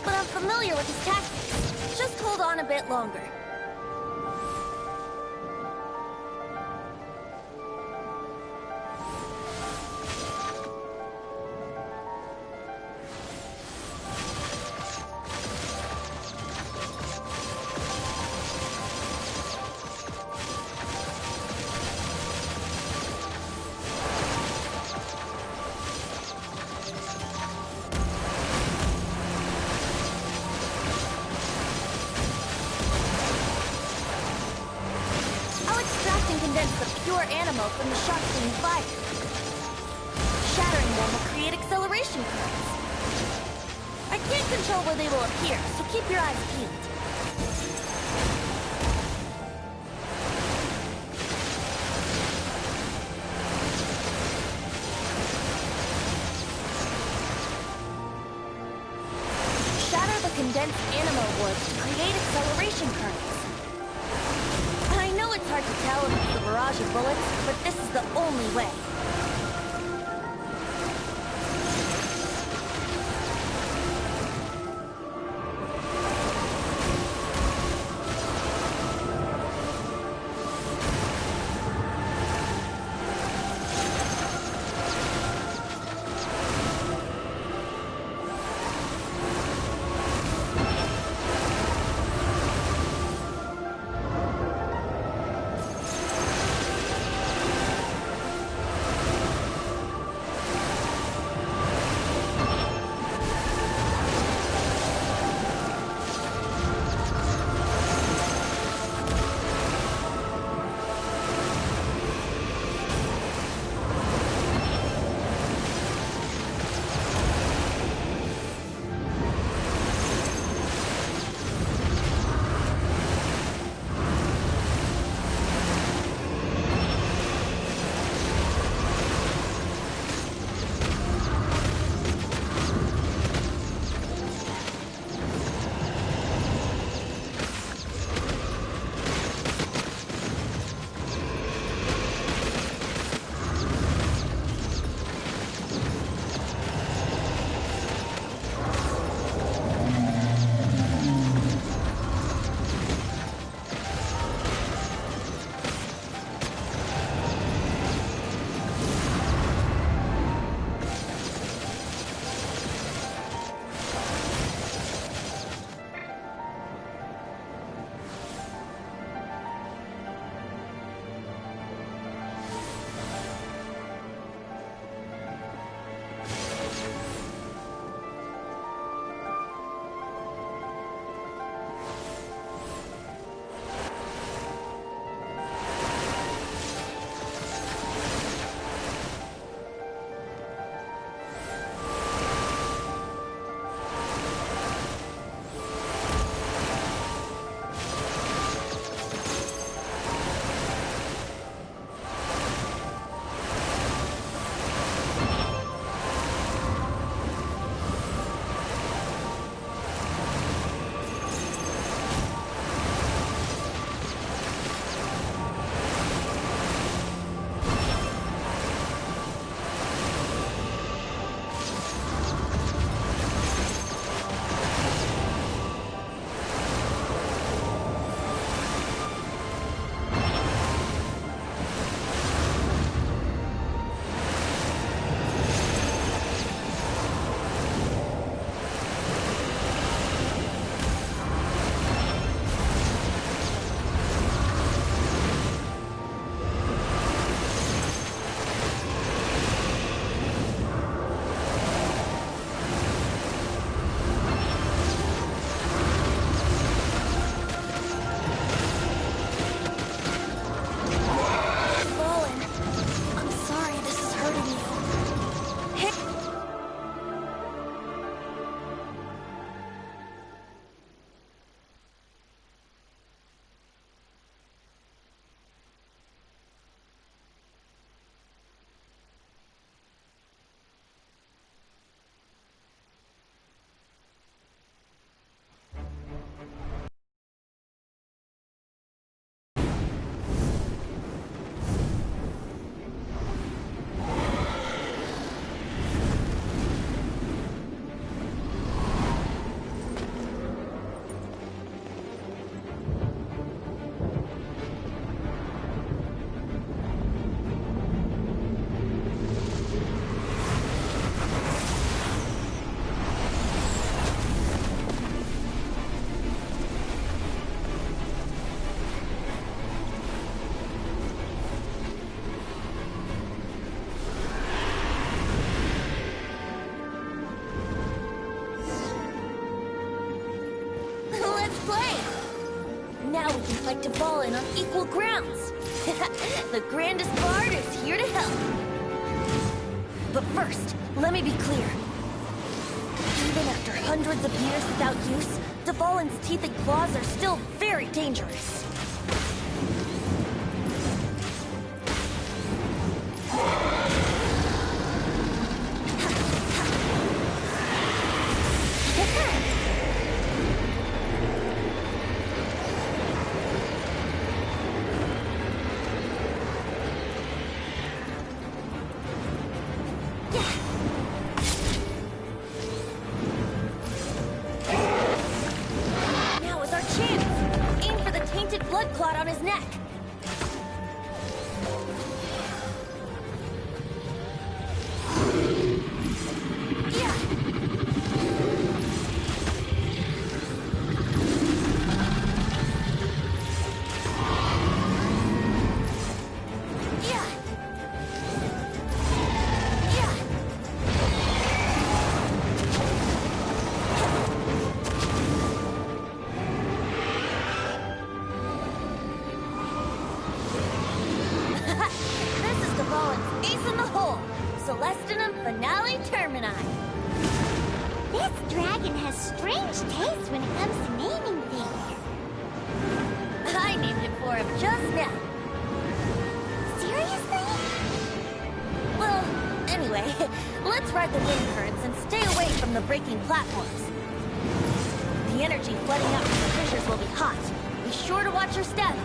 but I'm familiar with his tactics. Just hold on a bit longer. From the shark being fired. Shattering them will create acceleration currents. I can't control where they will appear, so keep your eyes peeled. Shatter the condensed animal wood to create acceleration currents. I know it's hard to tell if it's the barrage of bullets, but this is the only way. fight Dvalin on equal grounds. The grandest bard is here to help. But first, let me be clear. Even after hundreds of years without use, Dvalin's teeth and claws are still very dangerous. Blood clot on his neck. This dragon has strange taste when it comes to naming things. I named it for him just now. Seriously? Well, anyway, let's ride the wind currents and stay away from the breaking platforms. The energy flooding out from the fissures will be hot. Be sure to watch your step.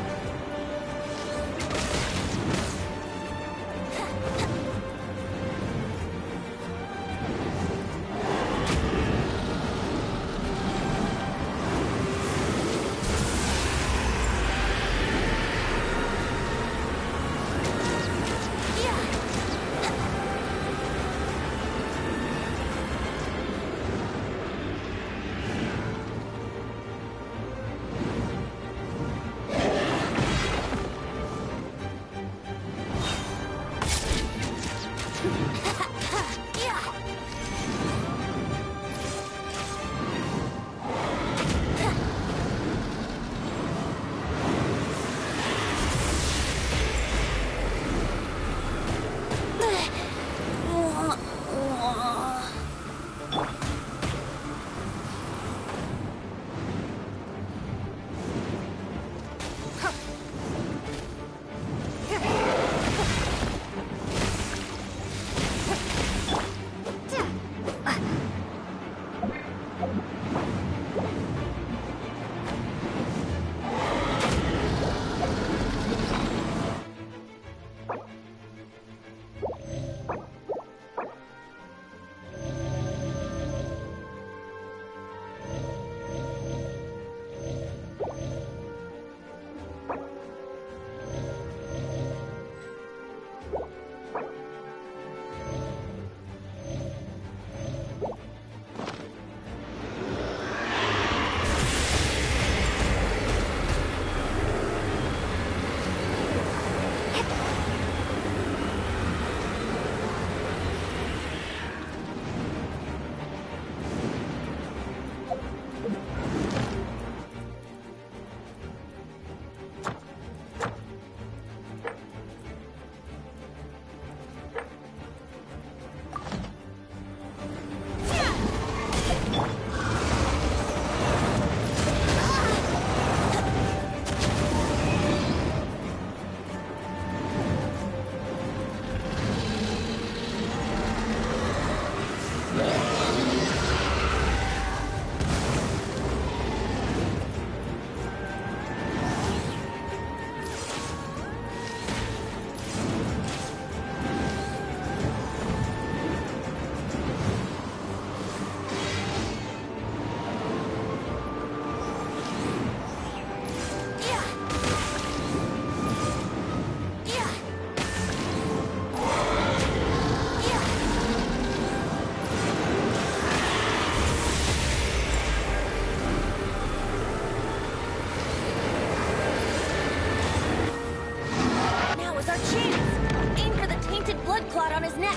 Blood clot on his neck.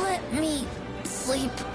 Let me sleep.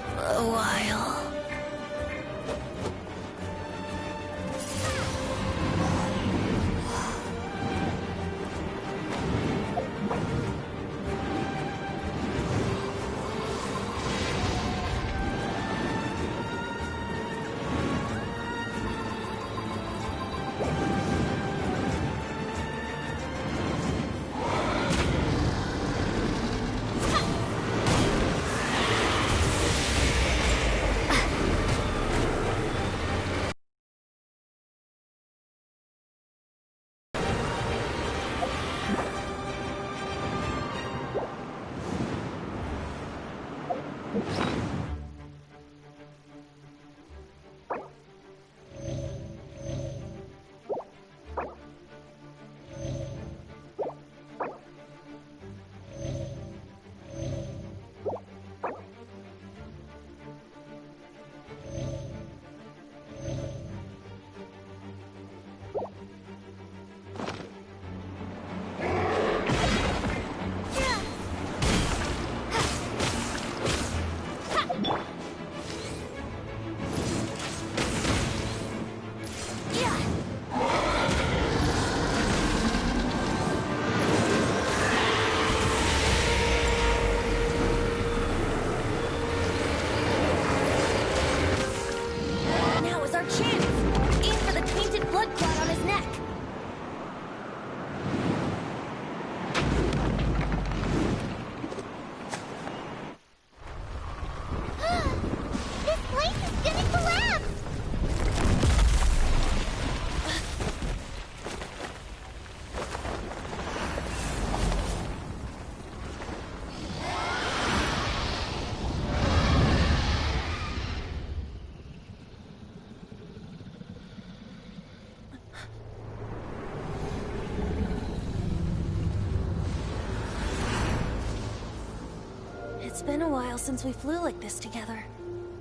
been a while since we flew like this together.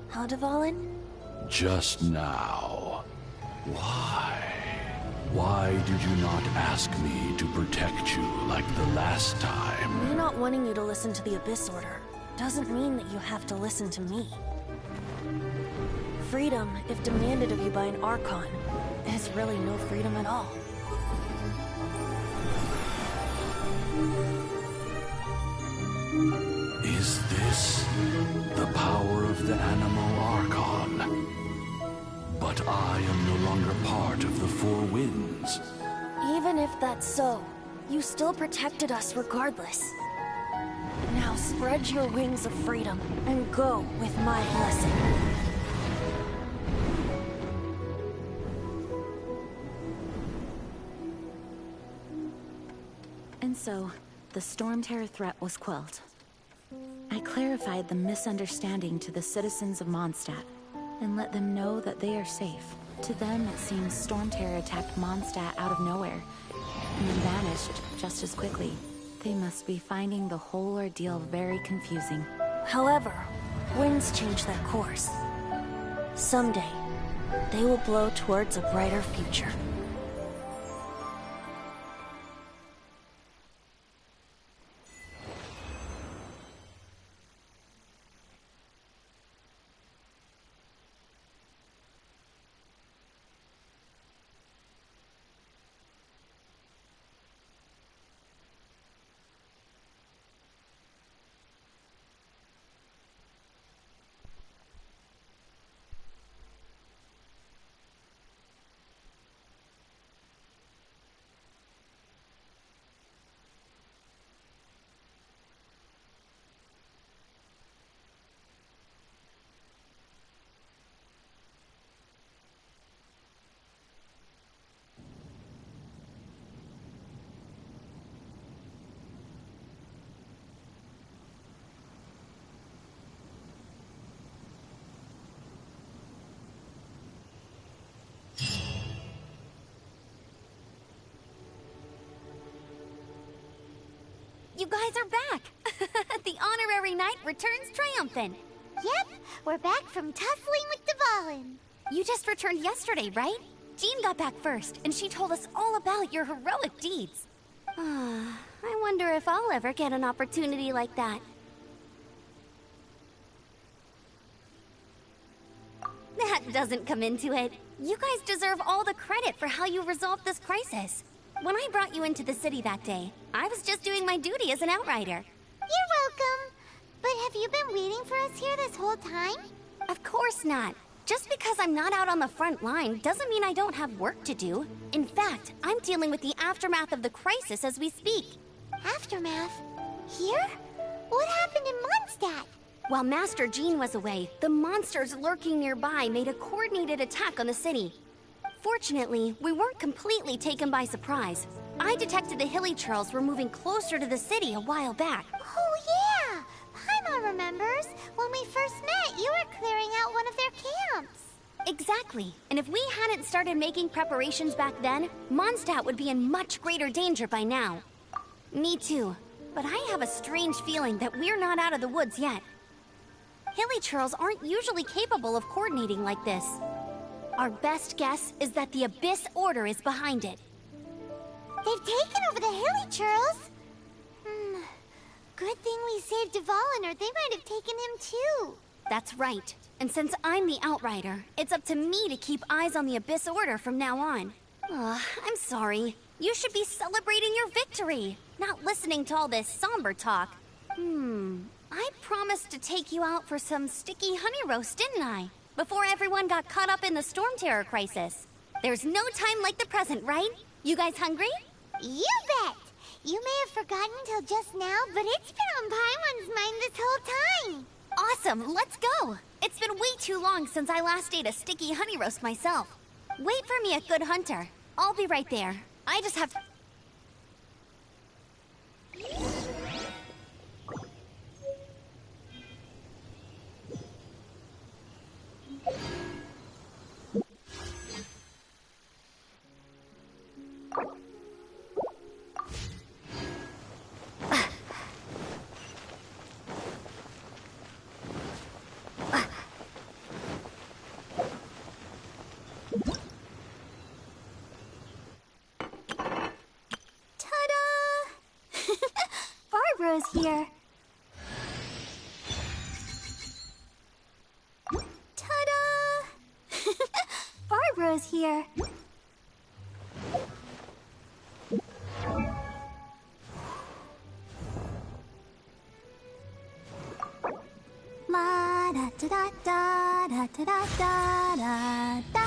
Huh, Dvalin? Just now. Why? Why did you not ask me to protect you like the last time? Me not wanting you to listen to the Abyss Order doesn't mean that you have to listen to me. Freedom, if demanded of you by an Archon, is really no freedom at all. Is this the power of the Animal Archon? But I am no longer part of the Four Winds. Even if that's so, you still protected us regardless. Now spread your wings of freedom and go with my blessing. And so, the Storm Terror threat was quelled. I clarified the misunderstanding to the citizens of Mondstadt, and let them know that they are safe. To them, it seems Storm Terror attacked Mondstadt out of nowhere, and then vanished just as quickly. They must be finding the whole ordeal very confusing. However, winds change their course. Someday, they will blow towards a brighter future. You guys are back! The honorary knight returns triumphant. Yep, we're back from tussling with Dvalin. You just returned yesterday, right? Jean got back first, and she told us all about your heroic deeds. I wonder if I'll ever get an opportunity like that. That doesn't come into it. You guys deserve all the credit for how you resolved this crisis. When I brought you into the city that day, I was just doing my duty as an outrider. You're welcome. But have you been waiting for us here this whole time? Of course not. Just because I'm not out on the front line doesn't mean I don't have work to do. In fact, I'm dealing with the aftermath of the crisis as we speak. Aftermath? Here? What happened in Mondstadt? While Master Jean was away, the monsters lurking nearby made a coordinated attack on the city. Fortunately, we weren't completely taken by surprise. I detected the Hilly Churls were moving closer to the city a while back. Oh yeah! Paimon remembers. When we first met, you were clearing out one of their camps. Exactly. And if we hadn't started making preparations back then, Mondstadt would be in much greater danger by now. Me too. But I have a strange feeling that we're not out of the woods yet. Hilly Churls aren't usually capable of coordinating like this. Our best guess is that the Abyss Order is behind it. They've taken over the Hilly Churls. Good thing we saved Dvalin, or they might have taken him too. That's right. And since I'm the Outrider, it's up to me to keep eyes on the Abyss Order from now on. I'm sorry. You should be celebrating your victory, not listening to all this somber talk. I promised to take you out for some sticky honey roast, didn't I? Before everyone got caught up in the Storm Terror crisis. There's no time like the present, right? You guys hungry? You bet! You may have forgotten till just now, but it's been on Paimon's mind this whole time. Awesome, let's go! It's been way too long since I last ate a sticky honey roast myself. Wait for me at Good Hunter. I'll be right there. I just have to... here. Ta-da! Barbara's here. La da da da da da da da da da.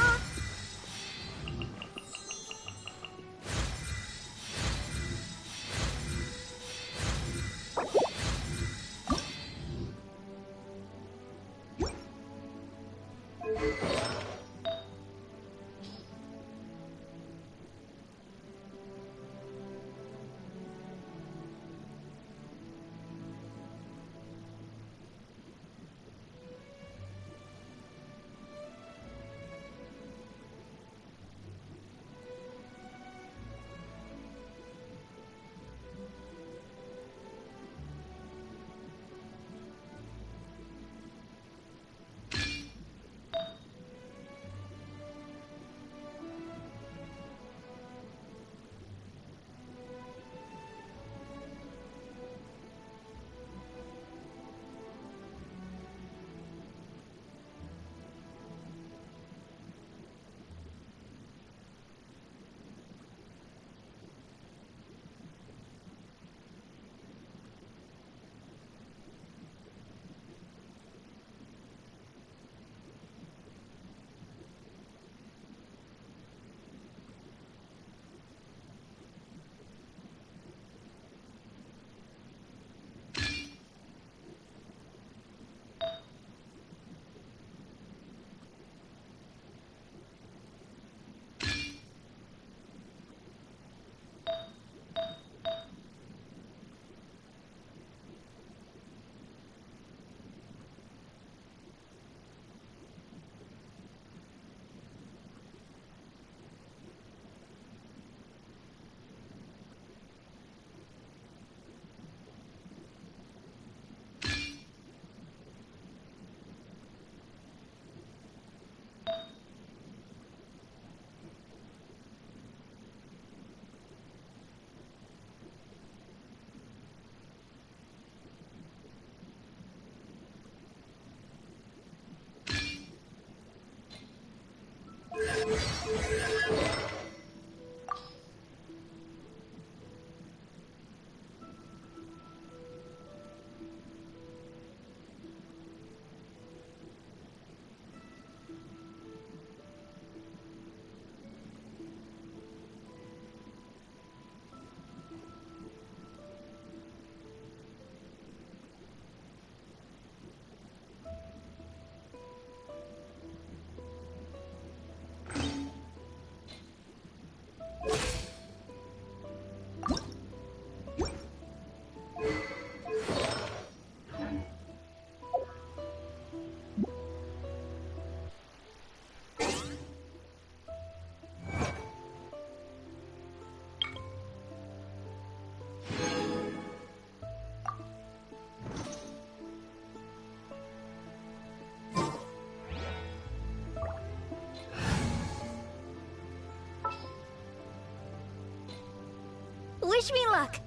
Wish me luck.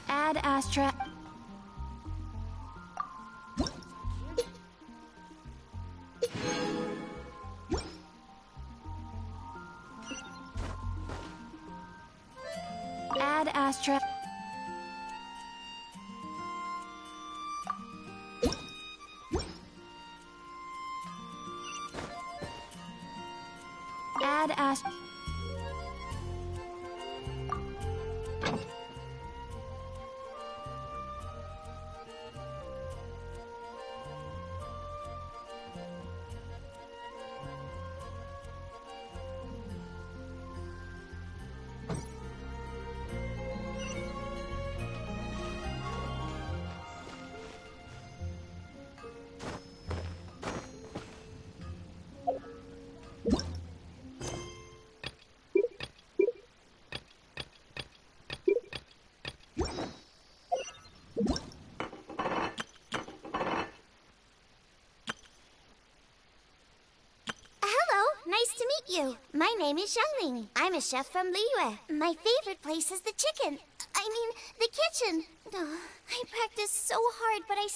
Ad Astra. Ad Astra. Ad Astra. you. My name is Xiangling. I'm a chef from Liyue. My favorite place is the chicken. I mean, the kitchen. Oh, I practice so hard, but I...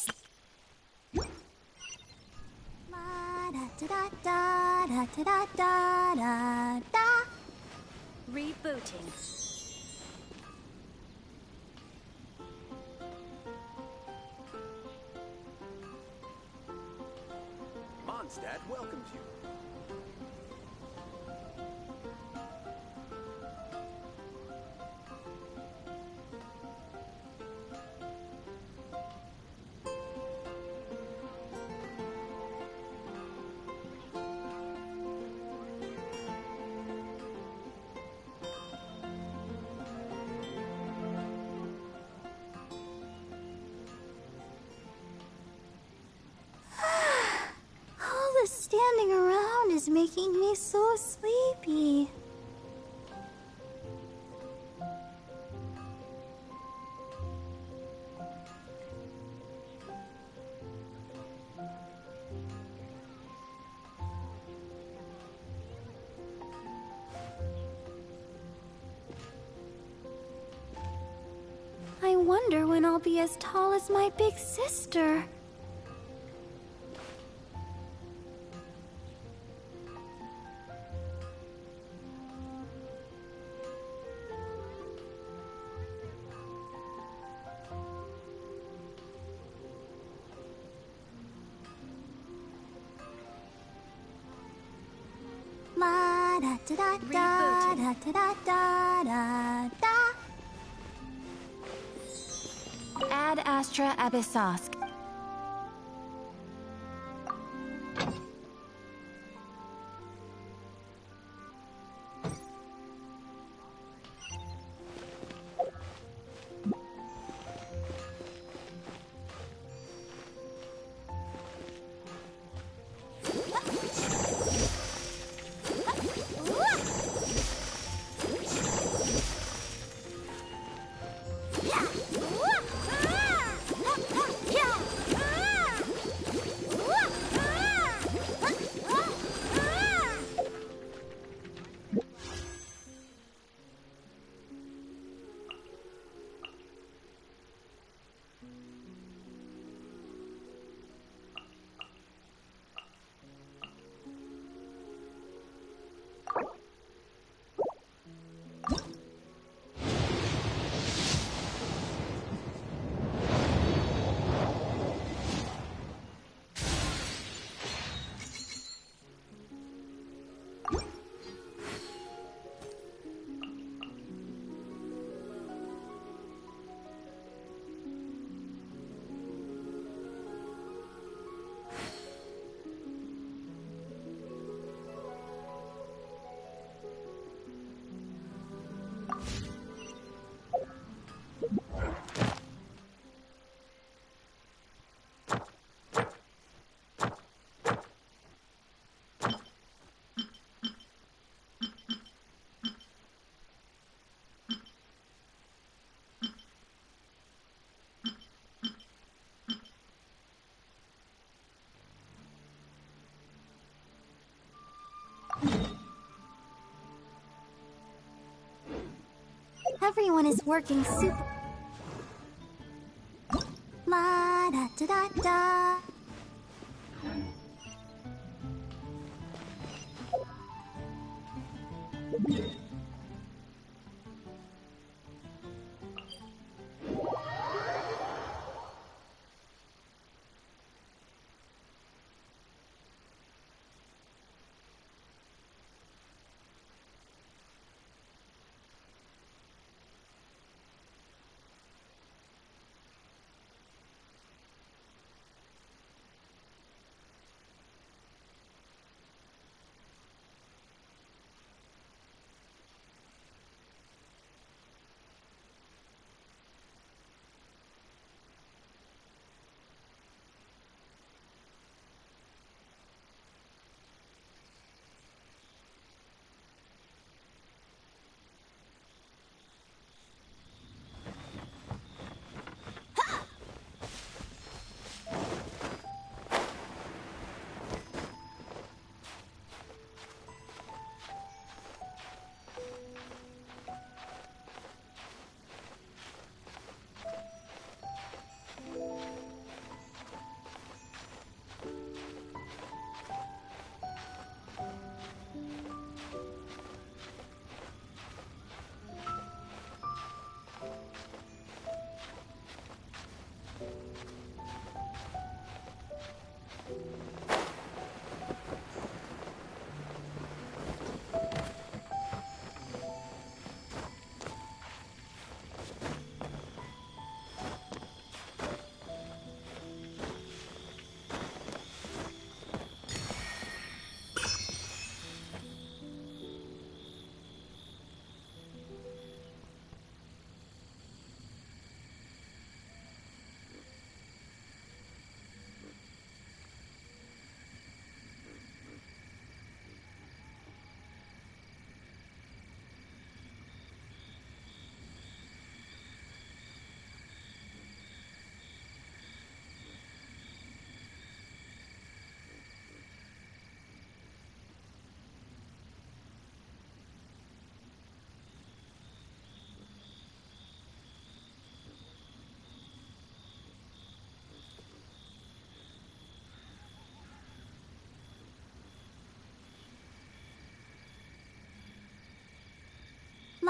Rebooting. Mondstadt welcomes you. All the standing around is making me so sleepy. I wonder when I'll be as tall as my big sister. La da da da da da da da da da. Ad Astra Abyssosk. Everyone is working super... La da da da da.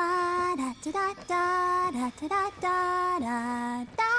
La da da da da da da da da da.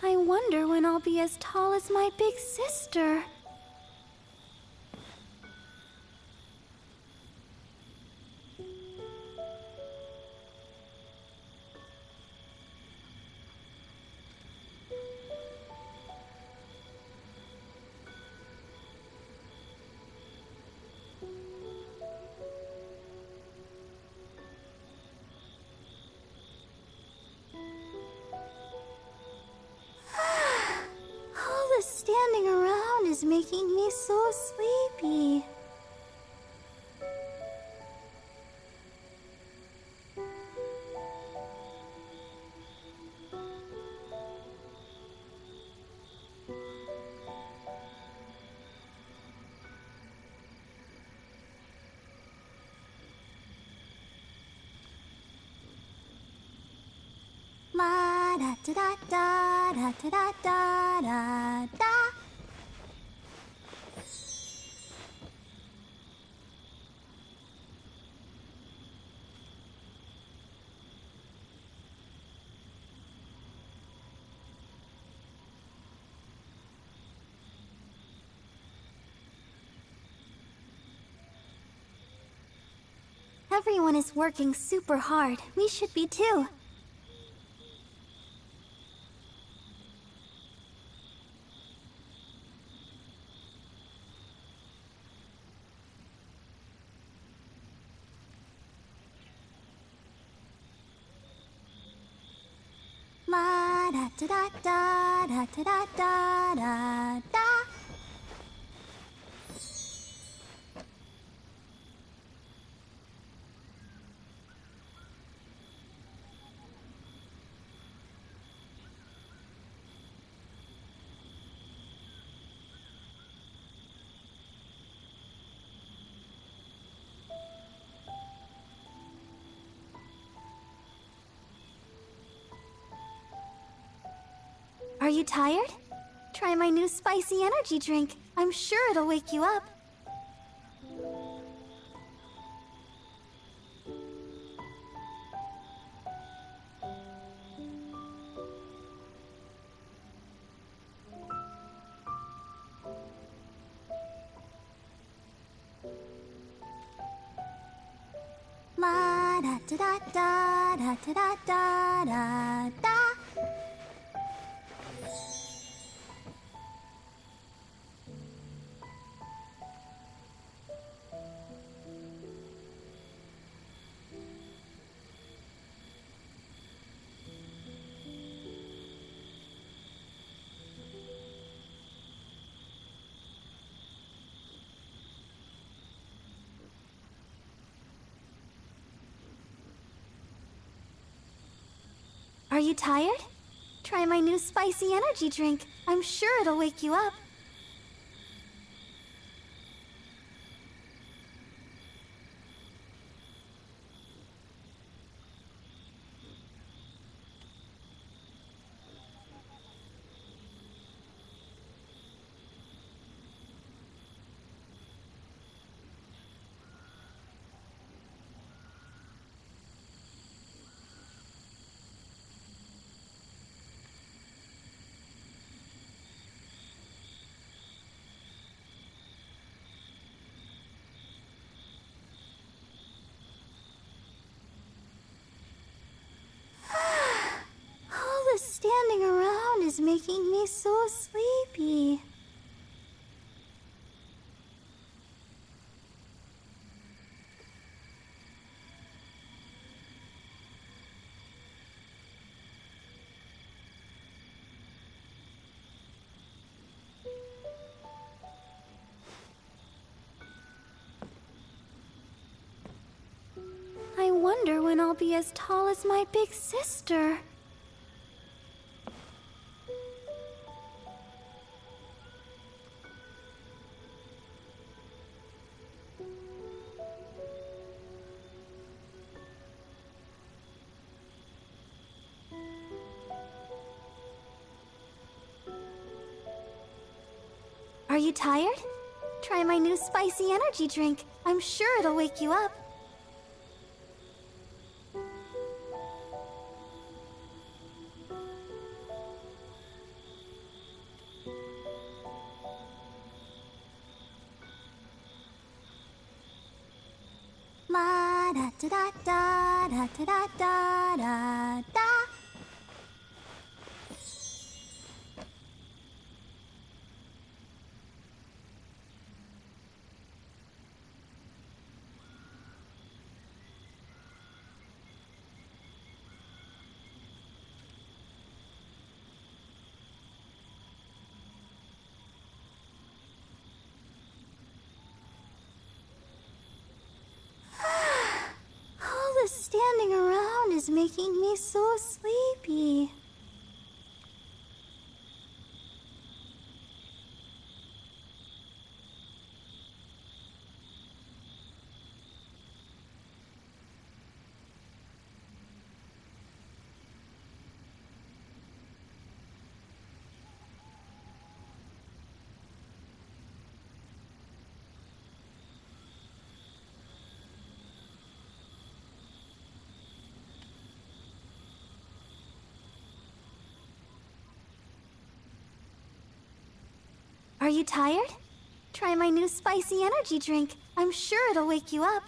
I wonder when I'll be as tall as my big sister. All the standing around is making me so sleepy. La da da da da da da da da da. Everyone is working super hard. We should be too. La da da da da da da da da da. Are you tired? Try my new spicy energy drink. I'm sure it'll wake you up. La da da da da da da da da da. Are you tired? Try my new spicy energy drink. I'm sure it'll wake you up. All the standing around is making me so sleepy. I wonder when I'll be as tall as my big sister. Are you tired? Try my new spicy energy drink. I'm sure it'll wake you up. La da da da da da da da da da. All this standing around is making me so sleepy. Are you tired? Try my new spicy energy drink. I'm sure it'll wake you up.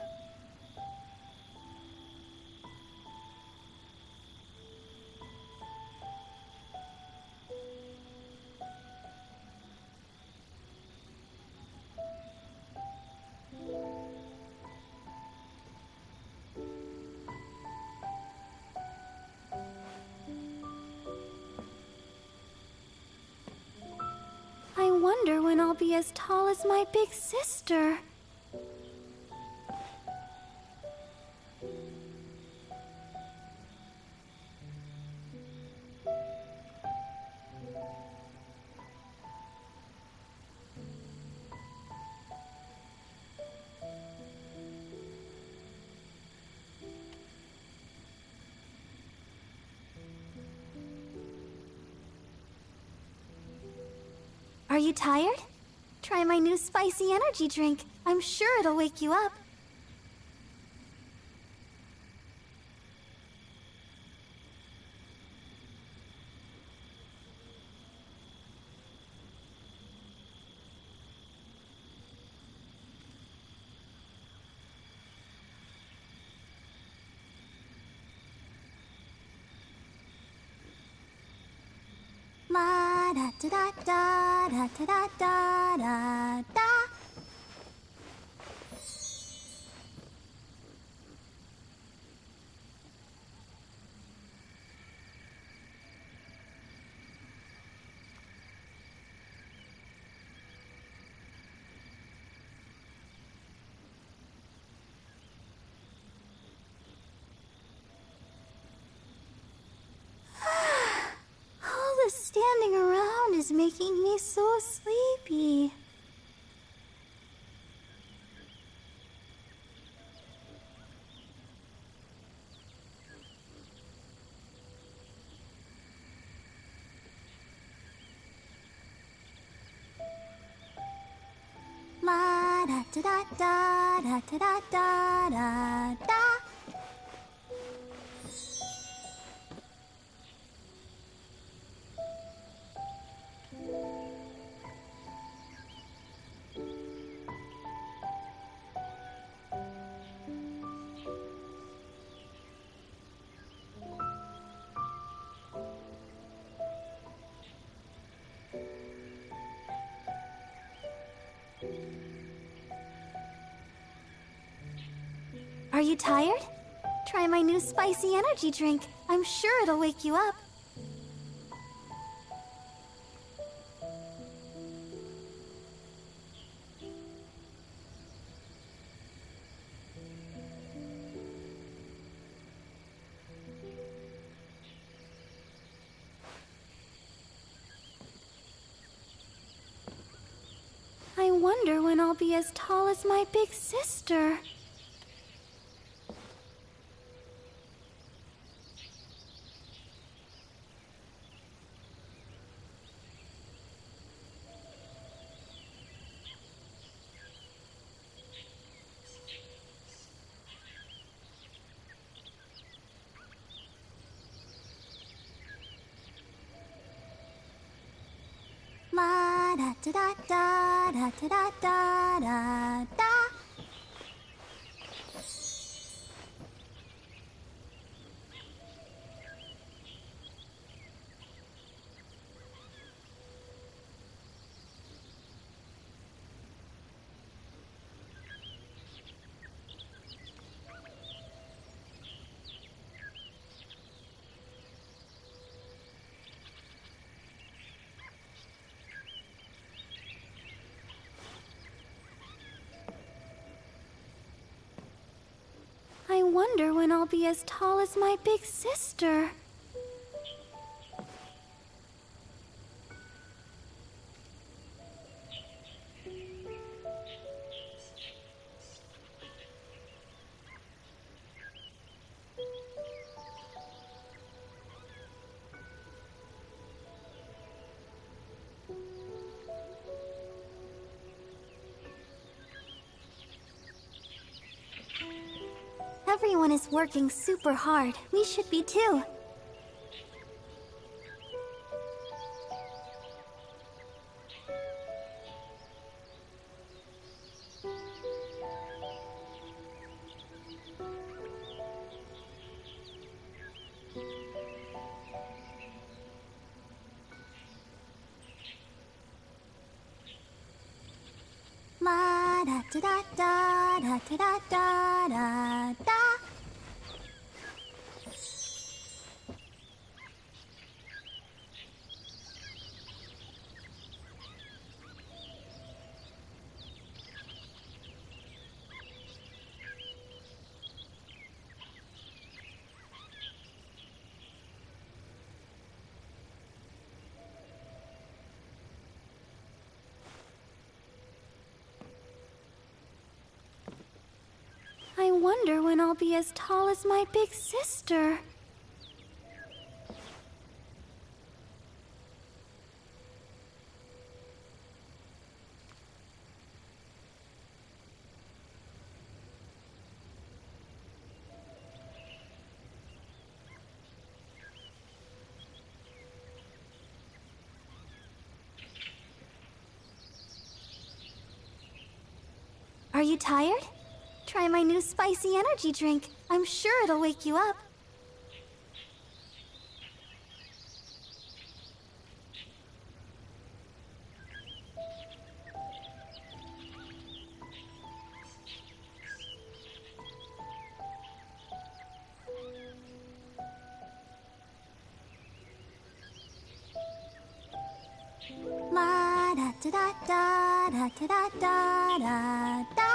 I wonder when I'll be as tall as my big sister. Are you tired? Try my new spicy energy drink. I'm sure it'll wake you up. La da da da da da da da da da. All this standing around is making me so sleepy. La da da da da da da da da da. Are you tired? Try my new spicy energy drink. I'm sure it'll wake you up. I wonder when I'll be as tall as my big sister. La da da da da da da da da da. I wonder when I'll be as tall as my big sister. Everyone is working super hard. We should be too. La da da da da da da da da da. I wonder when I'll be as tall as my big sister. Are you tired? Try my new spicy energy drink. I'm sure it'll wake you up. La da da da da da da da da da.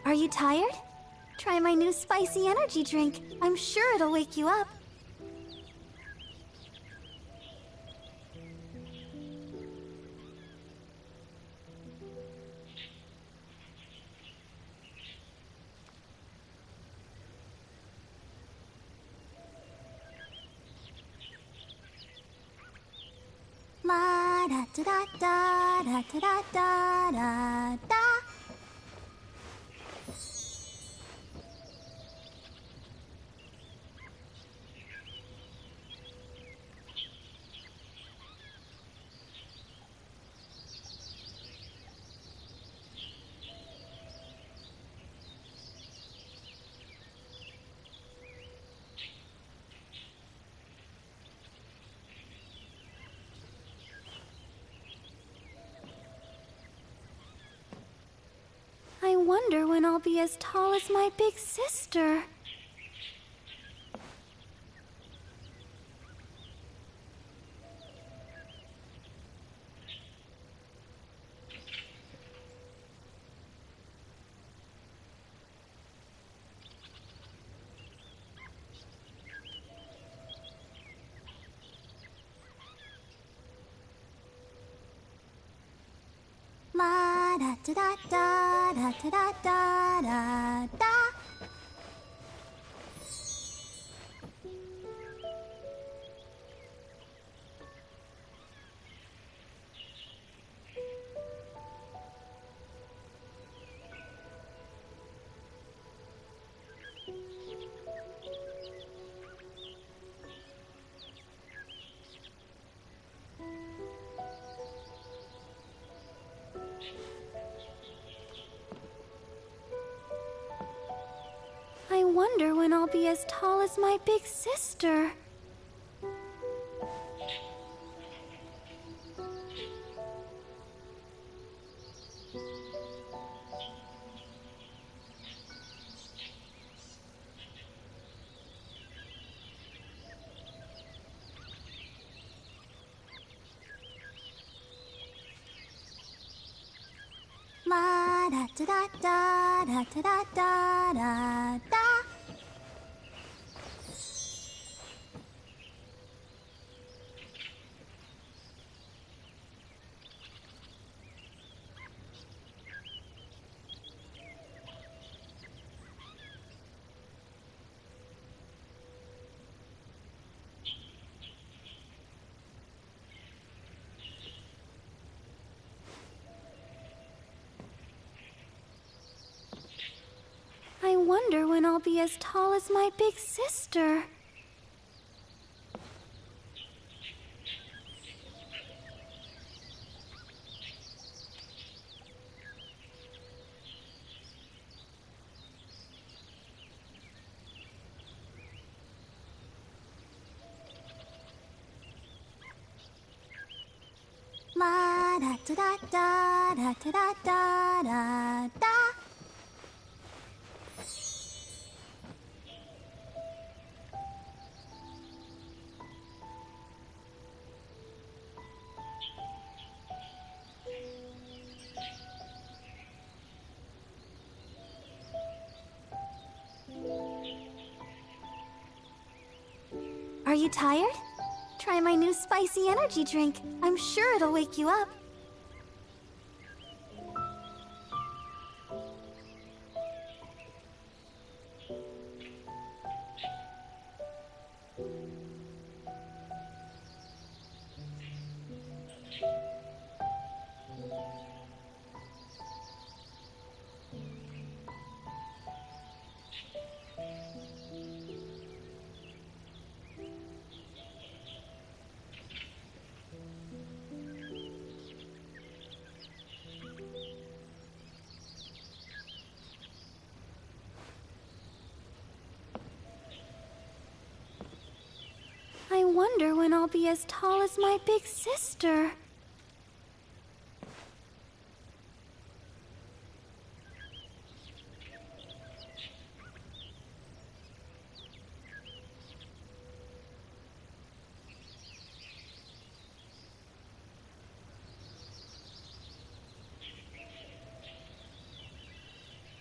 Are you tired? Try my new spicy energy drink. I'm sure it'll wake you up. La da da da da da da da da da. I wonder when I'll be as tall as my big sister. La da da da da da da da da da. wonder when I'll be as tall as my big sister. La da da da da da da da da da. I wonder when I'll be as tall as my big sister. La da da da da da da da da da. Are you tired? Try my new spicy energy drink. I'm sure it'll wake you up. I wonder when I'll be as tall as my big sister.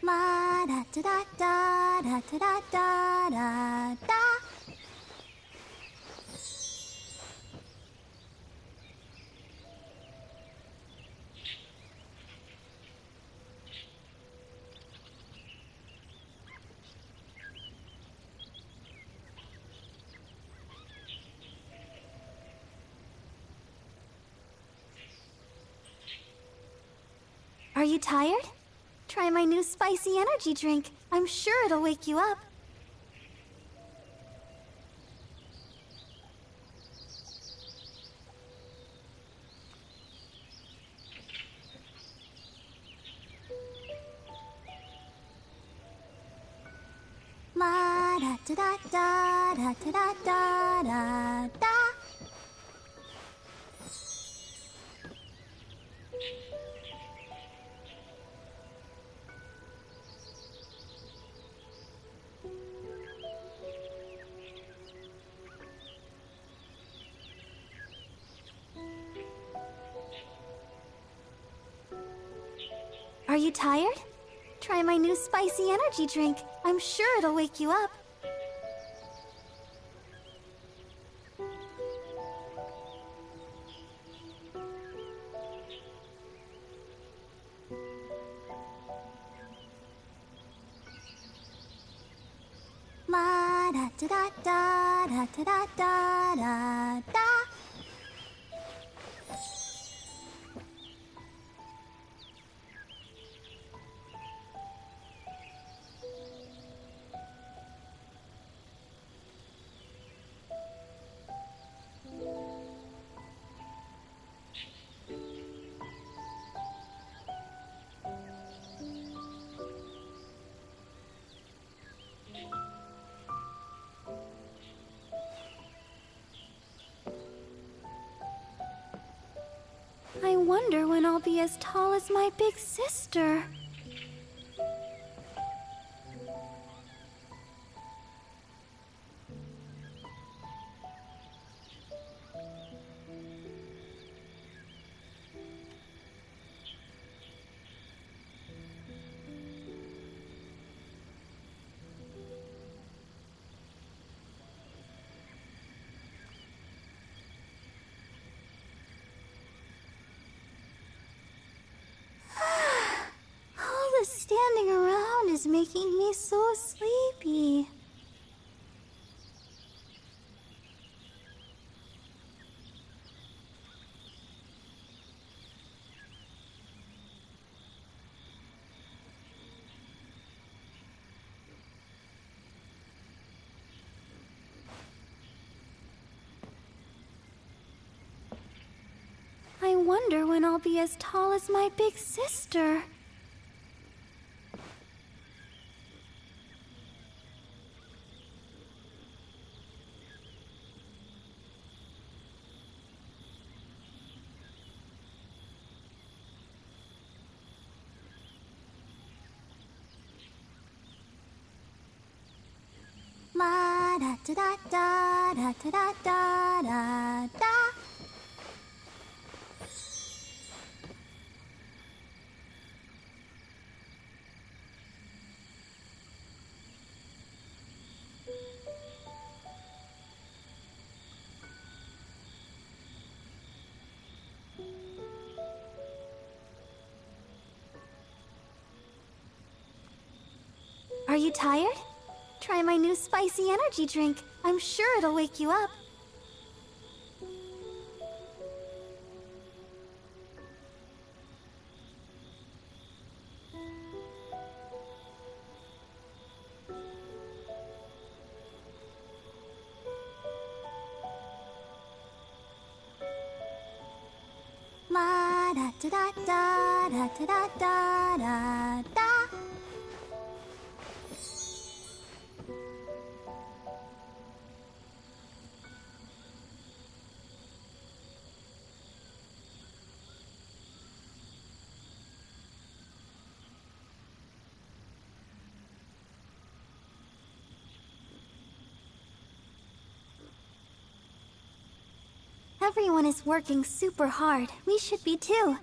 La da da da da da da da da da. Are you tired? Try my new spicy energy drink. I'm sure it'll wake you up. La da da da da da da da da da. Are you tired? Try my new spicy energy drink. I'm sure it'll wake you up. La da da da da da da da da da. I wonder when I'll be as tall as my big sister. All this standing around is making me so sleepy. I wonder when I'll be as tall as my big sister. La da da da da da da da da da. Are you tired? Try my new spicy energy drink. I'm sure it'll wake you up. La da da da da da da da da da. Everyone is working super hard. We should be too.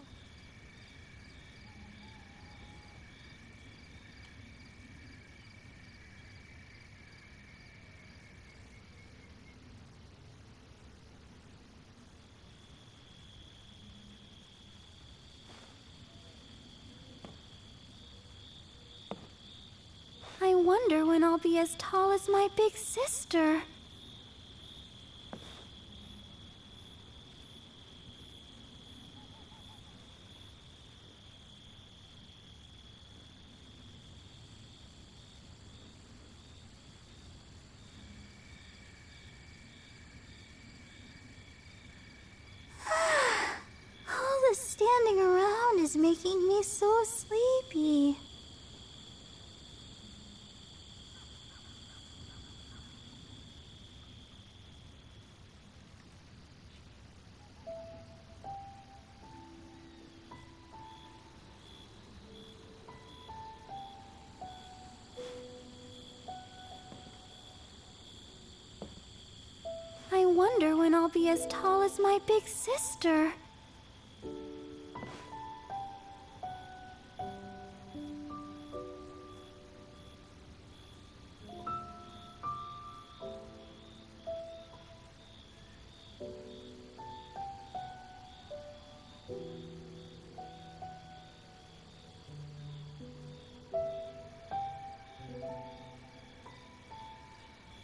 I wonder when I'll be as tall as my big sister. All this standing around is making me so sleepy. I wonder when I'll be as tall as my big sister.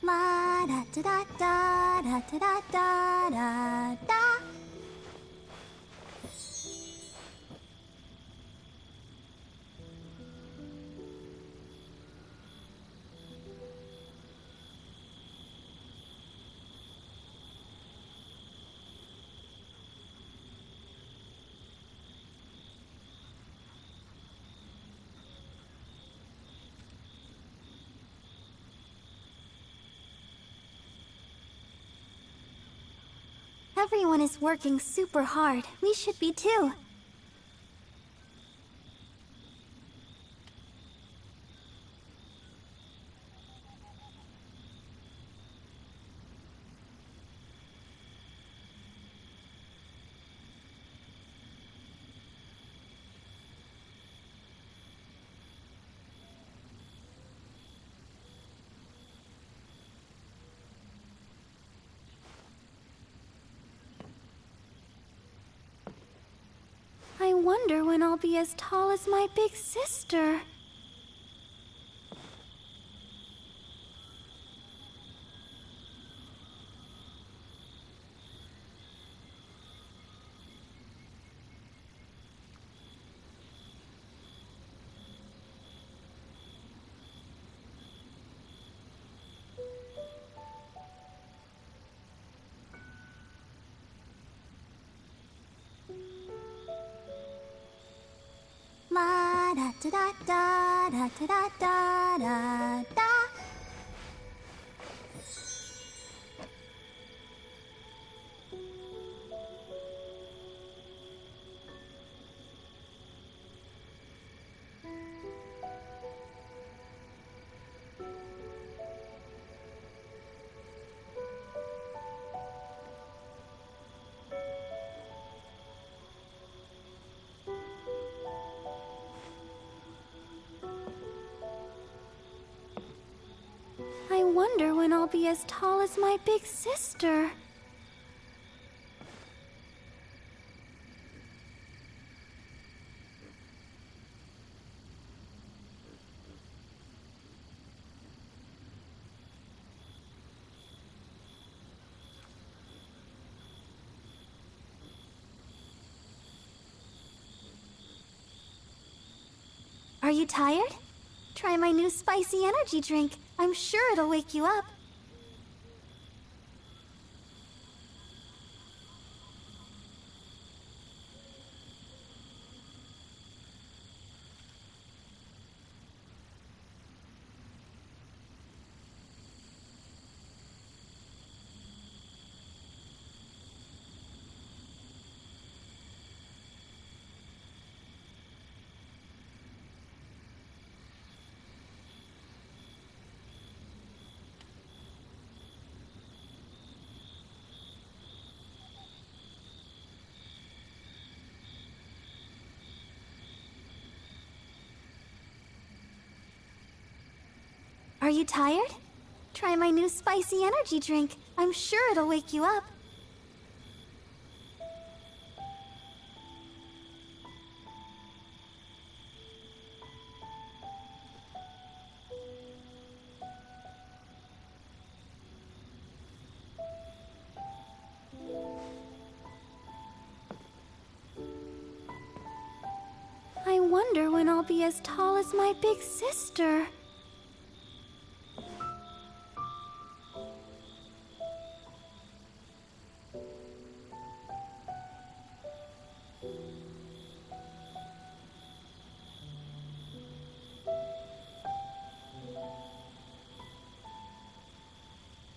La da da da da da da da da da. Everyone is working super hard. We should be too. I wonder when I'll be as tall as my big sister. La da da da da da da da da da. I wonder when I'll be as tall as my big sister. Are you tired? Try my new spicy energy drink. I'm sure it'll wake you up. Are you tired? Try my new spicy energy drink. I'm sure it'll wake you up. I wonder when I'll be as tall as my big sister.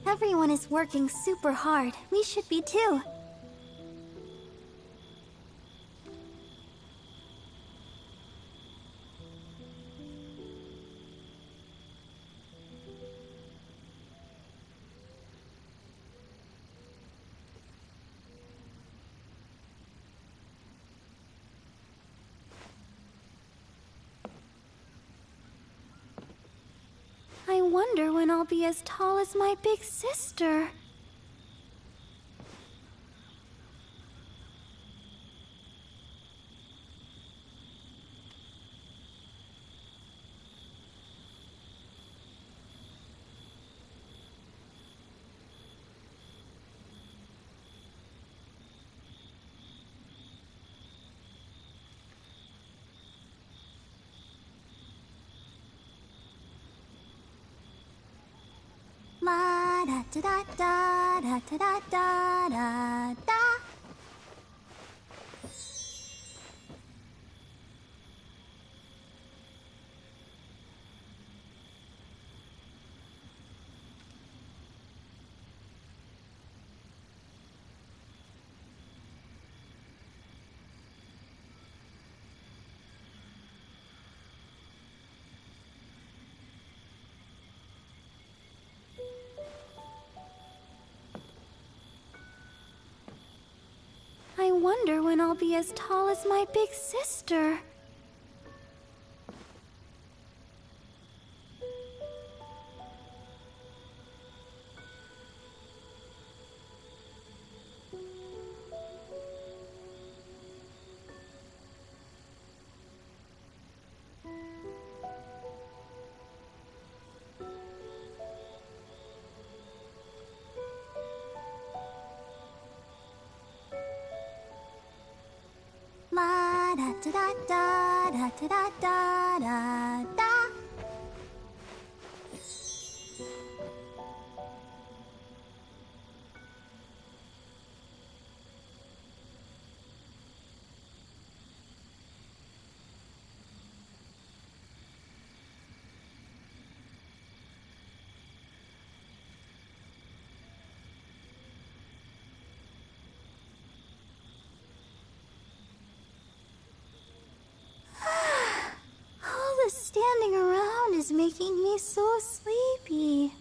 Everyone is working super hard. We should be too. I wonder when I'll be as tall as my big sister. La da da da da da da da da da. wonder when I'll be as tall as my big sister. La da da da da da da da da da. All the standing around is making me so sleepy.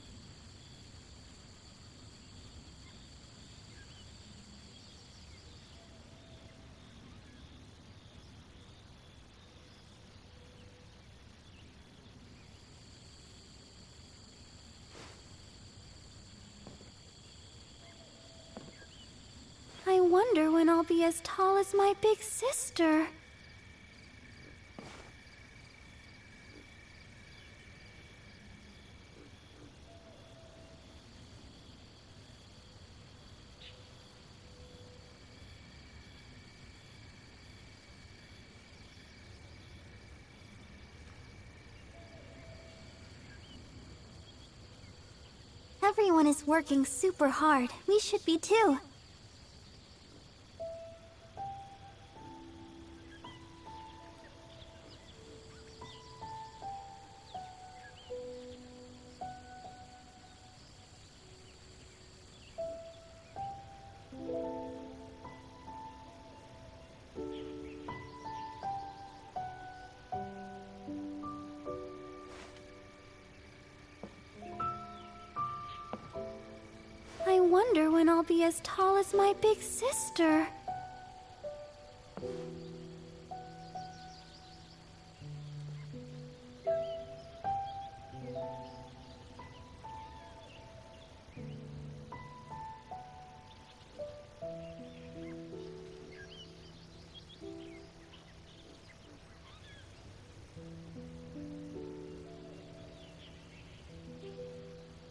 I wonder when I'll be as tall as my big sister. Everyone is working super hard. We should be too. I wonder when I'll be as tall as my big sister.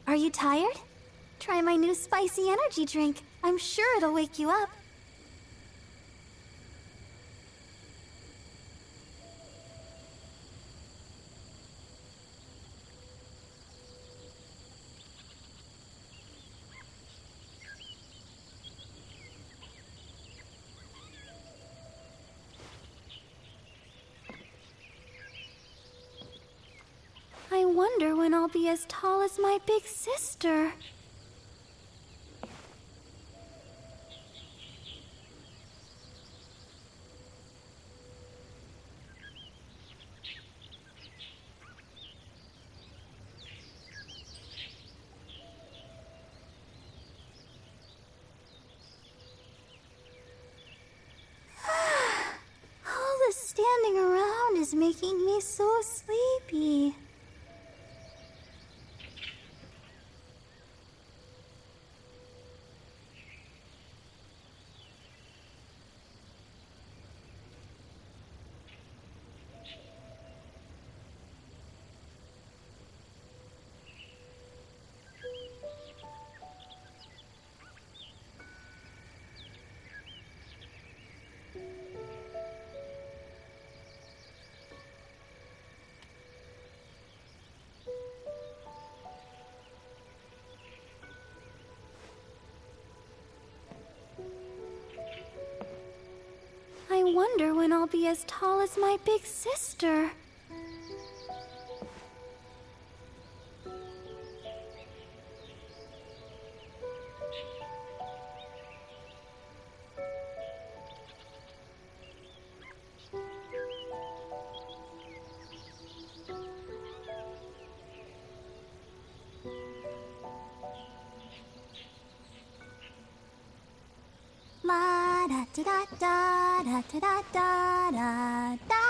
Are you tired? Try my new spicy energy drink. I'm sure it'll wake you up. I wonder when I'll be as tall as my big sister. All the standing around is making me so sleepy. I wonder when I'll be as tall as my big sister. La da da da da da da da da da da.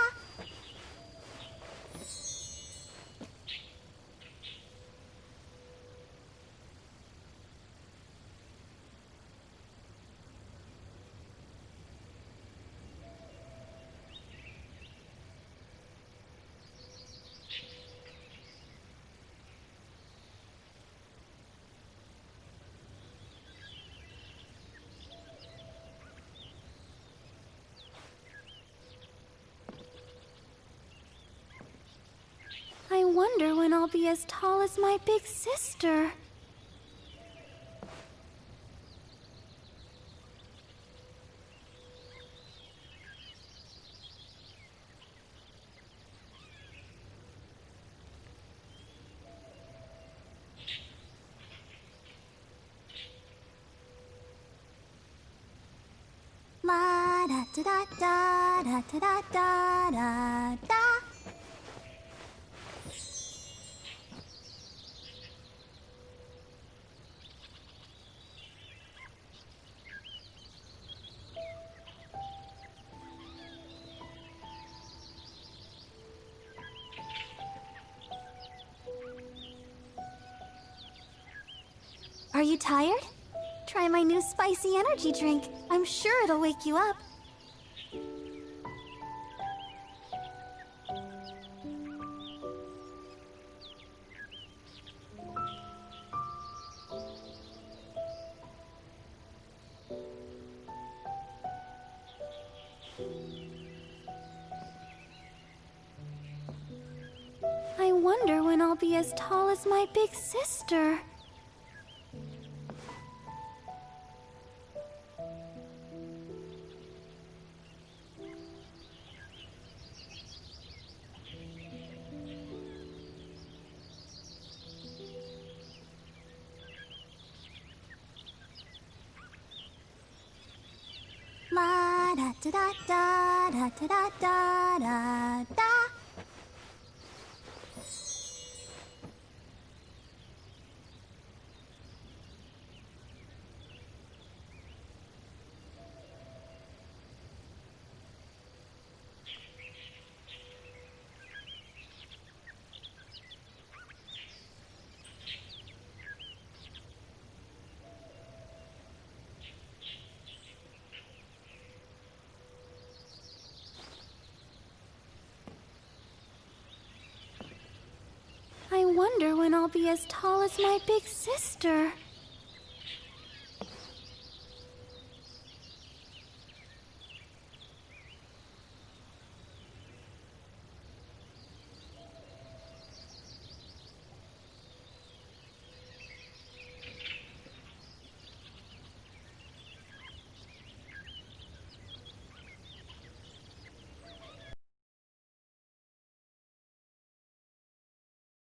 I wonder when I'll be as tall as my big sister. La da da da da da da da da da. Are you tired? Try my new spicy energy drink. I'm sure it'll wake you up. I wonder when I'll be as tall as my big sister. La da da da da da da da da da. I wonder when I'll be as tall as my big sister.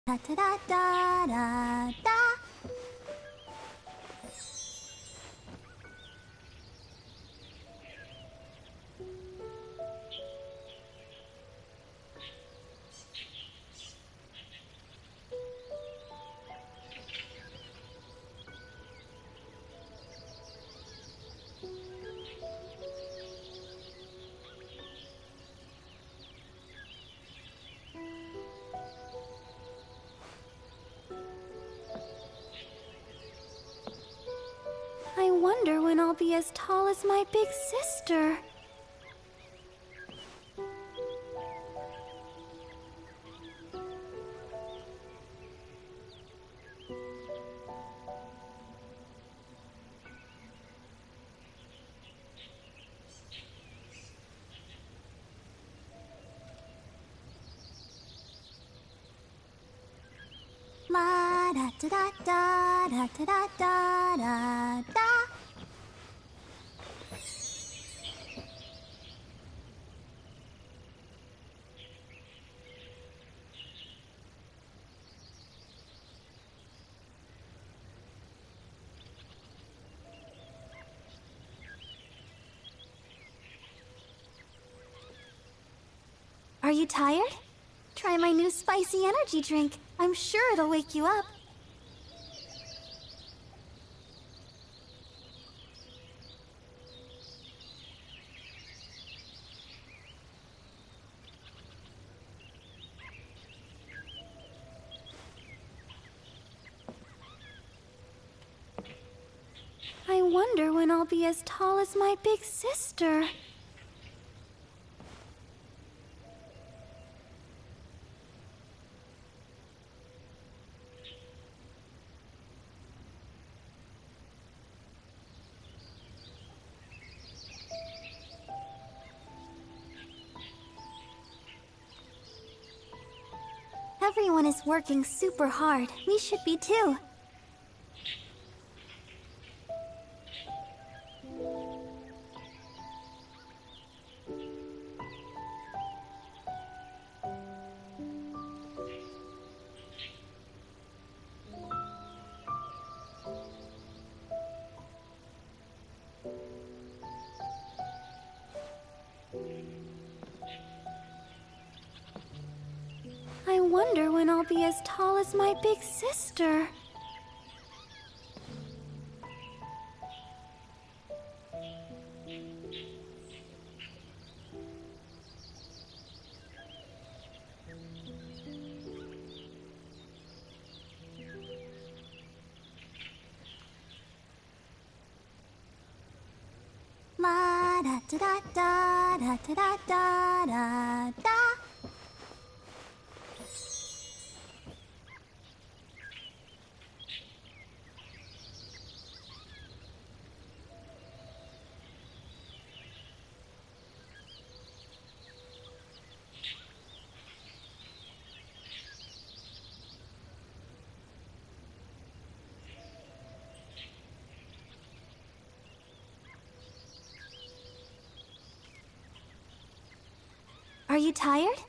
Da da da da da da. I wonder when I'll be as tall as my big sister. La da da da da da da da da da. Are you tired? Try my new spicy energy drink. I'm sure it'll wake you up. I wonder when I'll be as tall as my big sister. Everyone is working super hard. We should be too. I wonder when I'll be as tall as my big sister. La da da da da da da da da da. Are you tired?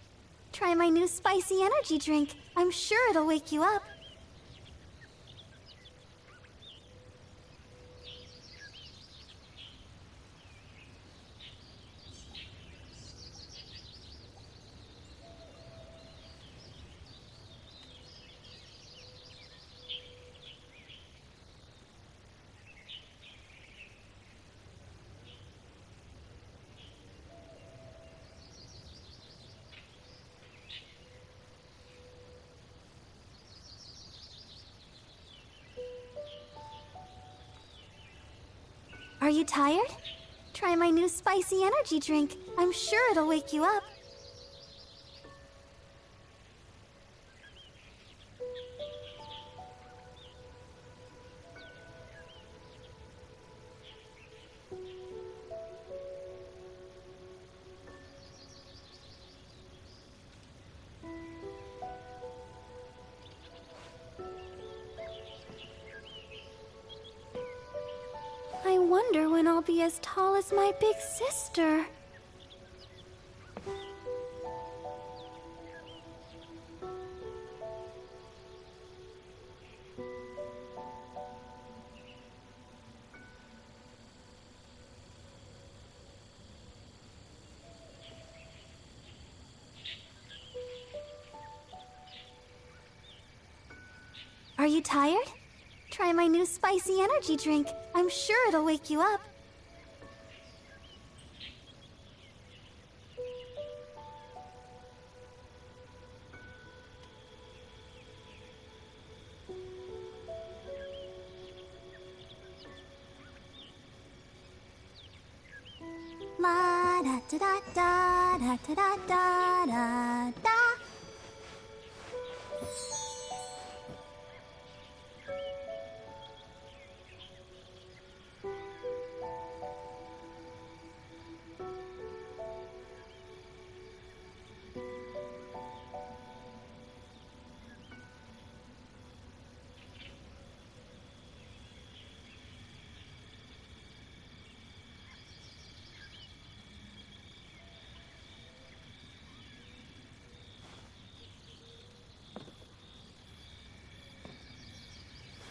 Try my new spicy energy drink. I'm sure it'll wake you up. Are you tired? Try my new spicy energy drink. I'm sure it'll wake you up. I wonder when I'll be as tall as my big sister. Are you tired? Try my new spicy energy drink. I'm sure it'll wake you up. La da da da da da da da da da.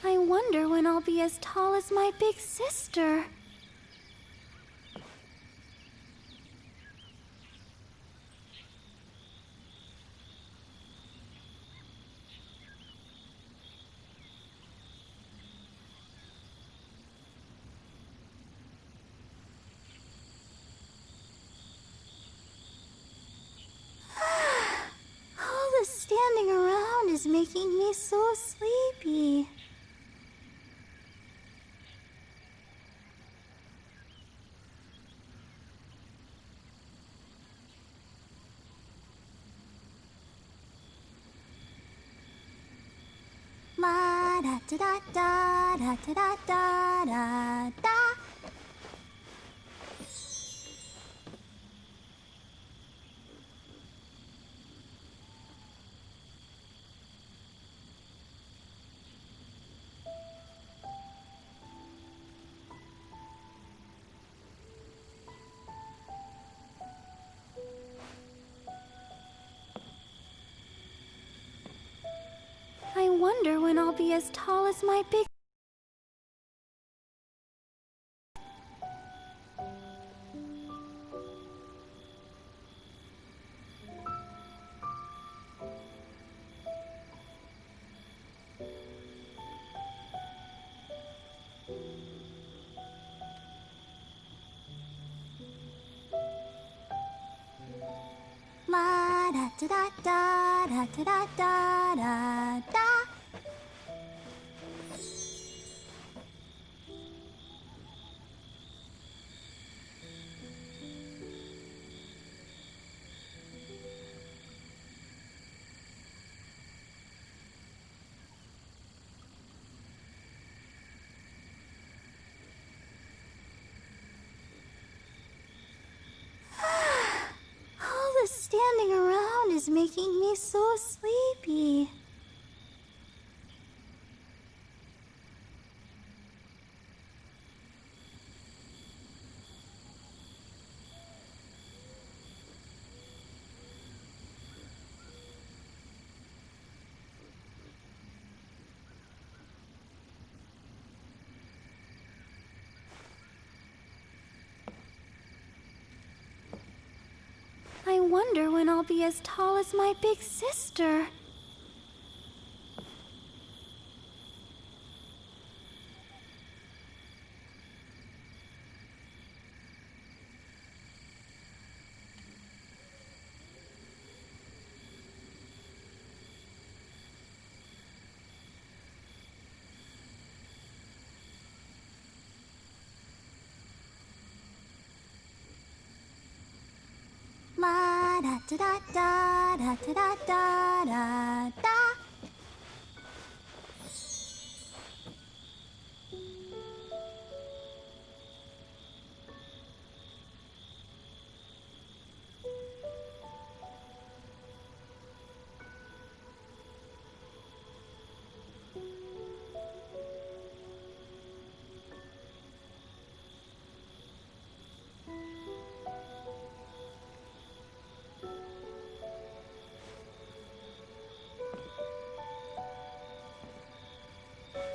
I wonder when I'll be as tall as my big sister. All the standing around is making me so sleepy. La da da da da da da da da da. I wonder when I'll be as tall as my big... La da da da da da da da da da. All the standing around is making me so sleepy. I wonder when I'll be as tall as my big sister. La da da da da da da da da da.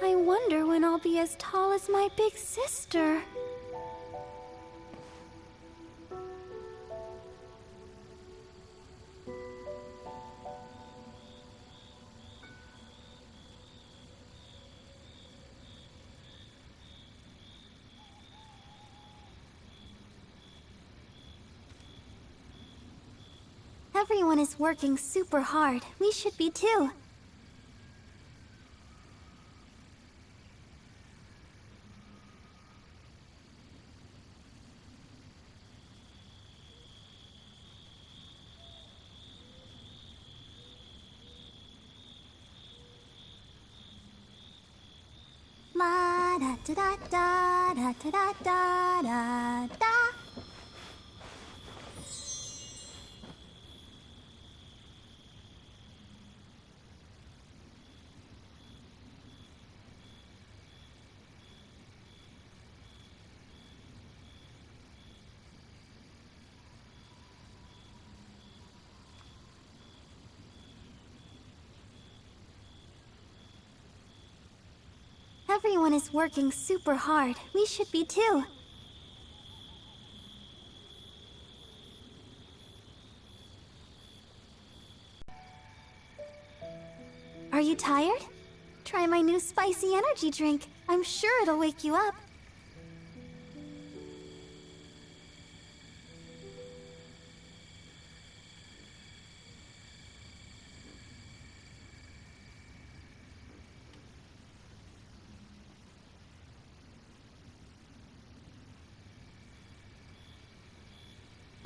I wonder when I'll be as tall as my big sister. Everyone is working super hard. We should be too. La da da da da da da da da da. Everyone is working super hard. We should be too. Are you tired? Try my new spicy energy drink. I'm sure it'll wake you up.